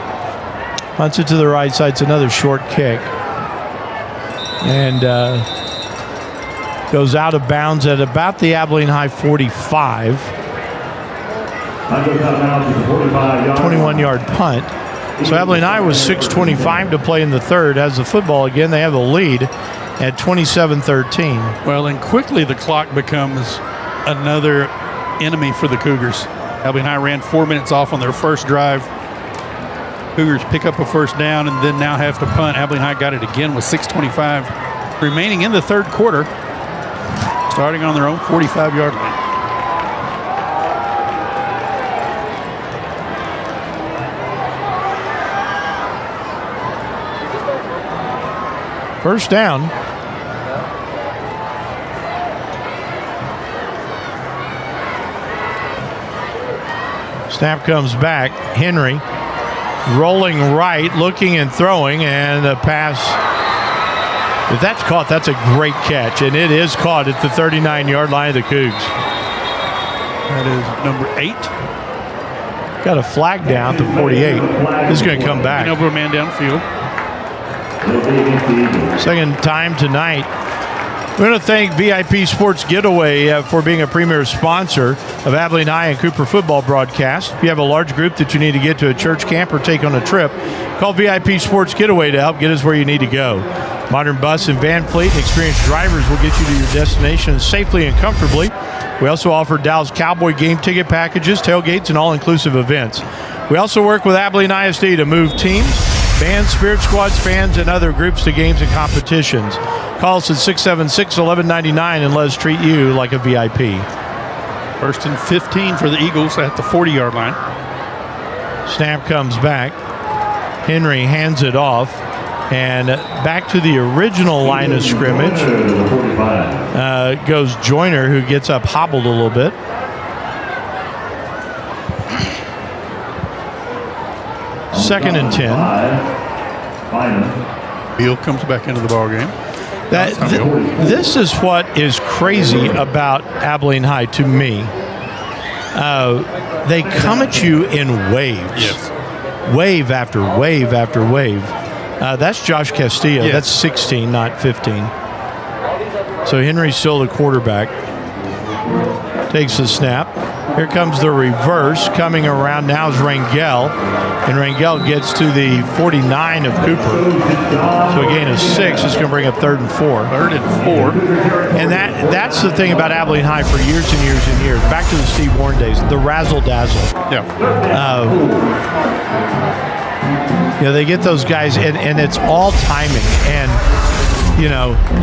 Punts it to the right side. It's another short kick. And goes out of bounds at about the Abilene High 45. 21-yard punt. So Abilene High was 6:25 to play in the third. Has the football again. They have the lead at 27-13. Well, and quickly the clock becomes another enemy for the Cougars. Abilene High ran 4 minutes off on their first drive. Cougars pick up a first down and then now have to punt. Abilene High got it again with 6:25 remaining in the third quarter, starting on their own 45-yard line. First down. Snap comes back. Henry rolling right, looking and throwing, and the pass. If that's caught, that's a great catch, and it is caught at the 39-yard line of the Cougs. That is number 8. Got a flag down to 48. This is going to come back. Over a man downfield. Second time tonight. We want to thank VIP Sports Getaway for being a premier sponsor of Abilene High and Cooper football broadcast. If you have a large group that you need to get to a church camp or take on a trip, call VIP Sports Getaway to help get us where you need to go. Modern bus and van fleet and experienced drivers will get you to your destination safely and comfortably. We also offer Dallas Cowboy game ticket packages, tailgates, and all-inclusive events. We also work with Abilene ISD to move teams, bands, spirit squads, fans, and other groups to games and competitions. Call us at 676-1199 and let us treat you like a VIP. First and 15 for the Eagles at the 40-yard line. Snap comes back. Henry hands it off. And back to the original line of scrimmage goes Joyner, who gets up hobbled a little bit. Second and 10. Beal comes back into the ballgame. This is what is crazy about Abilene High to me. They come at you in waves. Yes. Wave after wave after wave. That's Josh Castillo. Yes. That's 16, not 15. So Henry's still the quarterback. Takes the snap. Here comes the reverse. Coming around now is Rangel. And Rangel gets to the 49 of Cooper. So a gain of 6 is going to bring up 3rd and 4. 3rd and 4. And that's the thing about Abilene High for years and years and years. Back to the Steve Warren days. The razzle-dazzle. Yeah. They get those guys, and it's all timing. And,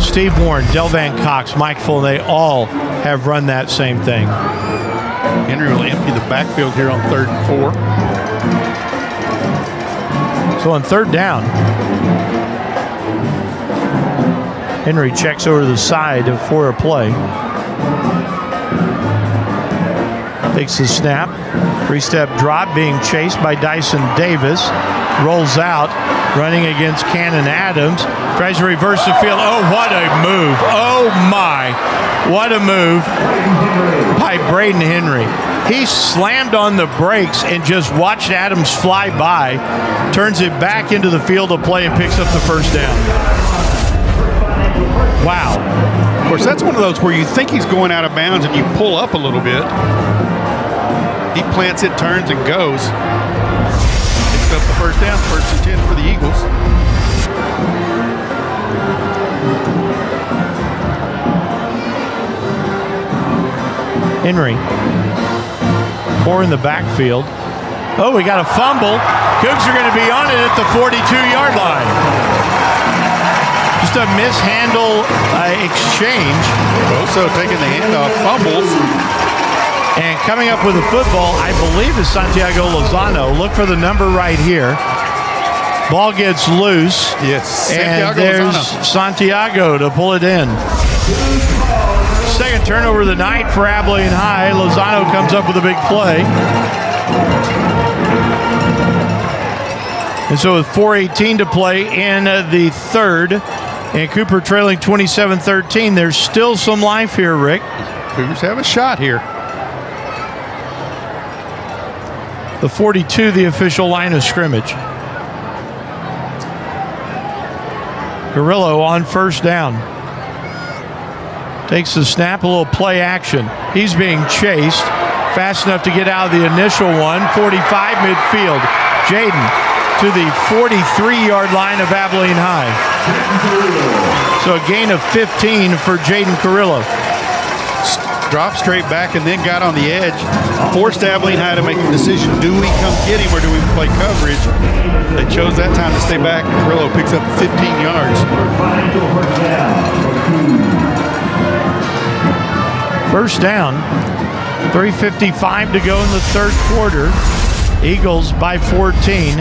Steve Warren, Delvan Cox, Mike Full, they all have run that same thing. Henry will empty the backfield here on 3rd and 4. So on 3rd down, Henry checks over to the side for a play. Takes the snap. 3-step drop, being chased by Dyson Davis. Rolls out, running against Cannon Adams. Tries to reverse the field. Oh, what a move. Oh, my. What a move by Braden Henry. He slammed on the brakes and just watched Adams fly by. Turns it back into the field of play and picks up the first down. Wow. Of course, that's one of those where you think he's going out of bounds and you pull up a little bit. He plants it, turns, and goes. Picks up the first down, 1st and 10 for the Eagles. Henry. 4 in the backfield. Oh, we got a fumble. Cougs are going to be on it at the 42-yard line. Just a mishandle exchange. Also taking the handoff, fumbles. And coming up with the football, I believe, is Santiago Lozano. Look for the number right here. Ball gets loose. Yes, and there's Santiago to pull it in. Second turnover of the night for Abilene High. Lozano comes up with a big play. And so with 4:18 to play in the 3rd, and Cooper trailing 27-13, there's still some life here, Rick. Cougars have a shot here. The 42, the official line of scrimmage. Carrillo on 1st down. Takes the snap, a little play action. He's being chased. Fast enough to get out of the initial one. 45 midfield. Jaden to the 43-yard line of Abilene High. So a gain of 15 for Jaden Carrillo. Dropped straight back and then got on the edge. Forced Abilene High to make the decision. Do we come get him or do we play coverage? They chose that time to stay back. Carrillo picks up 15 yards. First down. 3:55 to go in the 3rd quarter. Eagles by 14.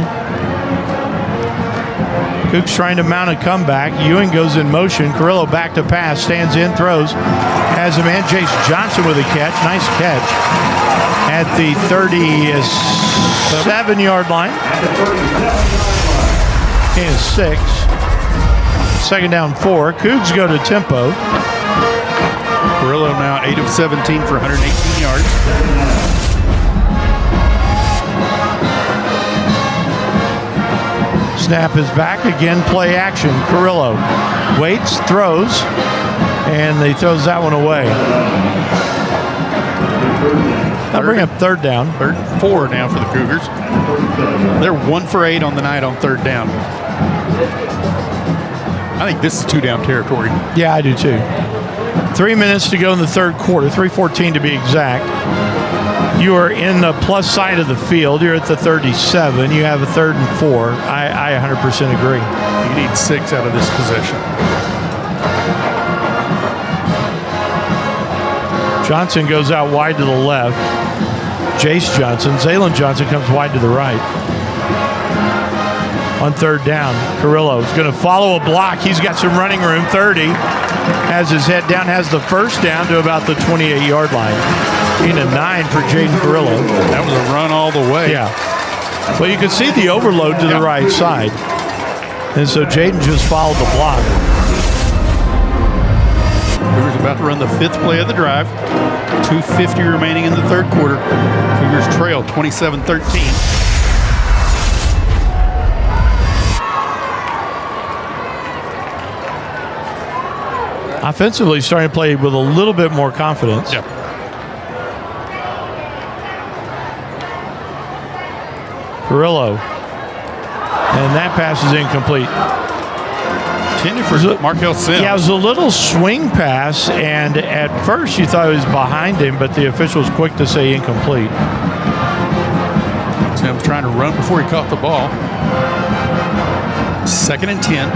Cougs trying to mount a comeback. Ewing goes in motion. Carrillo back to pass. Stands in, throws. Has a man. Jace Johnson with a catch. Nice catch. at the 37-yard line. Gain of 6. Second down 4. Cougs go to tempo. Carrillo now 8 of 17 for 118 yards. Snap is back again. Play action. Carrillo waits, throws, and he throws that one away. That'll bring up third down. 3rd and 4 now for the Cougars. They're 1 for 8 on the night on third down. I think this is 2-down territory. Yeah, I do too. 3 minutes to go in the third quarter, 3:14 to be exact. You are in the plus side of the field. You're at the 37. You have a 3rd and 4. I 100% agree. You need 6 out of this possession. Johnson goes out wide to the left. Jace Johnson. Zaylen Johnson comes wide to the right. On third down, Carrillo is going to follow a block. He's got some running room. 30. Has his head down. Has the first down to about the 28-yard line. Gain of 9 for Jaden Carrillo. That was a run all the way. Yeah. Well, you can see the overload to the right side. And so Jaden just followed the block. Cougars about to run the 5th play of the drive. 2:50 remaining in the third quarter. Cougars trail 27-13. Offensively, starting to play with a little bit more confidence. Yep. Carrillo. And that pass is incomplete. Intended for Markel Sims. Yeah, it was a little swing pass, and at first you thought it was behind him, but the official was quick to say incomplete. Sims trying to run before he caught the ball. 2nd and 10.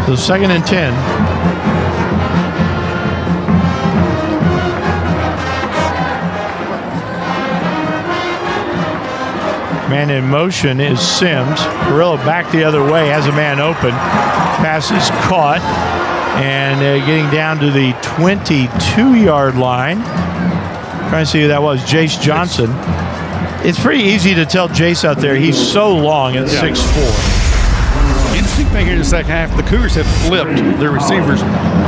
So 2nd and 10. Man in motion is Sims. Carrillo back the other way, has a man open. Pass is caught. And getting down to the 22-yard line. Trying to see who that was. Jace Johnson. It's pretty easy to tell Jace out there. He's so long at 6'4". Interesting thing here in the second half, the Cougars have flipped their receivers.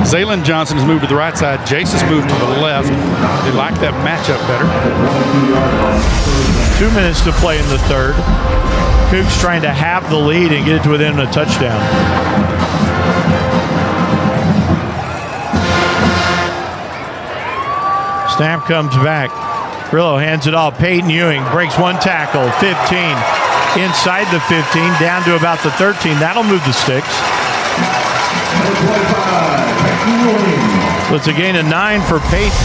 Zaylen Johnson has moved to the right side. Jace has moved to the left. They like that matchup better. 2 minutes to play in the third. Cougs trying to have the lead and get it to within a touchdown. Snap comes back. Carrillo hands it off. Peyton Ewing breaks one tackle. 15. Inside the 15, down to about the 13. That'll move the sticks. So it's a gain of 9 for Peyton.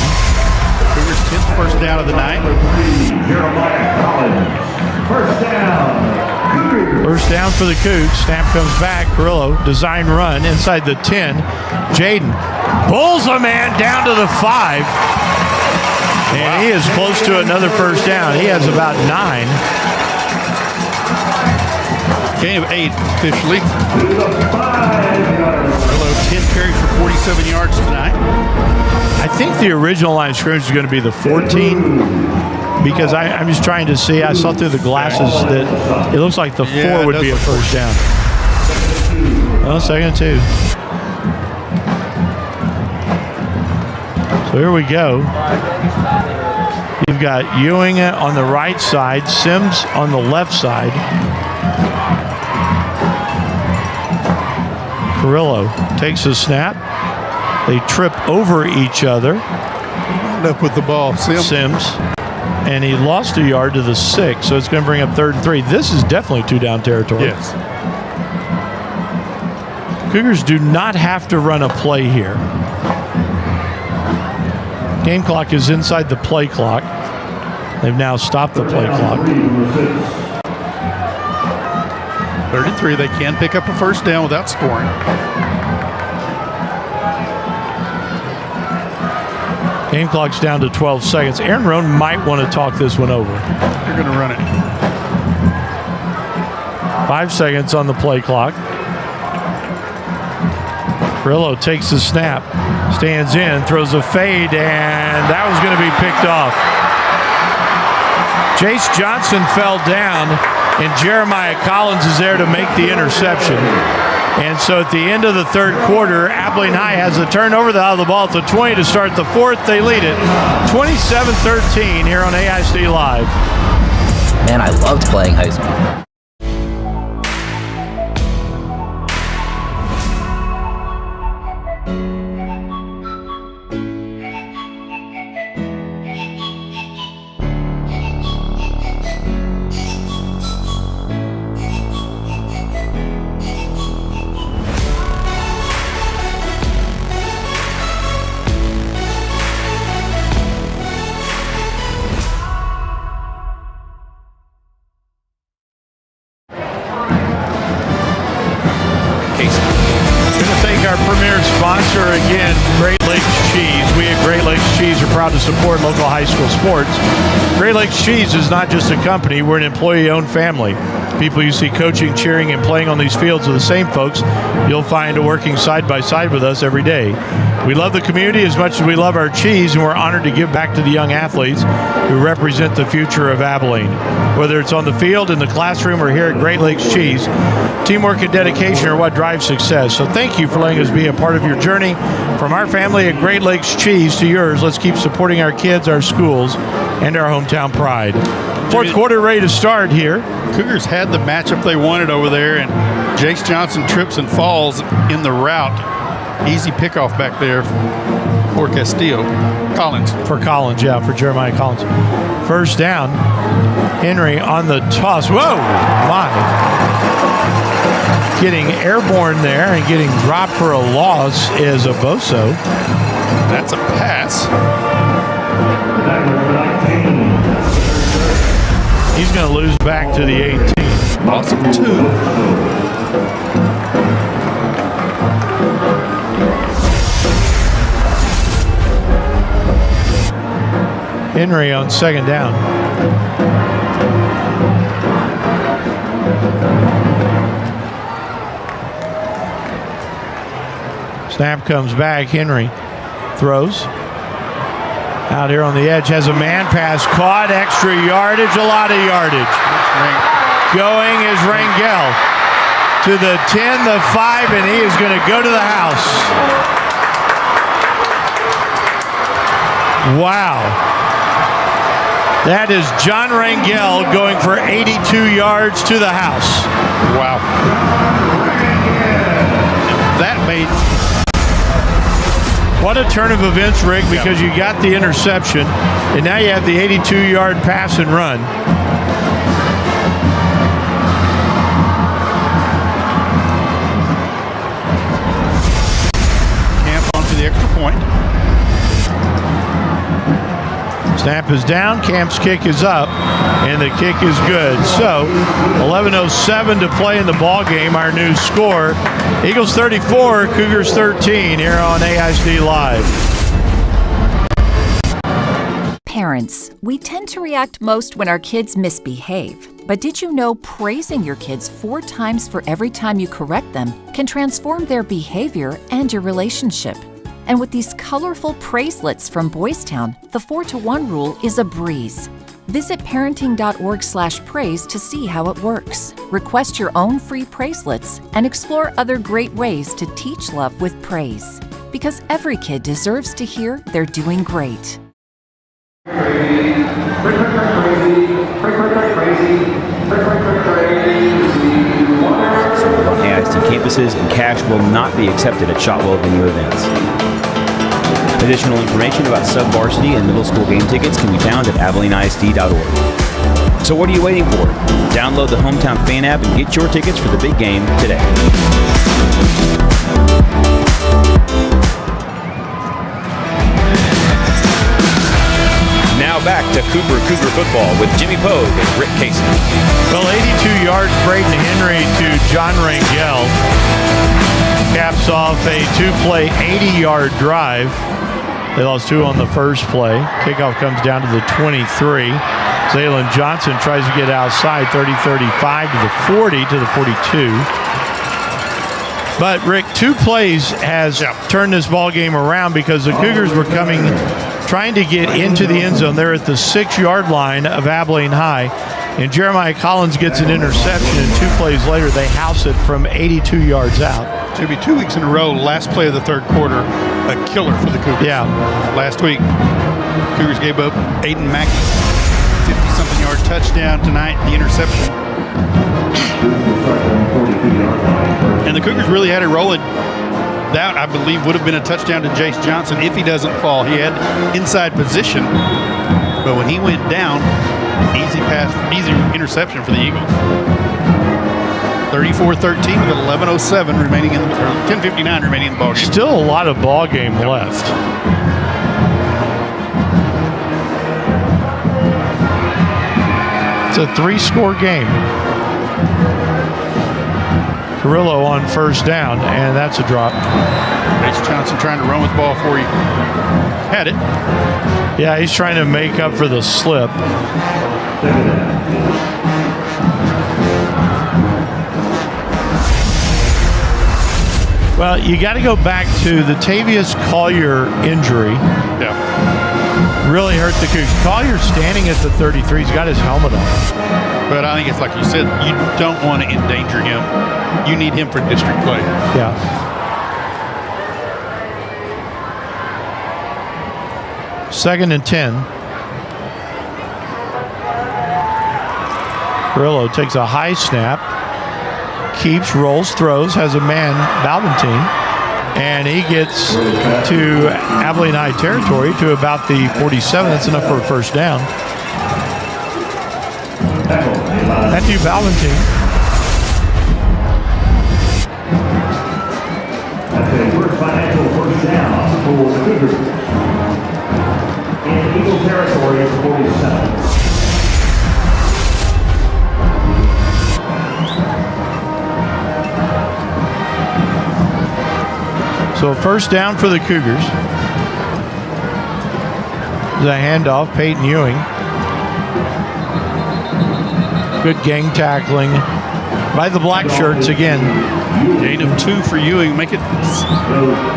Cougars 10th first down of the night. First down for the Cougs. Snap comes back. Carrillo, design run inside the 10. Jaden pulls a man down to the 5. And he is close to another first down. He has about 9. Gain of 8 officially. Carrillo 10 carries for 47 yards tonight. I think the original line of scrimmage is going to be the 14 because I'm just trying to see. I saw through the glasses that it looks like the 4 would be a first down. Well, 2nd and 2. So here we go. You've got Ewing on the right side, Sims on the left side. Carrillo takes a snap. They trip over each other. End up with the ball, Sims. And he lost a yard to the 6, so it's going to bring up 3rd and 3. This is definitely 2-down territory. Yes. Cougars do not have to run a play here. Game clock is inside the play clock. They've now stopped the play clock. 3rd and 3. They can pick up a first down without scoring. Game clock's down to 12 seconds. Aaron Rohn might want to talk this one over. They're going to run it. 5 seconds on the play clock. Carrillo takes the snap, stands in, throws a fade, and that was going to be picked off. Jace Johnson fell down, and Jeremiah Collins is there to make the interception. And so at the end of the third quarter, Abilene High has the turnover. They'll have the ball at the 20 to start the fourth. They lead it 27-13 here on AISD Live. Man, I loved playing high school. Sponsor again, Great Lakes Cheese. We at Great Lakes Cheese are proud to support local high school sports. Great Lakes Cheese is not just a company, we're an employee-owned family. People you see coaching, cheering, and playing on these fields are the same folks you'll find working side by side with us every day. We love the community as much as we love our cheese, and we're honored to give back to the young athletes who represent the future of Abilene. Whether it's on the field, in the classroom, or here at Great Lakes Cheese, teamwork and dedication are what drives success. So thank you for letting us be a part of your journey. From our family at Great Lakes Cheese to yours, let's keep supporting our kids, our schools, and our hometown pride. Fourth quarter ready to start here. Cougars had the matchup they wanted over there, and Jace Johnson trips and falls in the route. Easy pickoff back there for Castillo. Collins. For Collins, yeah, for Jeremiah Collins. First down. Henry on the toss. Whoa, my. Getting airborne there and getting dropped for a loss is Aboso. That's a pass. He's going to lose back to the 18. Loss of 2. Henry on second down. Snap comes back. Henry throws. Out here on the edge, has a man pass caught, extra yardage, a lot of yardage. Going is Rangel to the 10, the 5, and he is going to go to the house. Wow. That is John Rangel going for 82 yards to the house. Wow. That made... What a turn of events, Rick, because you got the interception, and now you have the 82-yard pass and run. Camp onto the extra point. Snap is down, Camp's kick is up, and the kick is good. So, 11:07 to play in the ball game. Our new score, Eagles 34, Cougars 13 here on AISD Live. Parents, we tend to react most when our kids misbehave. But did you know praising your kids 4 times for every time you correct them can transform their behavior and your relationship? And with these colorful praiselets from Boys Town, the 4-to-1 rule is a breeze. Visit parenting.org/praise to see how it works. Request your own free praiselets and explore other great ways to teach love with praise. Because every kid deserves to hear they're doing great. AISD campuses and cash will not be accepted at Shotwell venue events. Additional information about sub-varsity and middle school game tickets can be found at AbileneISD.org. So what are you waiting for? Download the Hometown Fan app and get your tickets for the big game today. Now back to Cougar football with Jimmy Pogue and Rick Casey. Well, 82 yards, Braden Henry to John Rangel. Caps off a 2-play, 80-yard drive. They lost 2 on the first play. Kickoff comes down to the 23. Zaylon Johnson tries to get outside, 30-35 to the 40 to the 42. But, Rick, 2 plays has turned this ball game around because the Cougars were trying to get into the end zone. They're at the 6-yard line of Abilene High. And Jeremiah Collins gets an interception, and 2 plays later, they house it from 82 yards out. It'll be 2 weeks in a row, last play of the third quarter, a killer for the Cougars. Yeah. Last week, Cougars gave up Aiden Mackey, 50-something yard touchdown. Tonight, the interception. And the Cougars really had it rolling. That, I believe, would have been a touchdown to Jace Johnson if he doesn't fall. He had inside position, but when he went down, easy pass, easy interception for the Eagles. 34-13 with 11:07 remaining in the 10:59 remaining in the ball game. Still a lot of ball game left. It's a 3-score game. Carrillo on first down, and that's a drop. Jace Johnson trying to run with the ball before he had it. Yeah, he's trying to make up for the slip. Well, you got to go back to the Tavius Collier injury. Yeah. Really hurt the Cougars. Collier's standing at the 33. He's got his helmet on. But I think it's like you said, you don't want to endanger him. You need him for district play. Yeah. Second and 10. Carrillo takes a high snap. Keeps, rolls, throws, has a man, Balventine, and he gets to Abilene High territory to about the 47. That's enough for a first down. Matthew Balventine. That's a first financial first down for the Cougars. In Eagle territory at 47. So first down for the Cougars. The handoff, Peyton Ewing. Good gang tackling by the black shirts again. Gain of 2 for Ewing. Make it.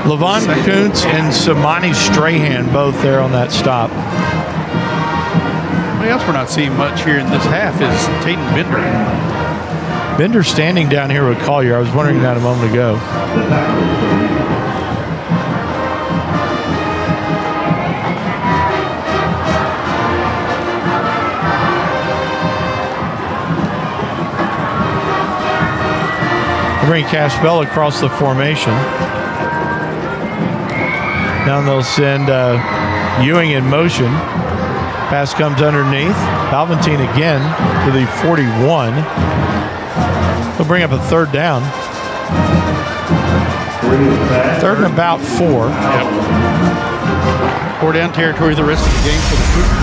Levon Kuntz and Samani Strahan both there on that stop. Somebody else we're not seeing much here in this half is Tatum Bender. Bender standing down here with Collier. I was wondering that a moment ago. Bring Caspell across the formation. Now they'll send Ewing in motion. Pass comes underneath. Balventine again to the 41. They'll bring up a third down. Third and about 4. Yep. 4 down territory the rest of the game for the Cougars.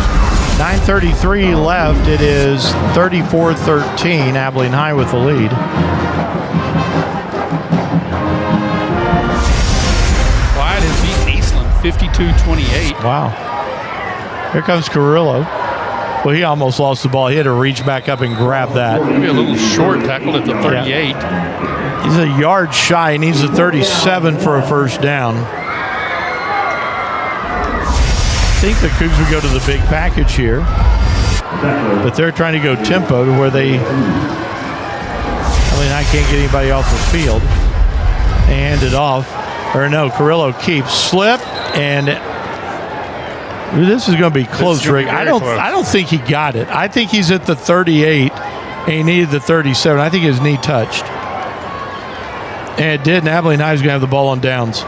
9:33 left. It is 34-13. Abilene High with the lead. Clyde has beaten Eastland 52-28. Wow. Here comes Carrillo. Well, he almost lost the ball. He had to reach back up and grab that. Maybe a little short tackle at the 38. Yeah. He's a yard shy. He needs a 37 for a first down. I think the Cougs would go to the big package here. But they're trying to go tempo to where they, I can't get anybody off the field. They hand it off. Or no, Carrillo keeps. Slip, and this is going to be close, Rick. I don't think he got it. I think he's at the 38, and he needed the 37. I think his knee touched. And it did, and Abilene High is going to have the ball on downs.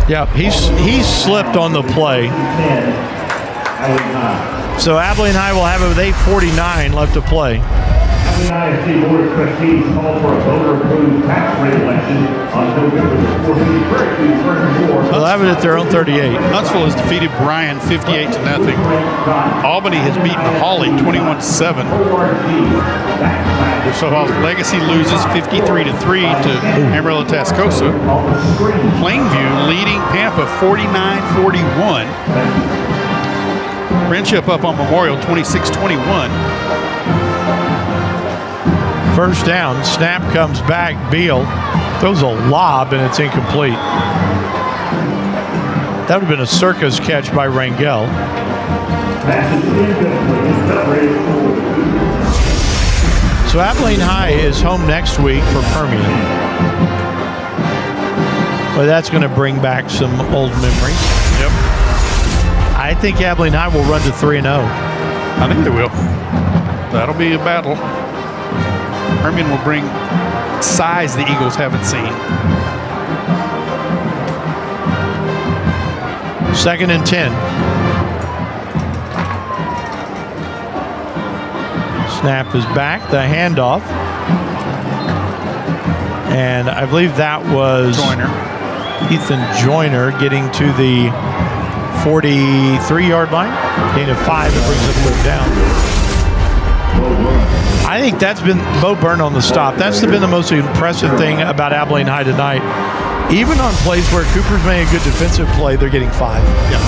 Yep, he slipped on the play. So Abilene High will have it with 8:49 left to play. Abilene ISD Board of Trustees called for a voter-approved tax rate election on November 14th. They'll have it at their own 38. Huntsville has defeated Bryan 58-0. Albany has beaten Hawley 21-7. Legacy loses 53-3 to Amarillo Tascosa. Plainview leading Pampa 49-41. Friendship up on Memorial 26-21. First down, snap comes back. Beal throws a lob and it's incomplete. That would have been a circus catch by Rangel. So Abilene High is home next week for Permian. Well, that's going to bring back some old memories. Yep. I think Abilene High will run to 3-0. I think they will. That'll be a battle. Permian will bring size the Eagles haven't seen. 2nd and 10. Snap is back. The handoff. And I believe that was Ethan Joyner getting to the 43-yard line. Gain of 5 and brings up 3rd down. I think that's been Bo Byrne on the stop. That's been the most impressive thing about Abilene High tonight. Even on plays where Cooper's made a good defensive play, they're getting 5. Yeah.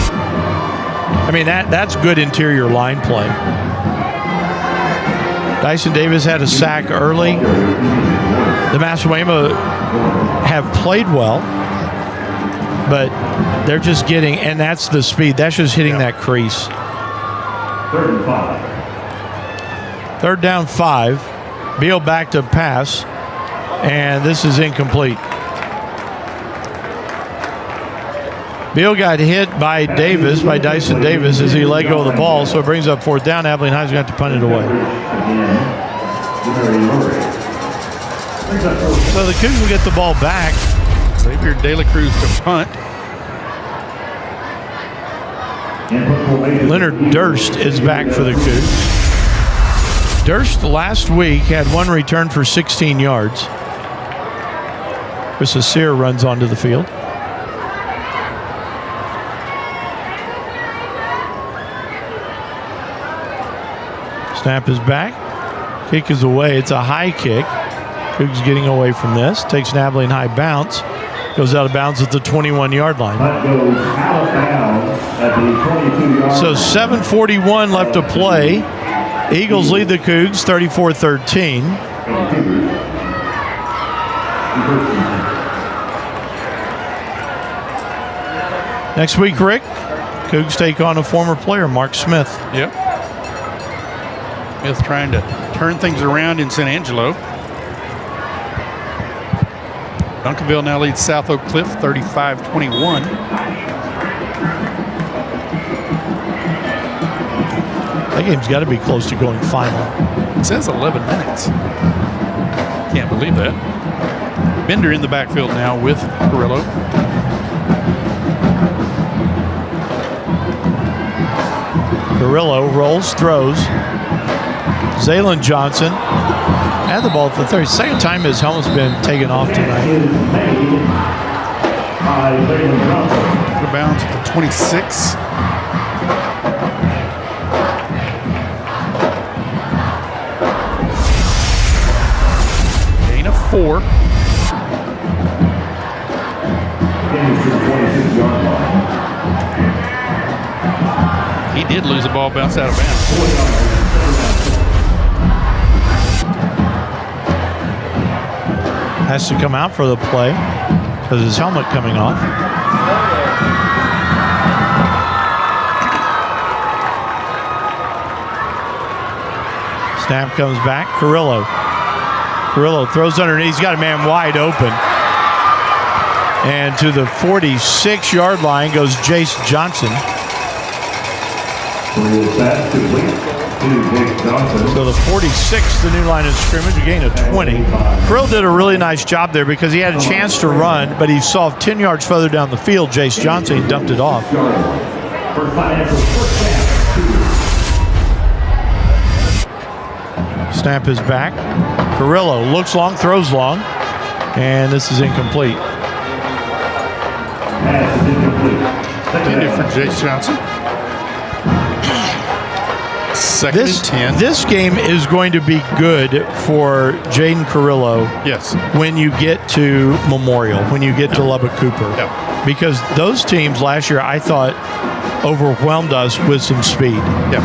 I mean, that's good interior line play. Dyson Davis had a sack early. The Massachusetts have played well, but they're just getting, and that's the speed. That's just hitting that crease. 3rd and 5. 3rd down 5. Beal back to pass, and this is incomplete. Beal got hit by Dyson Davis as he let go of the ball, so it brings up 4th down. Abilene High's got to punt it away. So the Cougars will get the ball back. Xavier De La Cruz to punt. Leonard Durst is back for the Cougars. Durst last week had 1 return for 16 yards. Chris Asir runs onto the field. Snap is back. Kick is away. It's a high kick. Cougs getting away from this. Takes an Abilene High bounce. Goes out of bounds at the 21-yard line. That goes out of bounds at the 22-yard So 7:41 left to play. Eagles lead the Cougs 34-13. Next week, Rick, Cougs take on a former player, Mark Smith. Yep. Smith trying to turn things around in San Angelo. Duncanville now leads South Oak Cliff 35-21. That game's got to be close to going final. It says 11 minutes. Can't believe that. Bender in the backfield now with Carrillo. Carrillo rolls, throws. Zaylen Johnson had the ball at the 30. Second time his helmet's been taken off tonight. Out of bounds at the 26. Gain of 4. He did lose the ball, bounced out of bounds. Has to come out for the play because his helmet coming off. Snap comes back. Carrillo throws underneath. He's got a man wide open. And to the 46-yard line goes Jace Johnson. So the 46, the new line of scrimmage, a gain of 20. Krill did a really nice job there because he had a chance to run, but he saw 10 yards further down the field, Jace Johnson, and dumped it off. Snap is back. Carrillo looks long, throws long, and this is incomplete. Intended for Jace Johnson. Second and 10. This game is going to be good for Jaden Carrillo. Yes. When you get to Memorial, when you get to Lubbock Cooper. Yeah. Because those teams last year, I thought, overwhelmed us with some speed. Yeah.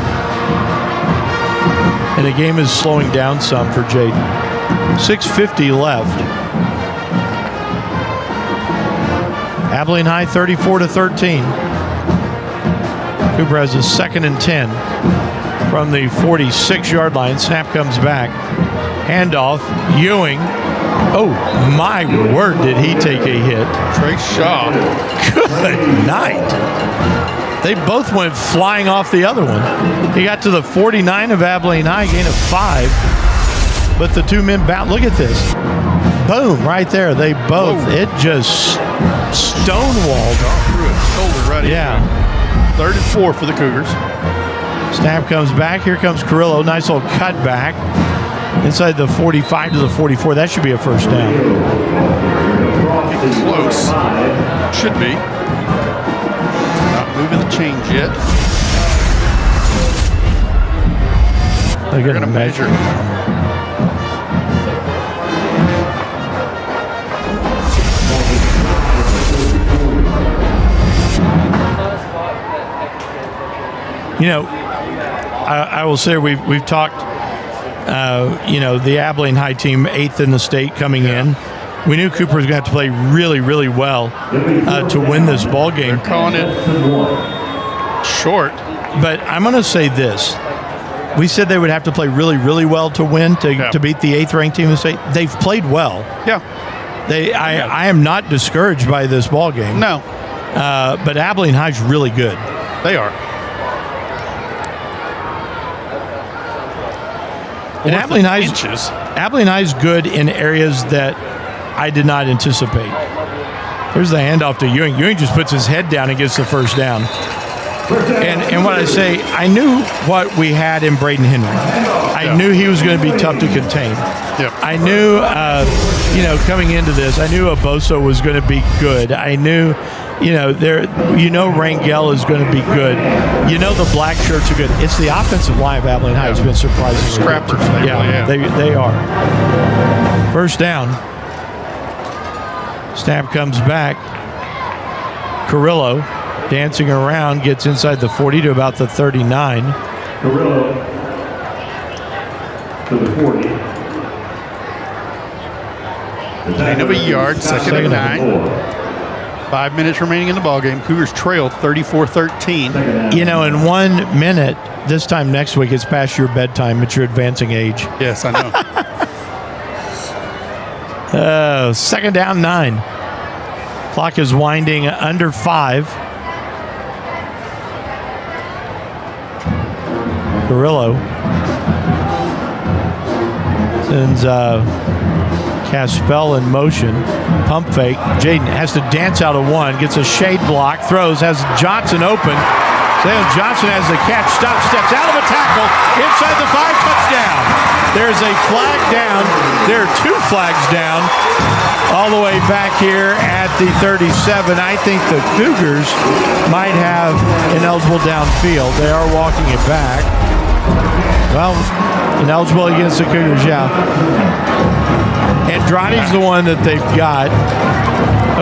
And the game is slowing down some for Jaden. 6:50 left. Abilene High 34-13. Cooper has a 2nd and 10 from the 46-yard line. Snap comes back. Handoff. Ewing. Oh, my word, did he take a hit. Trey Shaw. Good night. They both went flying off the other one. He got to the 49 of Abilene High, gain of 5. But the two men bound. Look at this. Boom, right there. They both, it just stonewalled. Through it. Shoulder right in. Yeah. 3rd and 4 for the Cougars. Snap comes back. Here comes Carrillo. Nice little cutback. Inside the 45 to the 44. That should be a first down. Close. Should be. Not moving the chains yet. They're going to measure. You know, I will say we've talked, the Abilene High team, 8th in the state coming in. We knew Cooper was going to have to play really, really well to win this ball game. They're calling it short. But I'm going to say this. We said they would have to play really, really well to win, to beat the 8th-ranked team in the state. They've played well. Yeah. I am not discouraged by this ball game. No. But Abilene High's really good. They are. And Abilene High's good in areas that I did not anticipate. Here's the handoff to Ewing. Ewing just puts his head down and gets the first down. And what I say, I knew what we had in Braden Henry. I knew he was going to be tough to contain. Yep. I knew, coming into this, I knew Aboso was going to be good. I knew, Rangel is going to be good. The black shirts are good. It's the offensive line of Abilene High has been surprising. Scrappers. They are. First down. Snap comes back. Carrillo dancing around, gets inside the 40 to about the 39. Carrillo to the 40. Gain of a yard, 2nd and 9. 5 minutes remaining in the ballgame. Cougars trail 34-13. In 1 minute, this time next week, it's past your bedtime at your advancing age. Yes, I know. 2nd down, 9. Clock is winding under 5. Carrillo sends Caspell in motion. Pump fake. Jaden has to dance out of one. Gets a shade block. Throws. Has Johnson open. Salem Johnson has the catch. Stops. Steps out of a tackle. Inside the 5. Touchdown. There's a flag down. There are 2 flags down. All the way back here at the 37. I think the Cougars might have ineligible downfield. They are walking it back. Well, ineligible against the Cougars, yeah. Andrade's the one that they've got.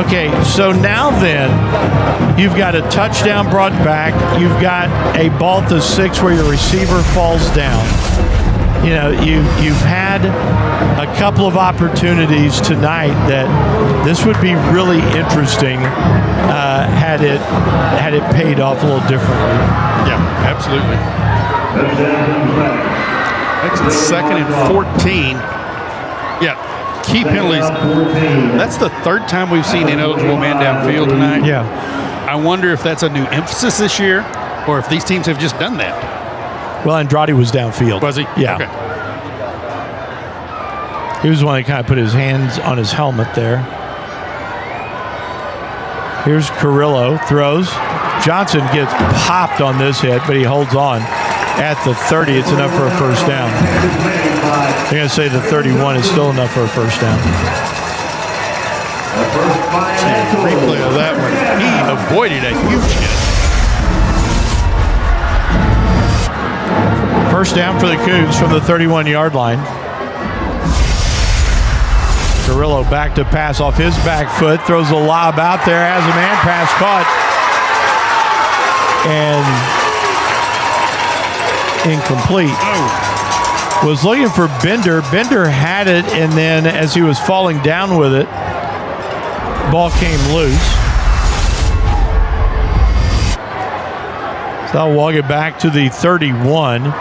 Okay, so now then, you've got a touchdown brought back. You've got a ball to 6 where your receiver falls down. You've had a couple of opportunities tonight that this would be really interesting had it paid off a little differently. Yeah, absolutely. Makes it 2nd and 14. Yeah, key penalties. That's the 3rd time we've seen ineligible man downfield tonight. Yeah. I wonder if that's a new emphasis this year or if these teams have just done that. Well, Andrade was downfield. Was he? Yeah. Okay. He was the one that kind of put his hands on his helmet there. Here's Carrillo. Throws. Johnson gets popped on this hit, but he holds on. At the 30, it's enough for a first down. I'm going to say the 31 is still enough for a first down. Replay of that one. He avoided a huge hit. First down for the Cougs from the 31-yard line. Carrillo back to pass off his back foot, throws a lob out there, has a man pass caught, and incomplete. Was looking for Bender. Bender had it, and then as he was falling down with it, ball came loose. So I'll walk it back to the 31.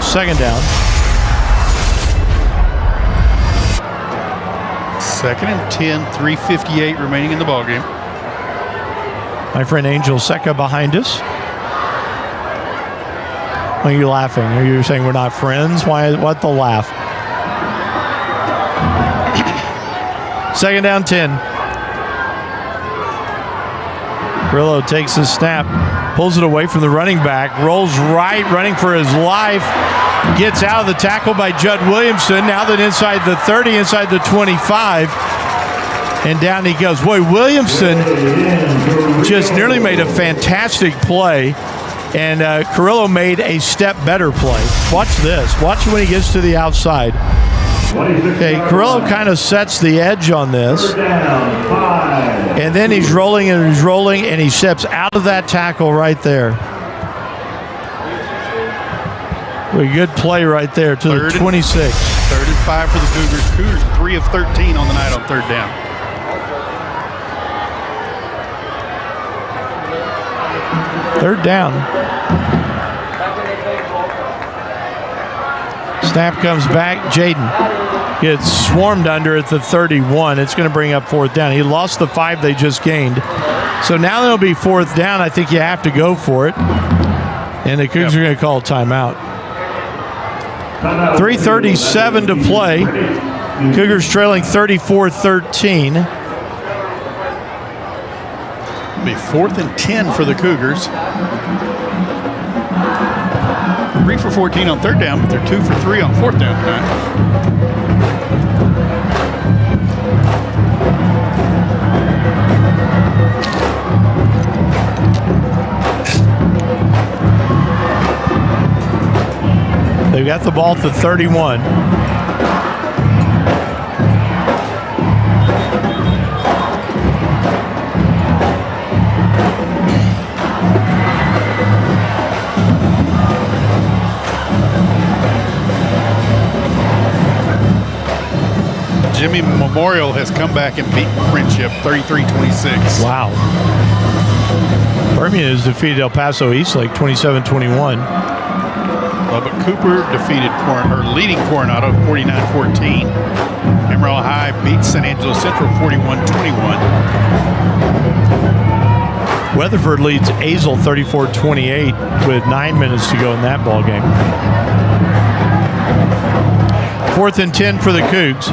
Second down. Second and 10, 3:58 remaining in the ballgame. My friend Angel Seca behind us. Why are you laughing? Are you saying we're not friends? Why? What the laugh? Second down, 10. Carrillo takes the snap, pulls it away from the running back, rolls right, running for his life, gets out of the tackle by Judd Williamson. Now that inside the 30, inside the 25, and down he goes. Boy, Williamson just nearly made a fantastic play, and Carrillo made a step better play. Watch this. Watch when he gets to the outside. Okay, Carrillo kind of sets the edge on this, and then he's rolling and he's rolling, and he steps out of that tackle right there. A good play right there to the 26. Third and 5 for the Cougars. Cougars 3 of 13 on the night on third down. Third down. Snap comes back. Jaden gets swarmed under at the 31. It's going to bring up fourth down. He lost the 5 they just gained. So now there'll be fourth down. I think you have to go for it. And the Cougars are going to call a timeout. 3:37 to play. Cougars trailing 34-13. Be 4th and 10 for the Cougars. 3 for 14 on third down, but they're 2 for 3 on fourth down tonight. They've got the ball at the 31. Jimmy Memorial has come back and beat Friendship 33-26. Wow. Birmingham has defeated El Paso Eastlake 27-21. But Cooper defeated leading Coronado 49-14. Emerald High beats San Angelo Central 41-21. Weatherford leads Azle 34-28 with 9 minutes to go in that ball game. 4th and 10 for the Cougs.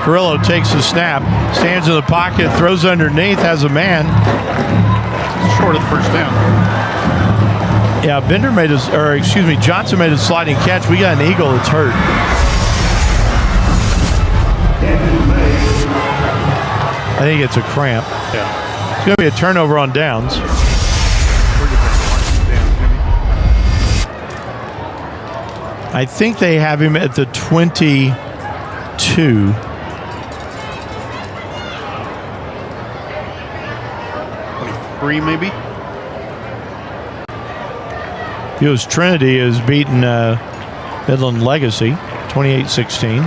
Carrillo takes the snap, stands in the pocket, throws underneath, has a man. Short of the first down. Yeah, Johnson made a sliding catch. We got an Eagle that's hurt. I think it's a cramp. Yeah. It's going to be a turnover on downs. I think they have him at the 22. 23 maybe? Hughes Trinity has beaten Midland Legacy 28-16.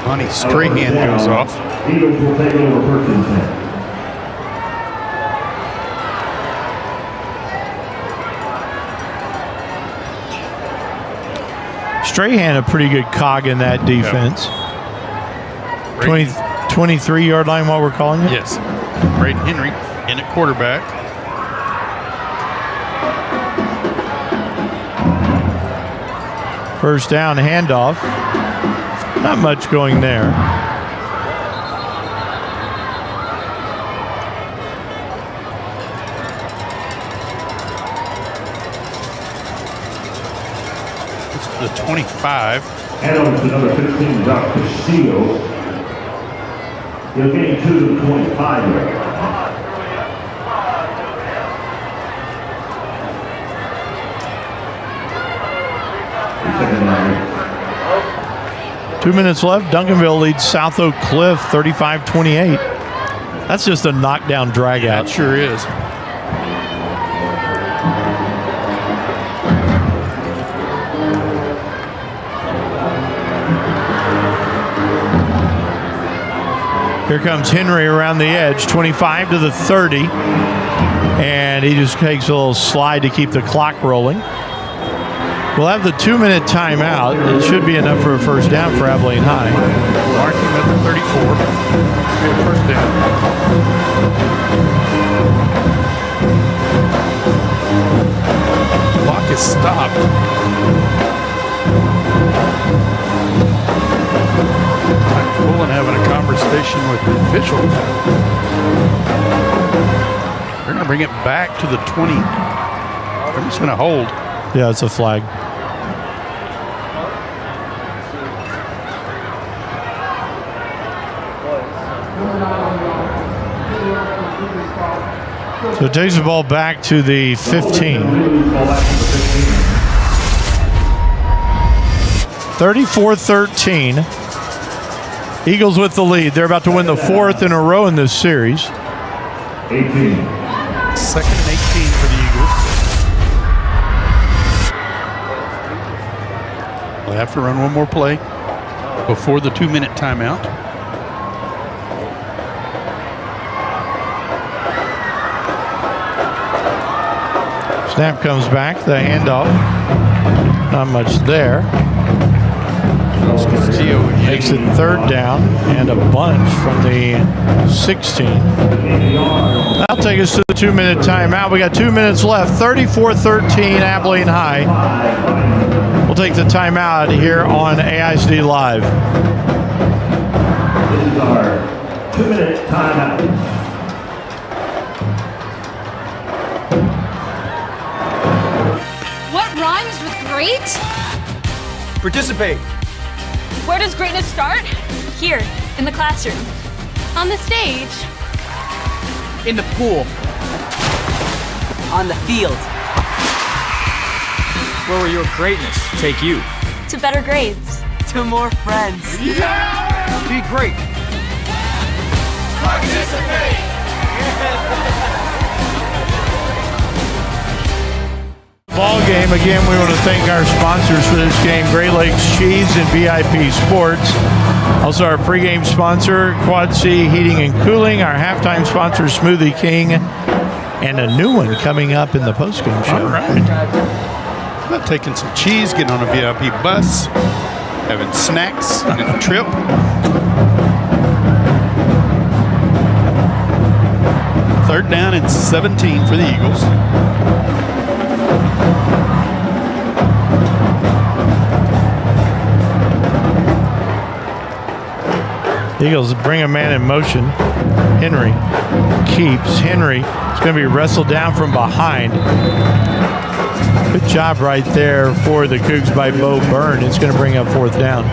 Lonnie Strahan goes off. Eagles will take over first and 10. Strahan, a pretty good cog in that defense. 23-yard line while we're calling it? Yes. Braden Henry in at quarterback. First down, handoff. Not much going there. It's the 25. And on to number 15, Doc Castillo. He'll gain 2 to the 25 yard. 2 minutes left. Duncanville leads South Oak Cliff 35-28. That's just a knockdown drag out. It sure is. Here comes Henry around the edge, 25 to the 30. And he just takes a little slide to keep the clock rolling. We'll have the 2-minute timeout. It should be enough for a first down for Abilene High. Marking at the 34. First down. Clock is stopped. And having a conversation with the officials. They're going to bring it back to the 20. They're just going to hold. Yeah, it's a flag. So it takes the ball back to the 15. 34-13. Eagles with the lead. They're about to win the 4th in a row in this series. 18. Second and 18 for the Eagles. They'll have to run one more play before the 2-minute timeout. Snap comes back. The handoff. Not much there. Makes it 3rd down and a bunch from the 16. That'll take us to the 2-minute timeout. We got 2 minutes left. 34-13 Abilene High. We'll take the timeout here on AISD Live. This is our 2-minute timeout. What rhymes with great? Participate. Where does greatness start? Here, in the classroom. On the stage. In the pool. On the field. Where will your greatness take you? To better grades. To more friends. Yeah! Be great. Participate! Ball game. Again, we want to thank our sponsors for this game, Great Lakes Cheese and VIP Sports. Also our pregame sponsor, Quad C Heating and Cooling. Our halftime sponsor, Smoothie King. And a new one coming up in the postgame show. All right. About taking some cheese, getting on a VIP bus, having snacks on the trip. Third down and 17 for the Eagles. Eagles bring a man in motion. Henry keeps. Henry is going to be wrestled down from behind. Good job right there for the Cougs by Bo Byrne. It's going to bring up 4th down.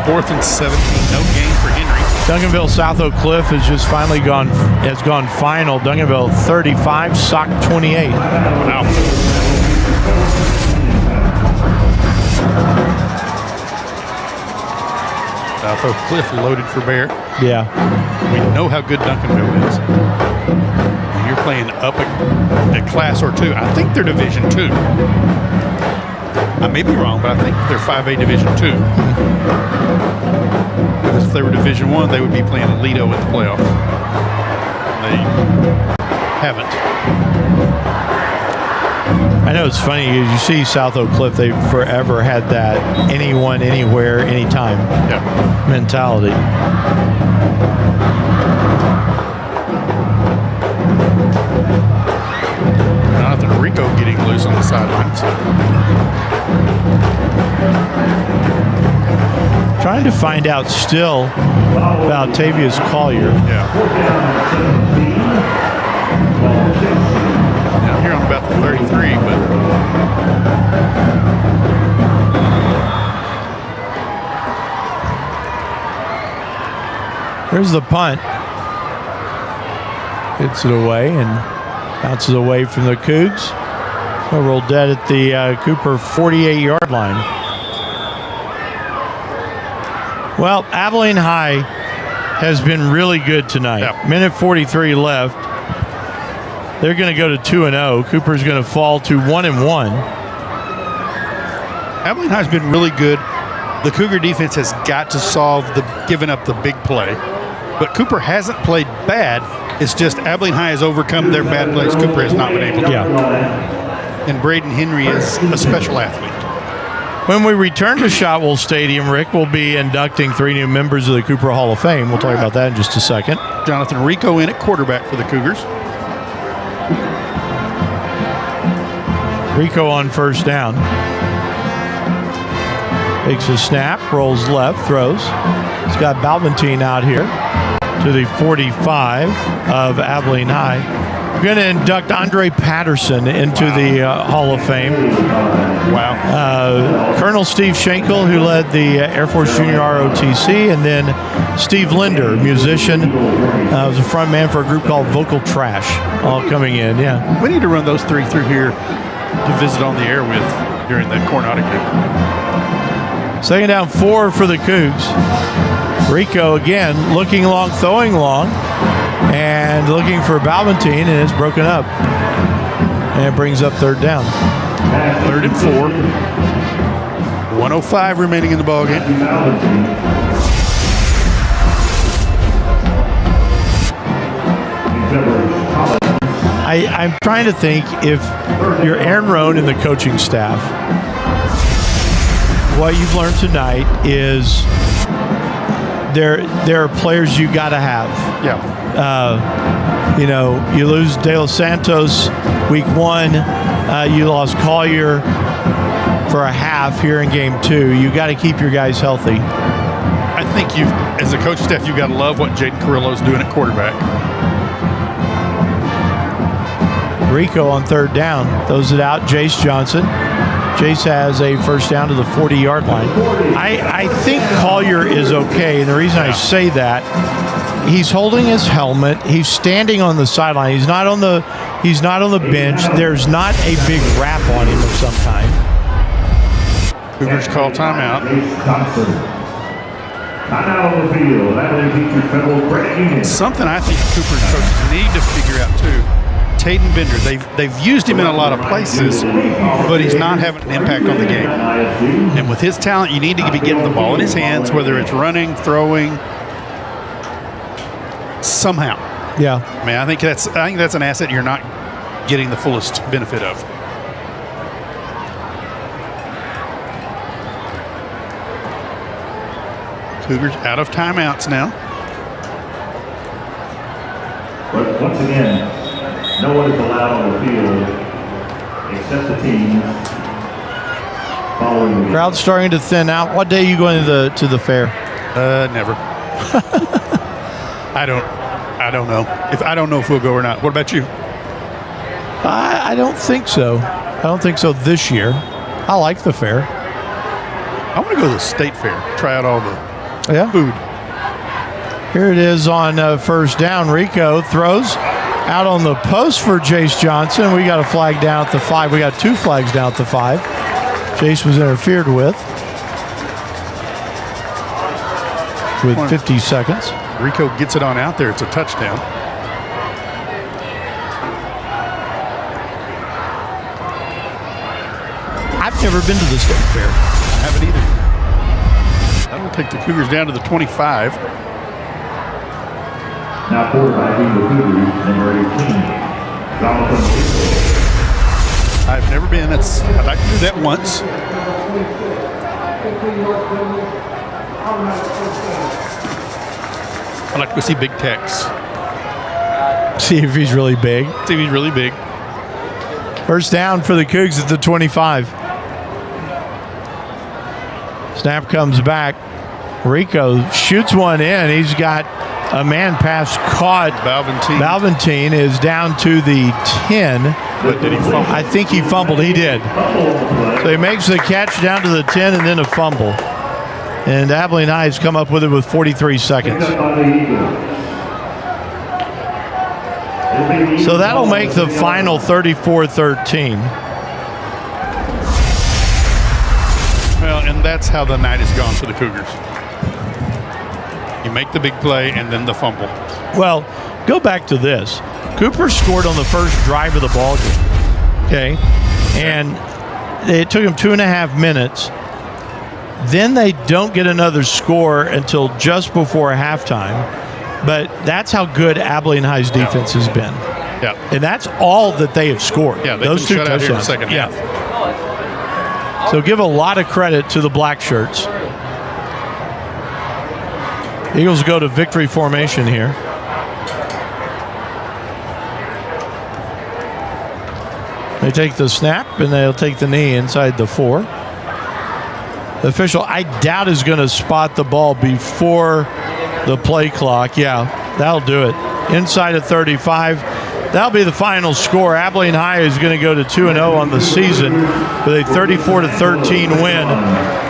4th and 17. No gain for Henry. Duncanville South Oak Cliff has gone final. Duncanville 35, Sock 28. Wow. South Oak Cliff loaded for bear. Yeah. We know how good Duncanville is. When you're playing up a class or two. I think they're Division II. I may be wrong, but I think they're 5A Division II. Because if they were Division I, they would be playing Alito in the playoff. They haven't. I know it's funny. You see South Oak Cliff, they've forever had that anyone, anywhere, anytime mentality. Jonathan Rico getting loose on the sidelines. Trying to find out still about Tavius Collier. Yeah. Now here on about the 33, but here's the punt. Hits it away and bounces away from the Cougs. Rolled dead at the Cooper 48-yard line. Well, Abilene High has been really good tonight. Yeah. Minute 43 left. They're going to go to 2-0. Cooper's going to fall to 1-1. Abilene High's been really good. The Cougar defense has got to solve giving up the big play. But Cooper hasn't played bad. It's just Abilene High has overcome their bad plays. Cooper has not been able to. Yeah. And Braden Henry is a special athlete. When we return to Shotwell Stadium, Rick will be inducting 3 new members of the Cooper Hall of Fame. We'll talk about that in just a second. Jonathan Rico in at quarterback for the Cougars. Rico on first down. Takes a snap, rolls left, throws. He's got Balventine out here to the 45 of Abilene High. We're going to induct Andre Patterson into the Hall of Fame. Wow. Colonel Steve Schenkel, who led the Air Force Junior ROTC, and then Steve Linder, musician, was a front man for a group called Vocal Trash, all coming in, yeah. We need to run those 3 through here to visit on the air with during the Coronado game. Second down 4 for the Cougs. Rico again looking long, throwing long, and looking for Balventine, and it's broken up. And it brings up third down. 3rd and 4. 1:05 remaining in the ballgame. I'm trying to think if you're Aaron Rohn and the coaching staff, what you've learned tonight is there are players you got to have. Yeah. You lose De Los Santos week 1. You lost Collier for a half here in game 2. You got to keep your guys healthy. I think as a coaching staff, you've got to love what Jaden Carrillo's doing at quarterback. Rico on third down throws it out. Jace Johnson. Jace has a first down to the 40-yard line. I think Collier is okay, and the reason I say that, he's holding his helmet. He's standing on the sideline. He's not on the bench. There's not a big wrap on him of some kind. Cougars call timeout. Timeout on the field. Abilene teacher Federal Pregame. Something I think Cooper's coaches need to figure out too. Taden Bender, they've used him in a lot of places, but he's not having an impact on the game. And with his talent, you need to be getting the ball in his hands, whether it's running, throwing, somehow. Yeah. I mean, I think that's an asset you're not getting the fullest benefit of. Cougars out of timeouts now. But once again, no one is allowed on the field except the team following the Crowd's starting to thin out. What day are you going to the fair? Never. I don't know. I don't know if we'll go or not. What about you? I don't think so. I don't think so this year. I like the fair. I want to go to the state fair. Try out all the food. Here it is on first down. Rico throws out on the post for Jace Johnson. We got a flag down at the 5. We got 2 flags down at the 5. Jace was interfered with 50 seconds. Rico gets it on out there. It's a touchdown. I've never been to the state fair. I haven't either. That'll take the Cougars down to the 25. Now quarterbacking the Cougars, number 18, Jonathan Rico. I've never been. I'd like to do that once. I'd like to go see Big Tex. See if he's really big. See if he's really big. First down for the Cougs at the 25. Snap comes back. Rico shoots one in. He's got a man pass caught. Balventine is down to the 10. But did he fumble? I think he fumbled. He did. So he makes the catch down to the 10 and then a fumble. And Abilene High has come up with it with 43 seconds. So that'll make the final 34-13. Well, and that's how the night has gone for the Cougars. You make the big play and then the fumble. Well, go back to this. Cooper scored on the first drive of the ball game. Okay. And it took them 2.5 minutes. Then they don't get another score until just before halftime. But that's how good Abilene High's defense has been. Yeah. And that's all that they have scored. Yeah, those 2 shut out here in the touchdowns. second half. So give a lot of credit to the black shirts. Eagles go to victory formation here. They take the snap and they'll take the knee inside the 4. The official, I doubt, is going to spot the ball before the play clock. Yeah, that'll do it. Inside of 35. That'll be the final score. Abilene High is going to go to 2-0 on the season with a 34-13 win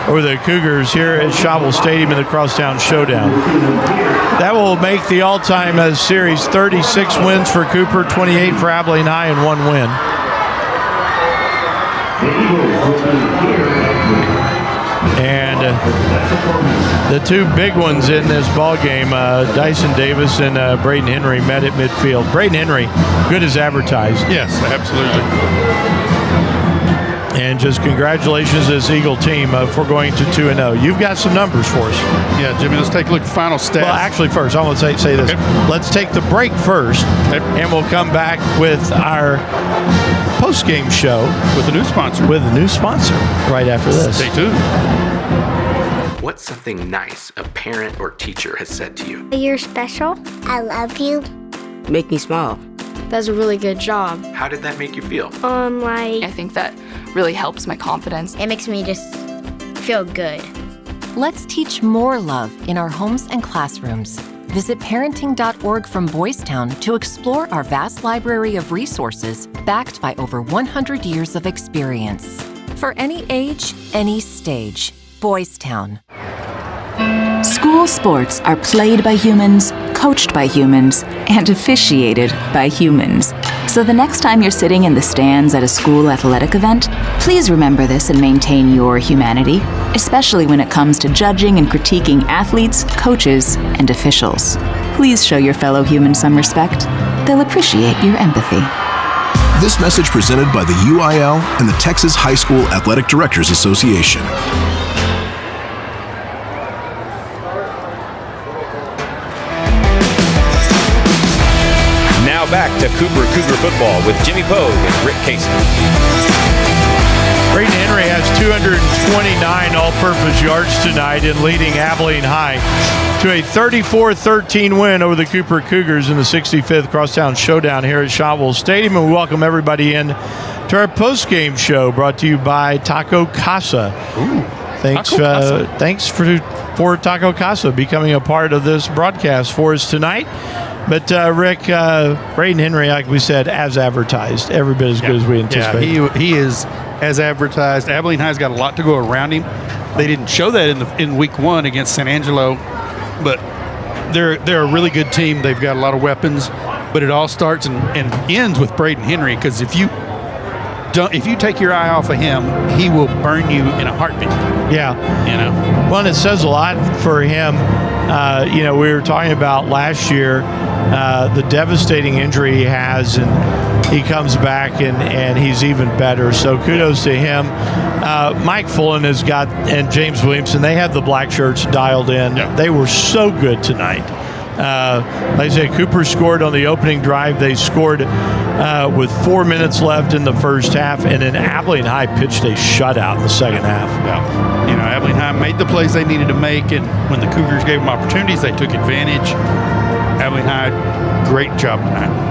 over the Cougars here at Shotwell Stadium in the Crosstown Showdown. That will make the all-time series 36 wins for Cooper, 28 for Abilene High, and 1 win. And the 2 big ones in this ball game, Dyson Davis and Braden Henry, met at midfield. Braden Henry, good as advertised. Yes, absolutely. And just congratulations to this Eagle team for going to 2-0. You've got some numbers for us. Yeah, Jimmy, let's take a look at final stats. Well, actually, first, I want to say this. Okay. Let's take the break first, and we'll come back with our post-game show. With a new sponsor. With a new sponsor right after this. Stay tuned. What's something nice a parent or teacher has said to you? You're special. I love you. Make me smile. That's a really good job. How did that make you feel? I think that really helps my confidence. It makes me just feel good. Let's teach more love in our homes and classrooms. Visit parenting.org from Boys Town to explore our vast library of resources backed by over 100 years of experience. For any age, any stage, Boys Town. School sports are played by humans, coached by humans, and officiated by humans. So the next time you're sitting in the stands at a school athletic event, please remember this and maintain your humanity, especially when it comes to judging and critiquing athletes, coaches, and officials. Please show your fellow humans some respect. They'll appreciate your empathy. This message presented by the UIL and the Texas High School Athletic Directors Association. Now back to Cougar football with Jimmy Pogue and Rick Casey. Braden Henry has 229 all-purpose yards tonight in leading Abilene High to a 34-13 win over the Cooper Cougars in the 65th Crosstown Showdown here at Shotwell Stadium. And we welcome everybody in to our post-game show brought to you by Taco Casa. Ooh, thanks for Taco Casa becoming a part of this broadcast for us tonight. But, Rick, Braden Henry, like we said, as advertised, every bit as good as we anticipated. Yeah, he is as advertised. Abilene High's got a lot to go around him. They didn't show that in week 1 against San Angelo, but they're a really good team. They've got a lot of weapons, but it all starts and ends with Braden Henry, because if you take your eye off of him, he will burn you in a heartbeat. Yeah. Well, it says a lot for him. We were talking about last year the devastating injury he has, and he comes back and he's even better. So kudos to him. Mike Fullen and James Williamson, they have the black shirts dialed in. Yeah. They were so good tonight. Like I said, Cooper scored on the opening drive. They scored with 4 minutes left in the first half, and then Abilene High pitched a shutout in the second half. Yeah. Abilene High made the plays they needed to make, and when the Cougars gave them opportunities, they took advantage. Abilene High, great job tonight.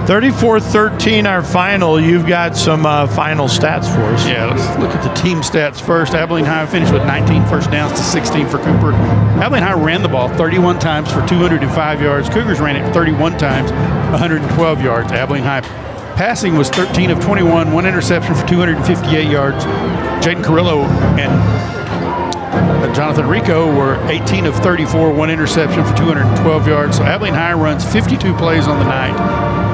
34-13 our final. You've got some final stats for us. Yeah, let's look at the team stats first. Abilene High finished with 19 first downs to 16 for Cooper. Abilene High ran the ball 31 times for 205 yards. Cougars ran it 31 times, 112 yards. Abilene High passing was 13 of 21, 1 interception for 258 yards. Jaden Carrillo and Jonathan Rico were 18 of 34, 1 interception for 212 yards. So Abilene High runs 52 plays on the night.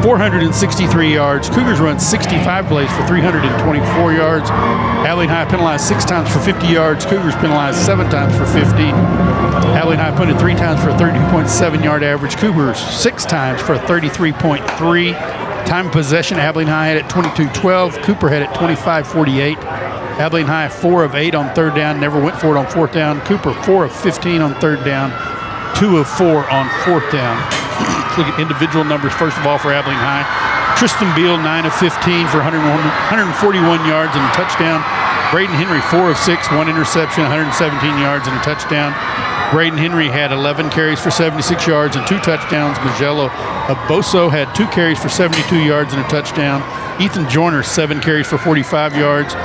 463 yards. Cougars run 65 plays for 324 yards. Abilene High penalized 6 times for 50 yards. Cougars penalized 7 times for 50. Abilene High punted 3 times for a 32.7 yard average. Cougars 6 times for a 33.3. Time of possession, Abilene High had it 22-12. Cooper had it 25-48. Abilene High 4 of 8 on third down, never went for it on fourth down. Cooper 4 of 15 on third down, 2 of 4 on fourth down. Let's look at individual numbers first of all for Abilene High. Tristan Beal 9 of 15 for 141 yards and a touchdown. Braden Henry 4 of 6, 1 interception, 117 yards and a touchdown. Braden Henry had 11 carries for 76 yards and 2 touchdowns. Magello Boso had 2 carries for 72 yards and a touchdown. Ethan Joyner 7 carries for 45 yards.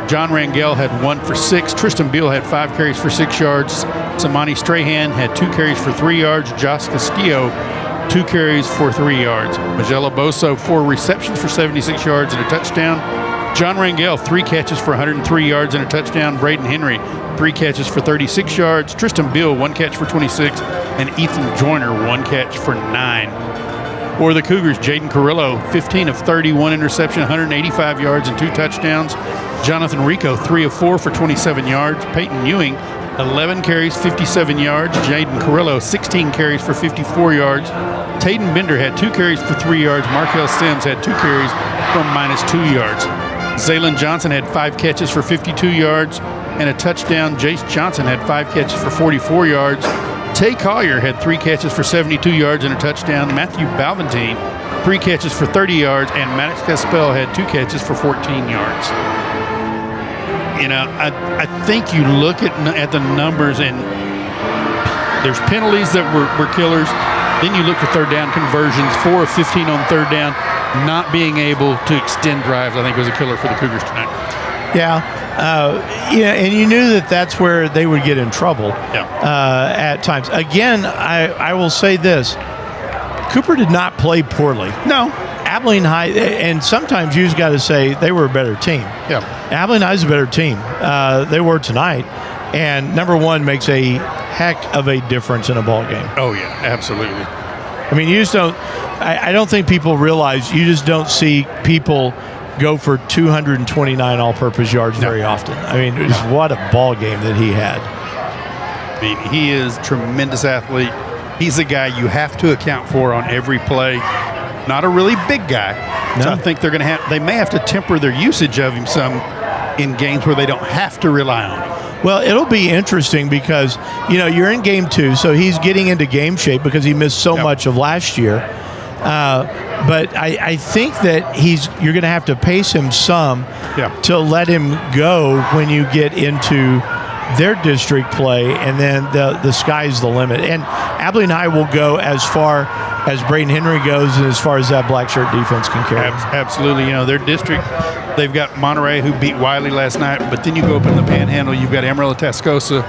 John Rangel had 1 for 6. Tristan Beal had 5 carries for 6 yards. Samani Strahan had 2 carries for 3 yards. Josh Castillo 2 carries for 3 yards. Magello Boso 4 receptions for 76 yards and a touchdown. John Rangel 3 catches for 103 yards and a touchdown. Braden Henry 3 catches for 36 yards. Tristan Beal 1 catch for 26, and Ethan Joyner 1 catch for 9. For the Cougars, Jaden Carrillo 15 of 31 interception, 185 yards and 2 touchdowns. Jonathan Rico 3 of 4 for 27 yards. Peyton Ewing 11 carries, 57 yards. Jaden Carrillo 16 carries for 54 yards. Tayden Bender had 2 carries for 3 yards. Markel Sims had 2 carries for -2 yards. Zaylon Johnson had 5 catches for 52 yards and a touchdown. Jace Johnson had 5 catches for 44 yards. Tay Collier had 3 catches for 72 yards and a touchdown. Matthew Balvantine 3 catches for 30 yards, and Maddox Caspel had 2 catches for 14 yards. You know, I think you look at the numbers, and there's penalties that were killers. Then you look for third down conversions, 4 of 15 on third down. Not being able to extend drives, I think, was a killer for the Cougars tonight. Yeah. And you knew that that's where they would get in trouble at times. Again, I will say this. Cooper did not play poorly. No. Abilene High, and sometimes you just got to say they were a better team. Yeah. Abilene High is a better team. They were tonight. And number one makes a heck of a difference in a ball game. Oh, yeah, absolutely. I mean, you just don't – I don't think people realize you just don't see people go for 229 all-purpose yards very often. I mean, what a ball game that he had. I mean, he is a tremendous athlete. He's a guy you have to account for on every play. Not a really big guy. No. So I think they may have to temper their usage of him some in games where they don't have to rely on him. Well, it'll be interesting because, you're in game 2, so he's getting into game shape because he missed so much of last year. But I think that you're going to have to pace him some to let him go when you get into their district play, and then the sky's the limit. And Abilene High will go as far as Braden Henry goes and as far as that black shirt defense can carry. Absolutely. Their district, they've got Monterey, who beat Wiley last night, but then you go up in the Panhandle, you've got Amarillo Tascosa,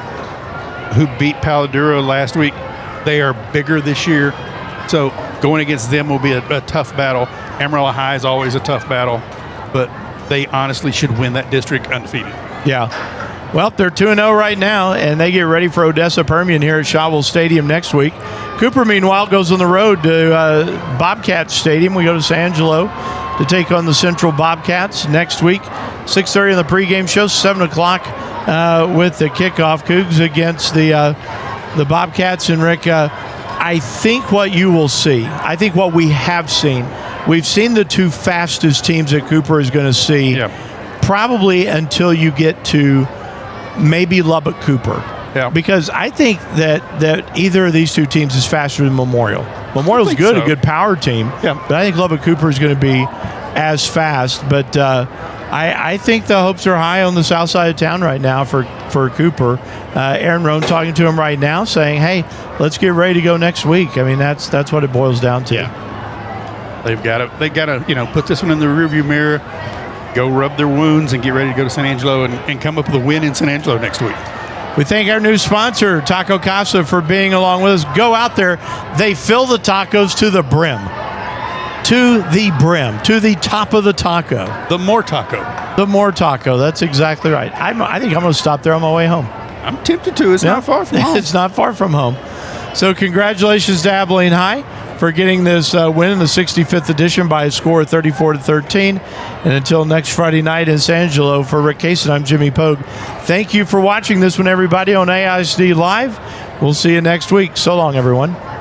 who beat Paladuro last week. They are bigger this year, so going against them will be a tough battle. Amarillo High is always a tough battle, but they honestly should win that district undefeated. Yeah. Well, they're 2-0 right now, and they get ready for Odessa Permian here at Shotwell Stadium next week. Cooper, meanwhile, goes on the road to Bobcats Stadium. We go to San Angelo to take on the Central Bobcats next week. 6:30 on the pregame show, 7 o'clock with the kickoff. Cougs against the Bobcats. And, Rick, I think what you will see, I think what we have seen, we've seen the 2 fastest teams that Cooper is going to see probably until you get to maybe Lubbock Cooper. Yeah. Because I think that either of these 2 teams is faster than Memorial. Memorial's good, a good power team. Yeah. But I think Lubbock Cooper is going to be as fast. But I think the hopes are high on the south side of town right now for Cooper. Aaron Rohn talking to him right now saying, hey, let's get ready to go next week. I mean, that's what it boils down to. Yeah. They got to put this one in the rearview mirror, go rub their wounds, and get ready to go to San Angelo and come up with a win in San Angelo next week. We thank our new sponsor, Taco Casa, for being along with us. Go out there. They fill the tacos to the brim. To the brim. To the top of the taco. The more taco. The more taco. That's exactly right. I think I'm going to stop there on my way home. I'm tempted to. It's not far from home. It's not far from home. So congratulations to Abilene High for getting this win in the 65th edition by a score of 34-13. And until next Friday night in San Angelo, for Rick Case and I'm Jimmy Pogue. Thank you for watching this one, everybody, on AISD Live. We'll see you next week. So long, everyone.